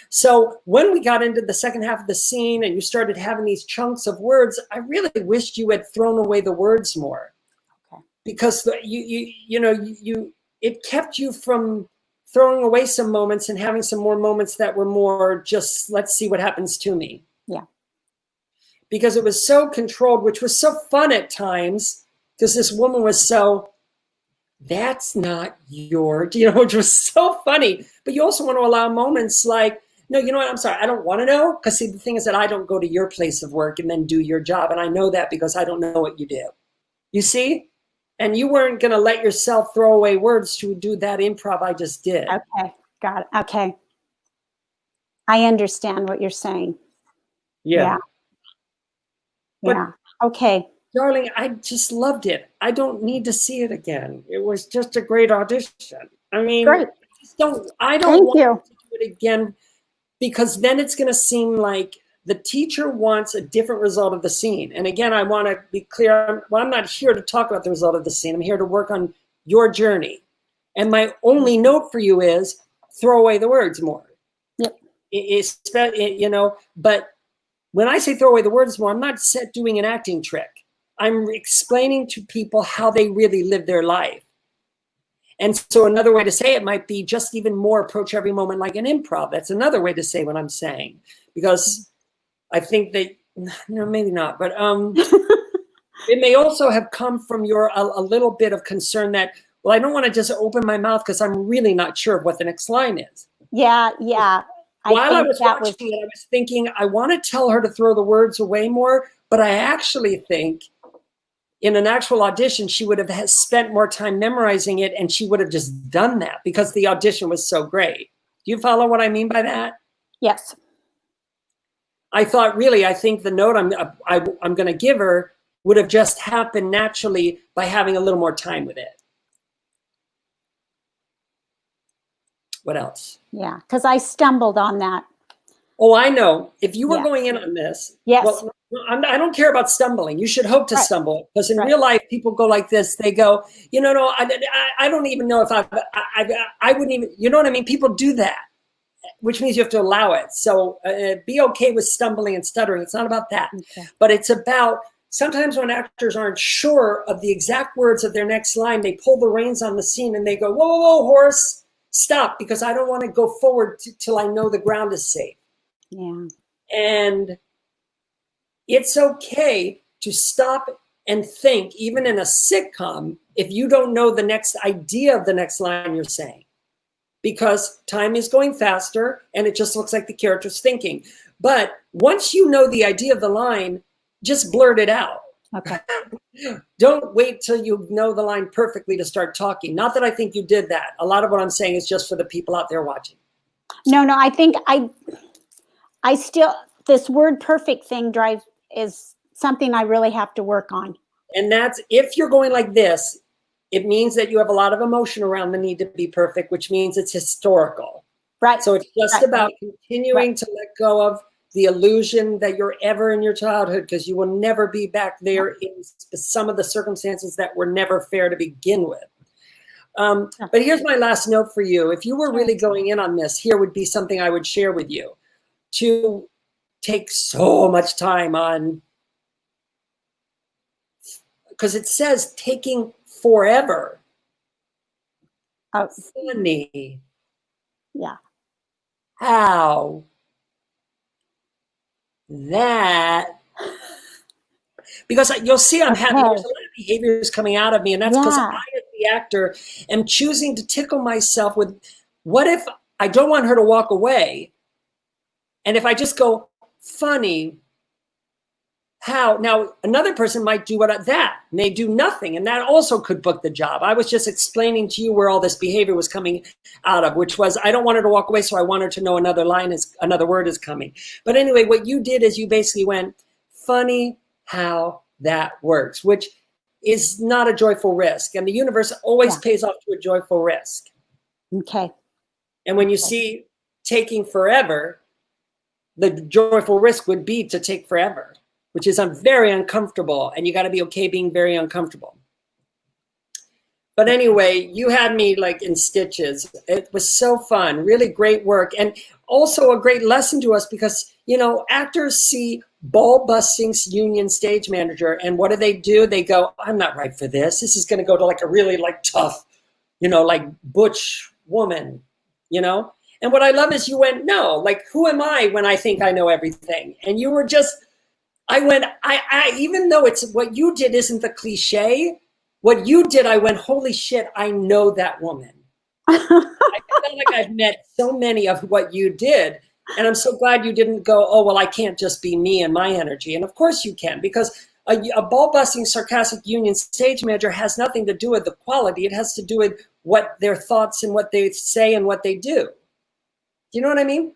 So when we got into the second half of the scene and you started having these chunks of words, I really wished you had thrown away the words more. Okay. Because it kept you from throwing away some moments and having some more moments that were more just, let's see what happens to me. Yeah. Because it was so controlled, which was so fun at times. Because this woman was so, that's not your, which was so funny. But you also want to allow moments like, no, you know what, I'm sorry, I don't want to know. Because see, the thing is that I don't go to your place of work and then do your job. And I know that because I don't know what you do. You see? And you weren't going to let yourself throw away words to do that improv I just did. Okay, got it. Okay. I understand what you're saying. Yeah. But, yeah. Okay. Darling, I just loved it. I don't need to see it again. It was just a great audition. I mean, Great. I don't want to do it again, because then it's going to seem like the teacher wants a different result of the scene. And again, I want to be clear. I'm not here to talk about the result of the scene. I'm here to work on your journey. And my only note for you is throw away the words more. Yep. But when I say throw away the words more, I'm not doing an acting trick. I'm explaining to people how they really live their life. And so another way to say it might be just even more approach every moment like an improv. That's another way to say what I'm saying, because I think that, no, maybe not, but it may also have come from your a little bit of concern that, well, I don't want to just open my mouth because I'm really not sure of what the next line is. Yeah. While I was watching it, I was thinking, I want to tell her to throw the words away more, but I actually think in an actual audition, she would have spent more time memorizing it, and she would have just done that because the audition was so great. Do you follow what I mean by that? Yes. I thought, really, I think the note I'm going to give her would have just happened naturally by having a little more time with it. What else? Yeah, because I stumbled on that. Oh, I know. If you were Yeah. going in on this, Yes. well, I don't care about stumbling. You should hope to Right. stumble, because in Right. real life, people go like this. They go, no, I don't even know if I wouldn't even, you know what I mean? People do that, which means you have to allow it. So be okay with stumbling and stuttering. It's not about that, Okay. but it's about sometimes when actors aren't sure of the exact words of their next line, they pull the reins on the scene and they go, whoa, whoa, whoa, horse, stop, because I don't want to go forward till I know the ground is safe. Yeah. And it's okay to stop and think, even in a sitcom, if you don't know the next idea of the next line you're saying, because time is going faster and it just looks like the character's thinking. But once you know the idea of the line, just blurt it out. Okay. Don't wait till you know the line perfectly to start talking. Not that I think you did that. A lot of what I'm saying is just for the people out there watching. No, I think I still, this word perfect thing is something I really have to work on. And that's, if you're going like this, it means that you have a lot of emotion around the need to be perfect, which means it's historical. Right. So it's just about continuing to let go of the illusion that you're ever in your childhood, because you will never be back there in some of the circumstances that were never fair to begin with. But here's my last note for you. If you were really going in on this, here would be something I would share with you. To take so much time on, because it says taking forever. Oh. Funny. Yeah. How that, because you'll see I'm having, there's a lot of behaviors coming out of me, and that's because I, as the actor, am choosing to tickle myself with, what if I don't want her to walk away, and if I just go, funny, how? Now, another person might do that, and they do nothing, and that also could book the job. I was just explaining to you where all this behavior was coming out of, which was, I don't want her to walk away, so I want her to know another word is coming. But anyway, what you did is you basically went, funny how that works, which is not a joyful risk. And the universe always pays off to a joyful risk. Okay. And when you see taking forever, the joyful risk would be to take forever, which is very uncomfortable, and you got to be okay being very uncomfortable. But anyway, you had me like in stitches. It was so fun, really great work, and also a great lesson to us, because, actors see ball-busting union stage manager, and what do? They go, I'm not right for this. This is going to go to like a really like tough, like butch woman, And what I love is you went, no, like, who am I when I think I know everything? And you were just, I went, I even though it's what you did isn't the cliche, what you did, I went, holy shit, I know that woman. I felt like I've met so many of what you did. And I'm so glad you didn't go, oh, well, I can't just be me and my energy. And of course you can, because a ball-busting, sarcastic union stage manager has nothing to do with the quality. It has to do with what their thoughts and what they say and what they do. Do you know what I mean?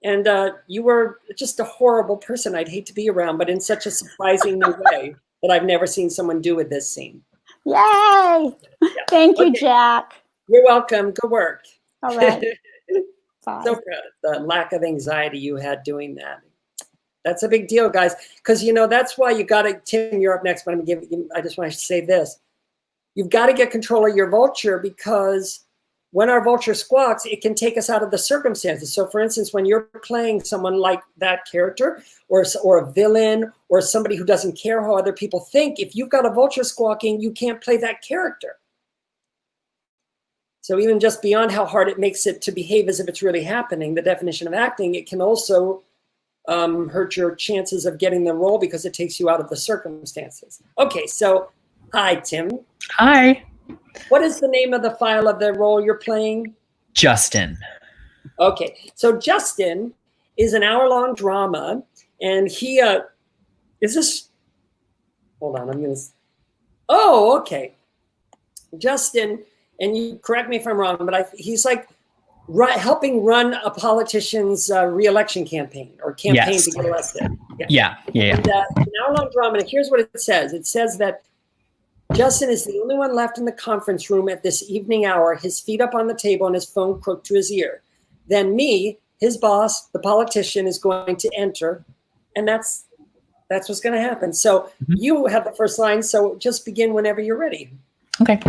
And you were just a horrible person I'd hate to be around, but in such a surprising new way that I've never seen someone do with this scene. Yay! Yeah. Thank you, Jack. You're welcome. Good work. All right. Bye. So proud of the lack of anxiety you had doing that. That's a big deal, guys, because, that's why you got to, Tim, you're up next, but I just want to say this. You've got to get control of your vulture, because when our vulture squawks, it can take us out of the circumstances. So for instance, when you're playing someone like that character, or a villain, or somebody who doesn't care how other people think, if you've got a vulture squawking, you can't play that character. So even just beyond how hard it makes it to behave as if it's really happening, the definition of acting, it can also hurt your chances of getting the role because it takes you out of the circumstances. Okay, so hi, Tim. Hi. What is the name of the file of the role you're playing? Justin. Okay, so Justin is an hour-long drama, and he is this. Hold on, I'm gonna. Oh, okay. Justin, and you correct me if I'm wrong, but he's like helping run a politician's re-election campaign or campaign Yes. to get elected. Yeah. And, an hour-long drama, and here's what it says. It says that Justin is the only one left in the conference room at this evening hour, his feet up on the table and his phone crooked to his ear. Then me, his boss, the politician, is going to enter, and that's what's going to happen. So you have the first line, so just begin whenever you're ready. Okay.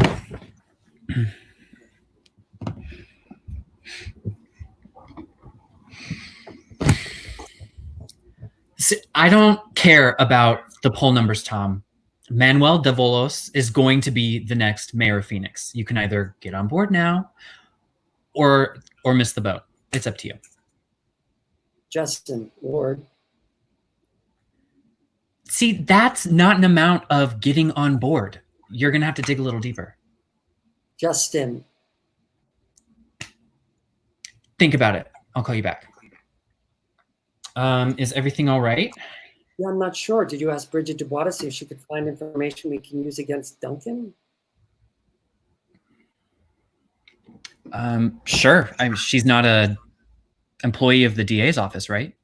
I don't care about the poll numbers, Tom. Manuel Davolos is going to be the next mayor of Phoenix. You can either get on board now or miss the boat. It's up to you. Justin Ward. See, that's not an amount of getting on board. You're going to have to dig a little deeper. Justin. Think about it. I'll call you back. Is everything all right? Yeah, I'm not sure. Did you ask Bridget Dubois to see if she could find information we can use against Duncan? Sure. She's not a employee of the DA's office, right?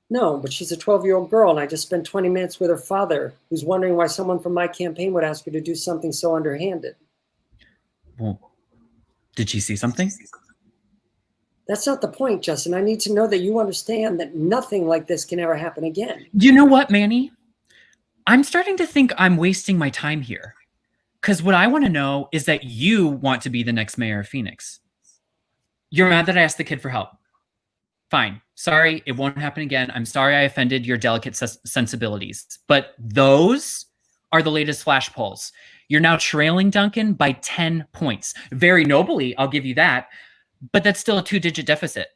No, but she's a 12-year-old girl, and I just spent 20 minutes with her father, who's wondering why someone from my campaign would ask her to do something so underhanded. Well, did she see something? That's not the point, Justin. I need to know that you understand that nothing like this can ever happen again. You know what, Manny? I'm starting to think I'm wasting my time here. Because what I want to know is that you want to be the next mayor of Phoenix. You're mad that I asked the kid for help. Fine. Sorry, it won't happen again. I'm sorry I offended your delicate sensibilities. But those are the latest flash polls. You're now trailing Duncan by 10 points. Very nobly, I'll give you that. But that's still a 2-digit deficit.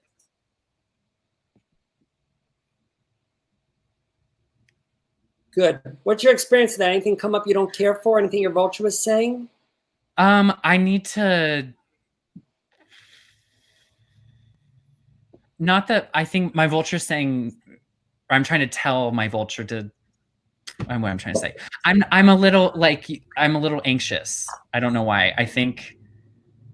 Good. What's your experience of that? Anything come up you don't care for? Anything your vulture was saying? I need to... Not that I think my vulture's saying... I'm trying to tell my vulture to... What I'm trying to say. I'm a little anxious. I don't know why. I think...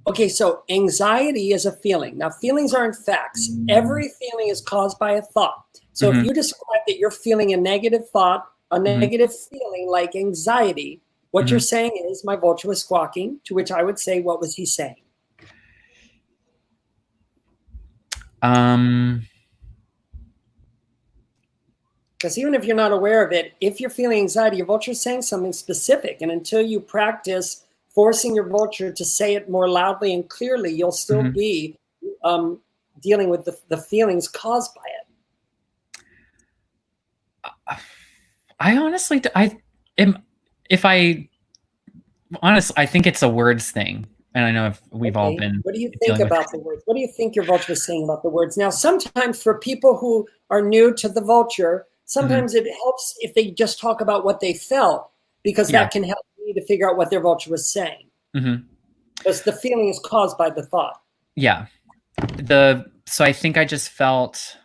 Okay, so anxiety is a feeling. Now, feelings aren't facts. Every feeling is caused by a thought. So if you describe that you're feeling a negative thought, a negative feeling like anxiety, what you're saying is, my vulture was squawking, to which I would say, what was he saying? Because even if you're not aware of it, if you're feeling anxiety, your vulture is saying something specific. And until you practice forcing your vulture to say it more loudly and clearly, you'll still be dealing with the feelings caused by it. I honestly, I think it's a words thing. And I know if we've all been. What do you think about the words? What do you think your vulture is saying about the words? Now, sometimes for people who are new to the vulture, sometimes it helps if they just talk about what they felt, because that can help me to figure out what their vulture was saying. Because the feeling is caused by the thought. Yeah. So I think I just felt,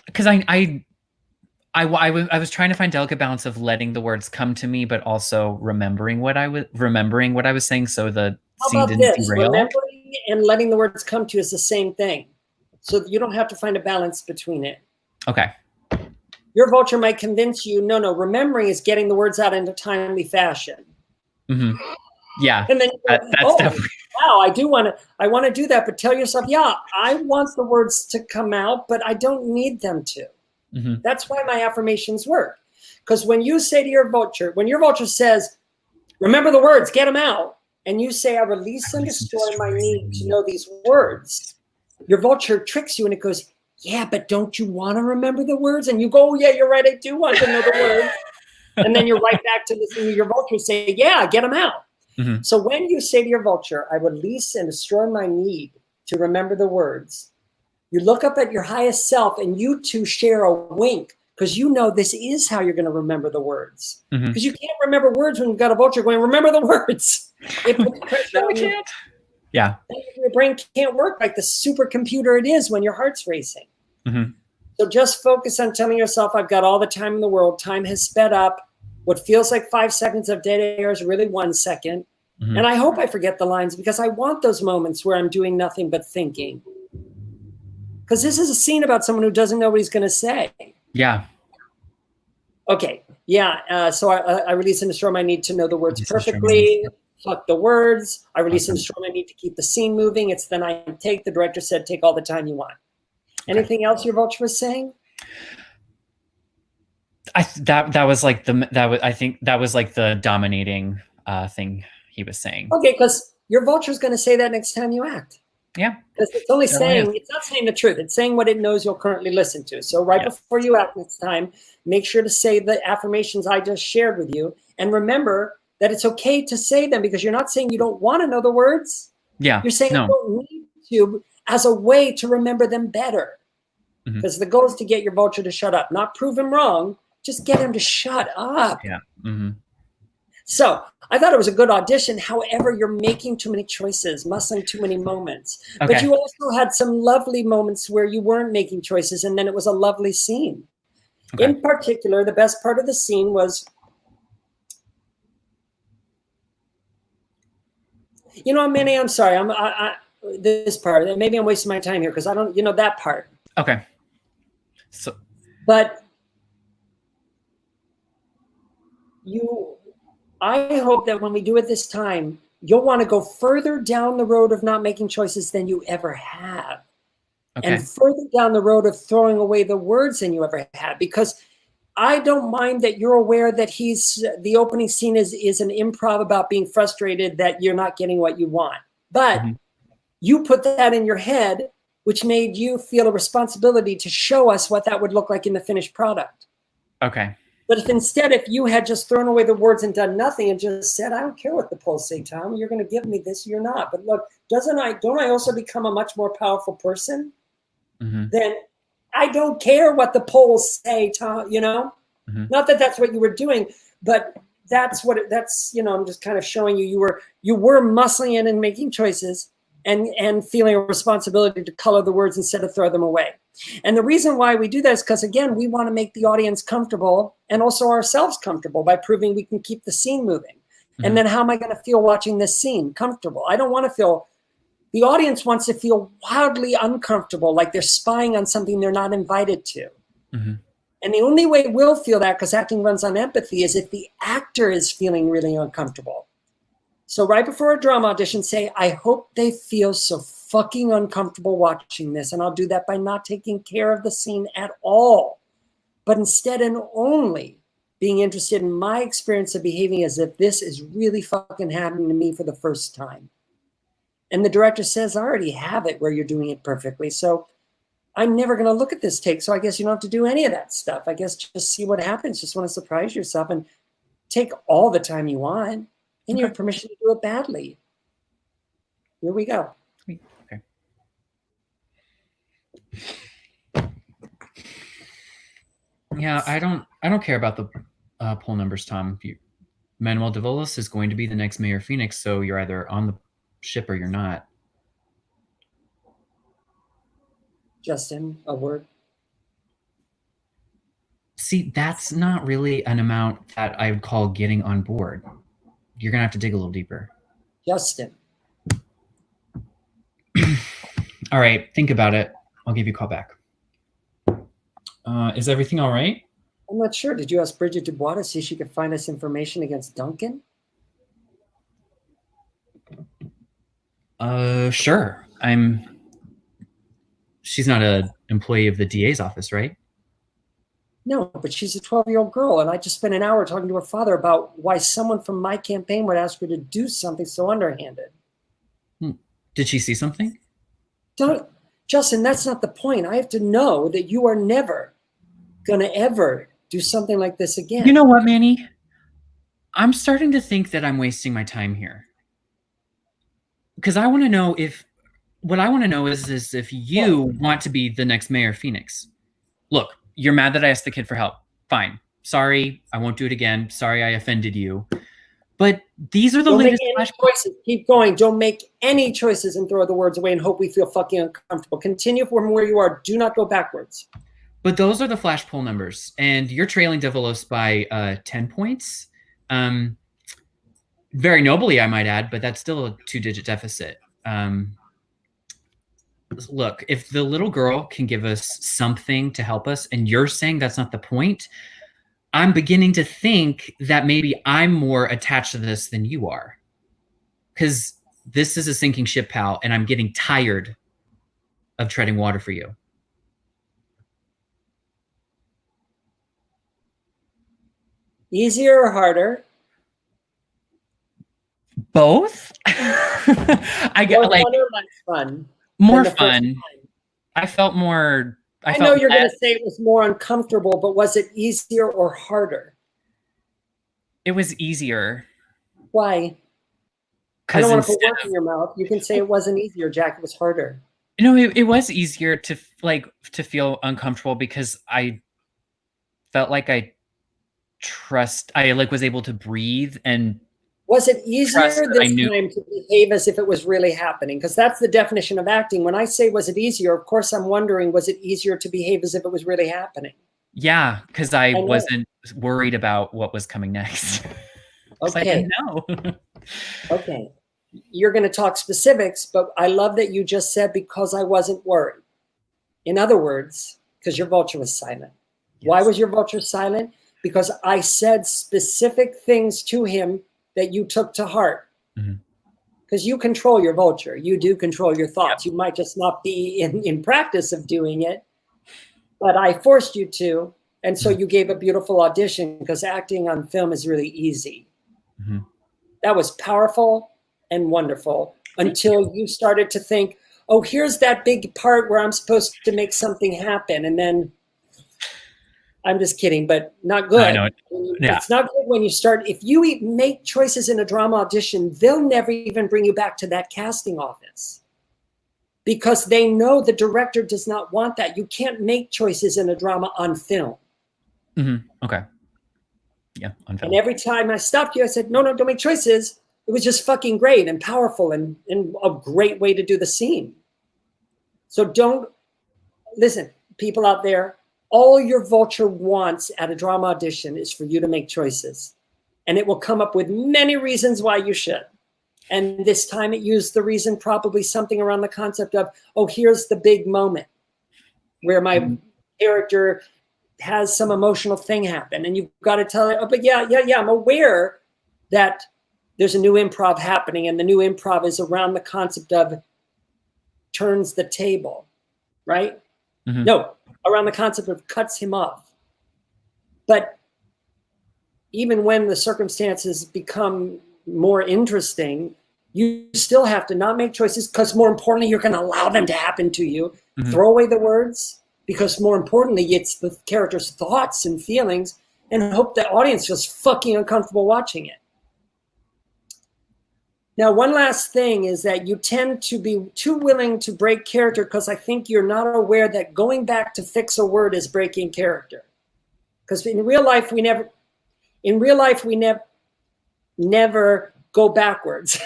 because I was trying to find delicate balance of letting the words come to me, but also remembering what I was saying, so the scene didn't derail. Remembering and letting the words come to you is the same thing. So you don't have to find a balance between it. Okay. Your vulture might convince you, no, remembering is getting the words out in a timely fashion. Yeah, and then that's definitely. Wow, I want to do that, but tell yourself, yeah, I want the words to come out, but I don't need them to. That's why my affirmations work. Because when you say to your vulture, when your vulture says, remember the words, get them out, and you say, I release and destroy my need to know these words, your vulture tricks you and it goes, yeah, but don't you want to remember the words? And you go, oh, yeah, you're right, I do want to know the words. And then you're right back to listening to your vulture say, yeah, get them out. Mm-hmm. So when you say to your vulture, I release and destroy my need to remember the words, you look up at your highest self and you two share a wink, because you know this is how you're going to remember the words. Mm-hmm. Because you can't remember words when you've got a vulture going, remember the words. It puts pressure No, we on you. can't. Yeah. Your brain can't work like the supercomputer it is when your heart's racing. Mm-hmm. So just focus on telling yourself, I've got all the time in the world. Time has sped up. What feels like 5 seconds of dead air is really 1 second. Mm-hmm. And I hope I forget the lines, because I want those moments where I'm doing nothing but thinking. Because this is a scene about someone who doesn't know what he's going to say. Yeah. Okay. Yeah. So I release and destroy my need to know the words Release and destroy my perfectly. Fuck the words. I release and destroy my need to keep the scene moving. It's then I take. The director said, take all the time you want. Okay. Anything else your vulture was saying? I think that was like the dominating thing he was saying. Okay, because your vulture is going to say that next time you act. Yeah. Because it's only Certainly saying, it's not saying the truth. It's saying what it knows you'll currently listen to. So right before you act next time, make sure to say the affirmations I just shared with you. And remember that it's okay to say them, because you're not saying you don't want to know the words. Yeah. You're saying no. you don't need to, as a way to remember them better. Mm-hmm. Because the goal is to get your vulture to shut up, not prove him wrong. Just get him to shut up. Yeah. Mm-hmm. So I thought it was a good audition. However, you're making too many choices, muscling too many moments. Okay. But you also had some lovely moments where you weren't making choices, and then it was a lovely scene. Okay. In particular, the best part of the scene was, Manny, I'm sorry. This part, maybe I'm wasting my time here because I don't, that part. Okay. So. But I hope that when we do it this time, you'll want to go further down the road of not making choices than you ever have. Okay. And further down the road of throwing away the words than you ever had. Because I don't mind that you're aware that the opening scene is an improv about being frustrated that you're not getting what you want. But you put that in your head, which made you feel a responsibility to show us what that would look like in the finished product. Okay. But if you had just thrown away the words and done nothing and just said, I don't care what the polls say, Tom, you're going to give me this, you're not. But look, don't I also become a much more powerful person? Mm-hmm. Then I don't care what the polls say, Tom, Mm-hmm. Not that that's what you were doing, but that's I'm just kind of showing you were muscling in and making choices and feeling a responsibility to color the words instead of throw them away. And the reason why we do that is because, again, we want to make the audience comfortable and also ourselves comfortable by proving we can keep the scene moving. Mm-hmm. And then how am I going to feel watching this scene? Comfortable. I don't want to feel, the audience wants to feel wildly uncomfortable, like they're spying on something they're not invited to. Mm-hmm. And the only way we'll feel that, because acting runs on empathy, is if the actor is feeling really uncomfortable. So right before a drama audition, say, I hope they feel so fucking uncomfortable watching this. And I'll do that by not taking care of the scene at all, but instead and only being interested in my experience of behaving as if this is really fucking happening to me for the first time. And the director says, I already have it where you're doing it perfectly. So I'm never going to look at this take. So I guess you don't have to do any of that stuff. I guess just see what happens. Just want to surprise yourself and take all the time you want. And you have permission to do it badly. Here we go. Okay. Yeah, I don't care about the poll numbers, Tom. Manuel Davolos is going to be the next Mayor of Phoenix, so you're either on the ship or you're not. Justin, a word. See, that's not really an amount that I would call getting on board. You're going to have to dig a little deeper. Justin. All right, think about it. I'll give you a call back. Is everything all right? I'm not sure. Did you ask Bridget Dubois to see if she could find us information against Duncan? Sure. She's not an employee of the DA's office, right? No, but she's a 12-year-old girl, and I just spent an hour talking to her father about why someone from my campaign would ask her to do something so underhanded. Did she see something? Justin, that's not the point. I have to know that you are never going to ever do something like this again. You know what, Manny? I'm starting to think that I'm wasting my time here. Because I want to know if if you want to be the next Mayor of Phoenix. Look, you're mad that I asked the kid for help. Fine. Sorry, I won't do it again. Sorry I offended you. But these are the latest choices. Keep going. Don't make any choices and throw the words away and hope we feel fucking uncomfortable. Continue from where you are. Do not go backwards. But those are the flash poll numbers, and you're trailing Develos by 10 points. Very nobly, I might add, but that's still a 2-digit deficit. Look, if the little girl can give us something to help us, and you're saying that's not the point, I'm beginning to think that maybe I'm more attached to this than you are. Because this is a sinking ship, pal, and I'm getting tired of treading water for you. Easier or harder? Both? I get more like fun or less fun? More fun. I felt more. I know you're going to say it was more uncomfortable, but was it easier or harder? It was easier. Why? I don't want to put words in your mouth. You can say it wasn't easier, Jack. It was harder. No, it was easier to feel uncomfortable because I felt like I was able to breathe and. Was it easier this time to behave as if it was really happening? Because that's the definition of acting. When I say, was it easier? Of course, I'm wondering, was it easier to behave as if it was really happening? Yeah, because I wasn't worried about what was coming next. Okay. I didn't know. Okay. You're going to talk specifics, but I love that you just said, because I wasn't worried. In other words, because your vulture was silent. Yes. Why was your vulture silent? Because I said specific things to him that you took to heart. Because you control your vulture. You do control your thoughts. You might just not be in practice of doing it, but I forced you to. And so you gave a beautiful audition, because acting on film is really easy. That was powerful and wonderful until you started to think, oh, here's that big part where I'm supposed to make something happen. And then I'm just kidding, but not good. I know. Yeah. It's not good when you start. If you make choices in a drama audition, they'll never even bring you back to that casting office, because they know the director does not want that. You can't make choices in a drama on film. Okay. Yeah, on film. And every time I stopped you, I said, no, don't make choices. It was just fucking great and powerful and a great way to do the scene. So don't listen, people out there. All your vulture wants at a drama audition is for you to make choices. And it will come up with many reasons why you should. And this time it used the reason, probably something around the concept of, oh, here's the big moment where my character has some emotional thing happen. And you've got to tell it, oh, but yeah, I'm aware that there's a new improv happening, and the new improv is around the concept of turns the table, right? No, around the concept of cuts him off. But even when the circumstances become more interesting, you still have to not make choices, because more importantly, you're going to allow them to happen to you. Throw away the words, because more importantly, it's the character's thoughts and feelings, and hope the audience feels fucking uncomfortable watching it. Now, one last thing is that you tend to be too willing to break character, because I think you're not aware that going back to fix a word is breaking character. Because in real life, we never go backwards.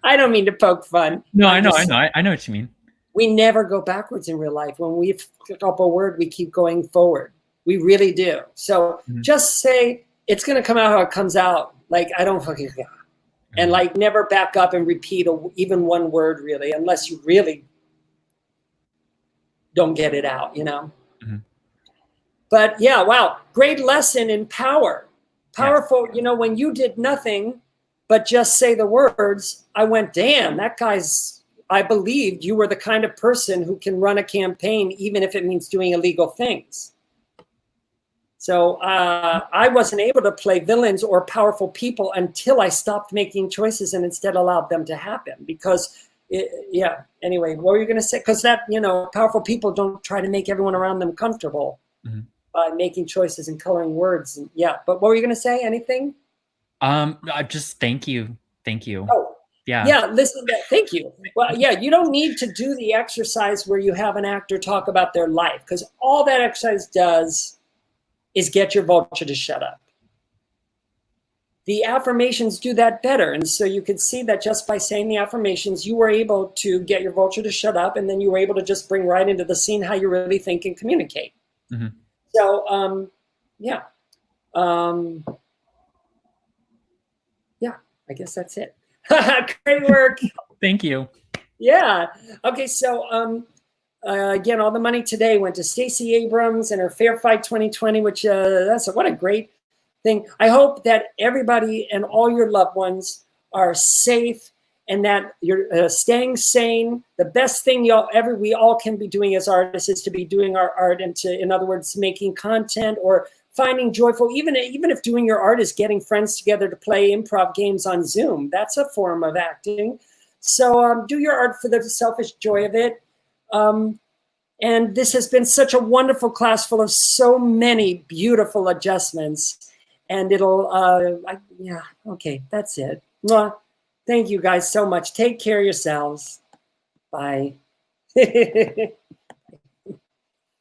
I don't mean to poke fun. No, I know what you mean. We never go backwards in real life. When we pick up a word, we keep going forward. We really do. So just say, it's going to come out how it comes out. Like, I don't fucking care. And like, never back up and repeat even one word, really, unless you really don't get it out, you know? But yeah, wow, great lesson in power. Powerful, you know, when you did nothing but just say the words, I went, damn, I believed you were the kind of person who can run a campaign, even if it means doing illegal things. So I wasn't able to play villains or powerful people until I stopped making choices and instead allowed them to happen. Because, anyway, what were you going to say? Because that, you know, powerful people don't try to make everyone around them comfortable. by making choices and coloring words. And yeah, but what were you going to say? Anything? I just thank you. Oh, Yeah. yeah. Listen, thank you. Well, yeah, you don't need to do the exercise where you have an actor talk about their life, because all that exercise does is get your vulture to shut up. The affirmations do that better. And so you could see that just by saying the affirmations, you were able to get your vulture to shut up, and then you were able to just bring right into the scene how you really think and communicate. Mm-hmm. So, yeah. Yeah, I guess that's it. Great work. Thank you. Yeah. Okay, so again, all the money today went to Stacey Abrams and her Fair Fight 2020, which what a great thing. I hope that everybody and all your loved ones are safe and that you're staying sane. The best thing we all can be doing as artists is to be doing our art, and to, in other words, making content or finding joyful, even if doing your art is getting friends together to play improv games on Zoom. That's a form of acting. So do your art for the selfish joy of it. And this has been such a wonderful class full of so many beautiful adjustments. And it'll, yeah, okay, that's it. Mwah. Thank you guys so much. Take care of yourselves. Bye.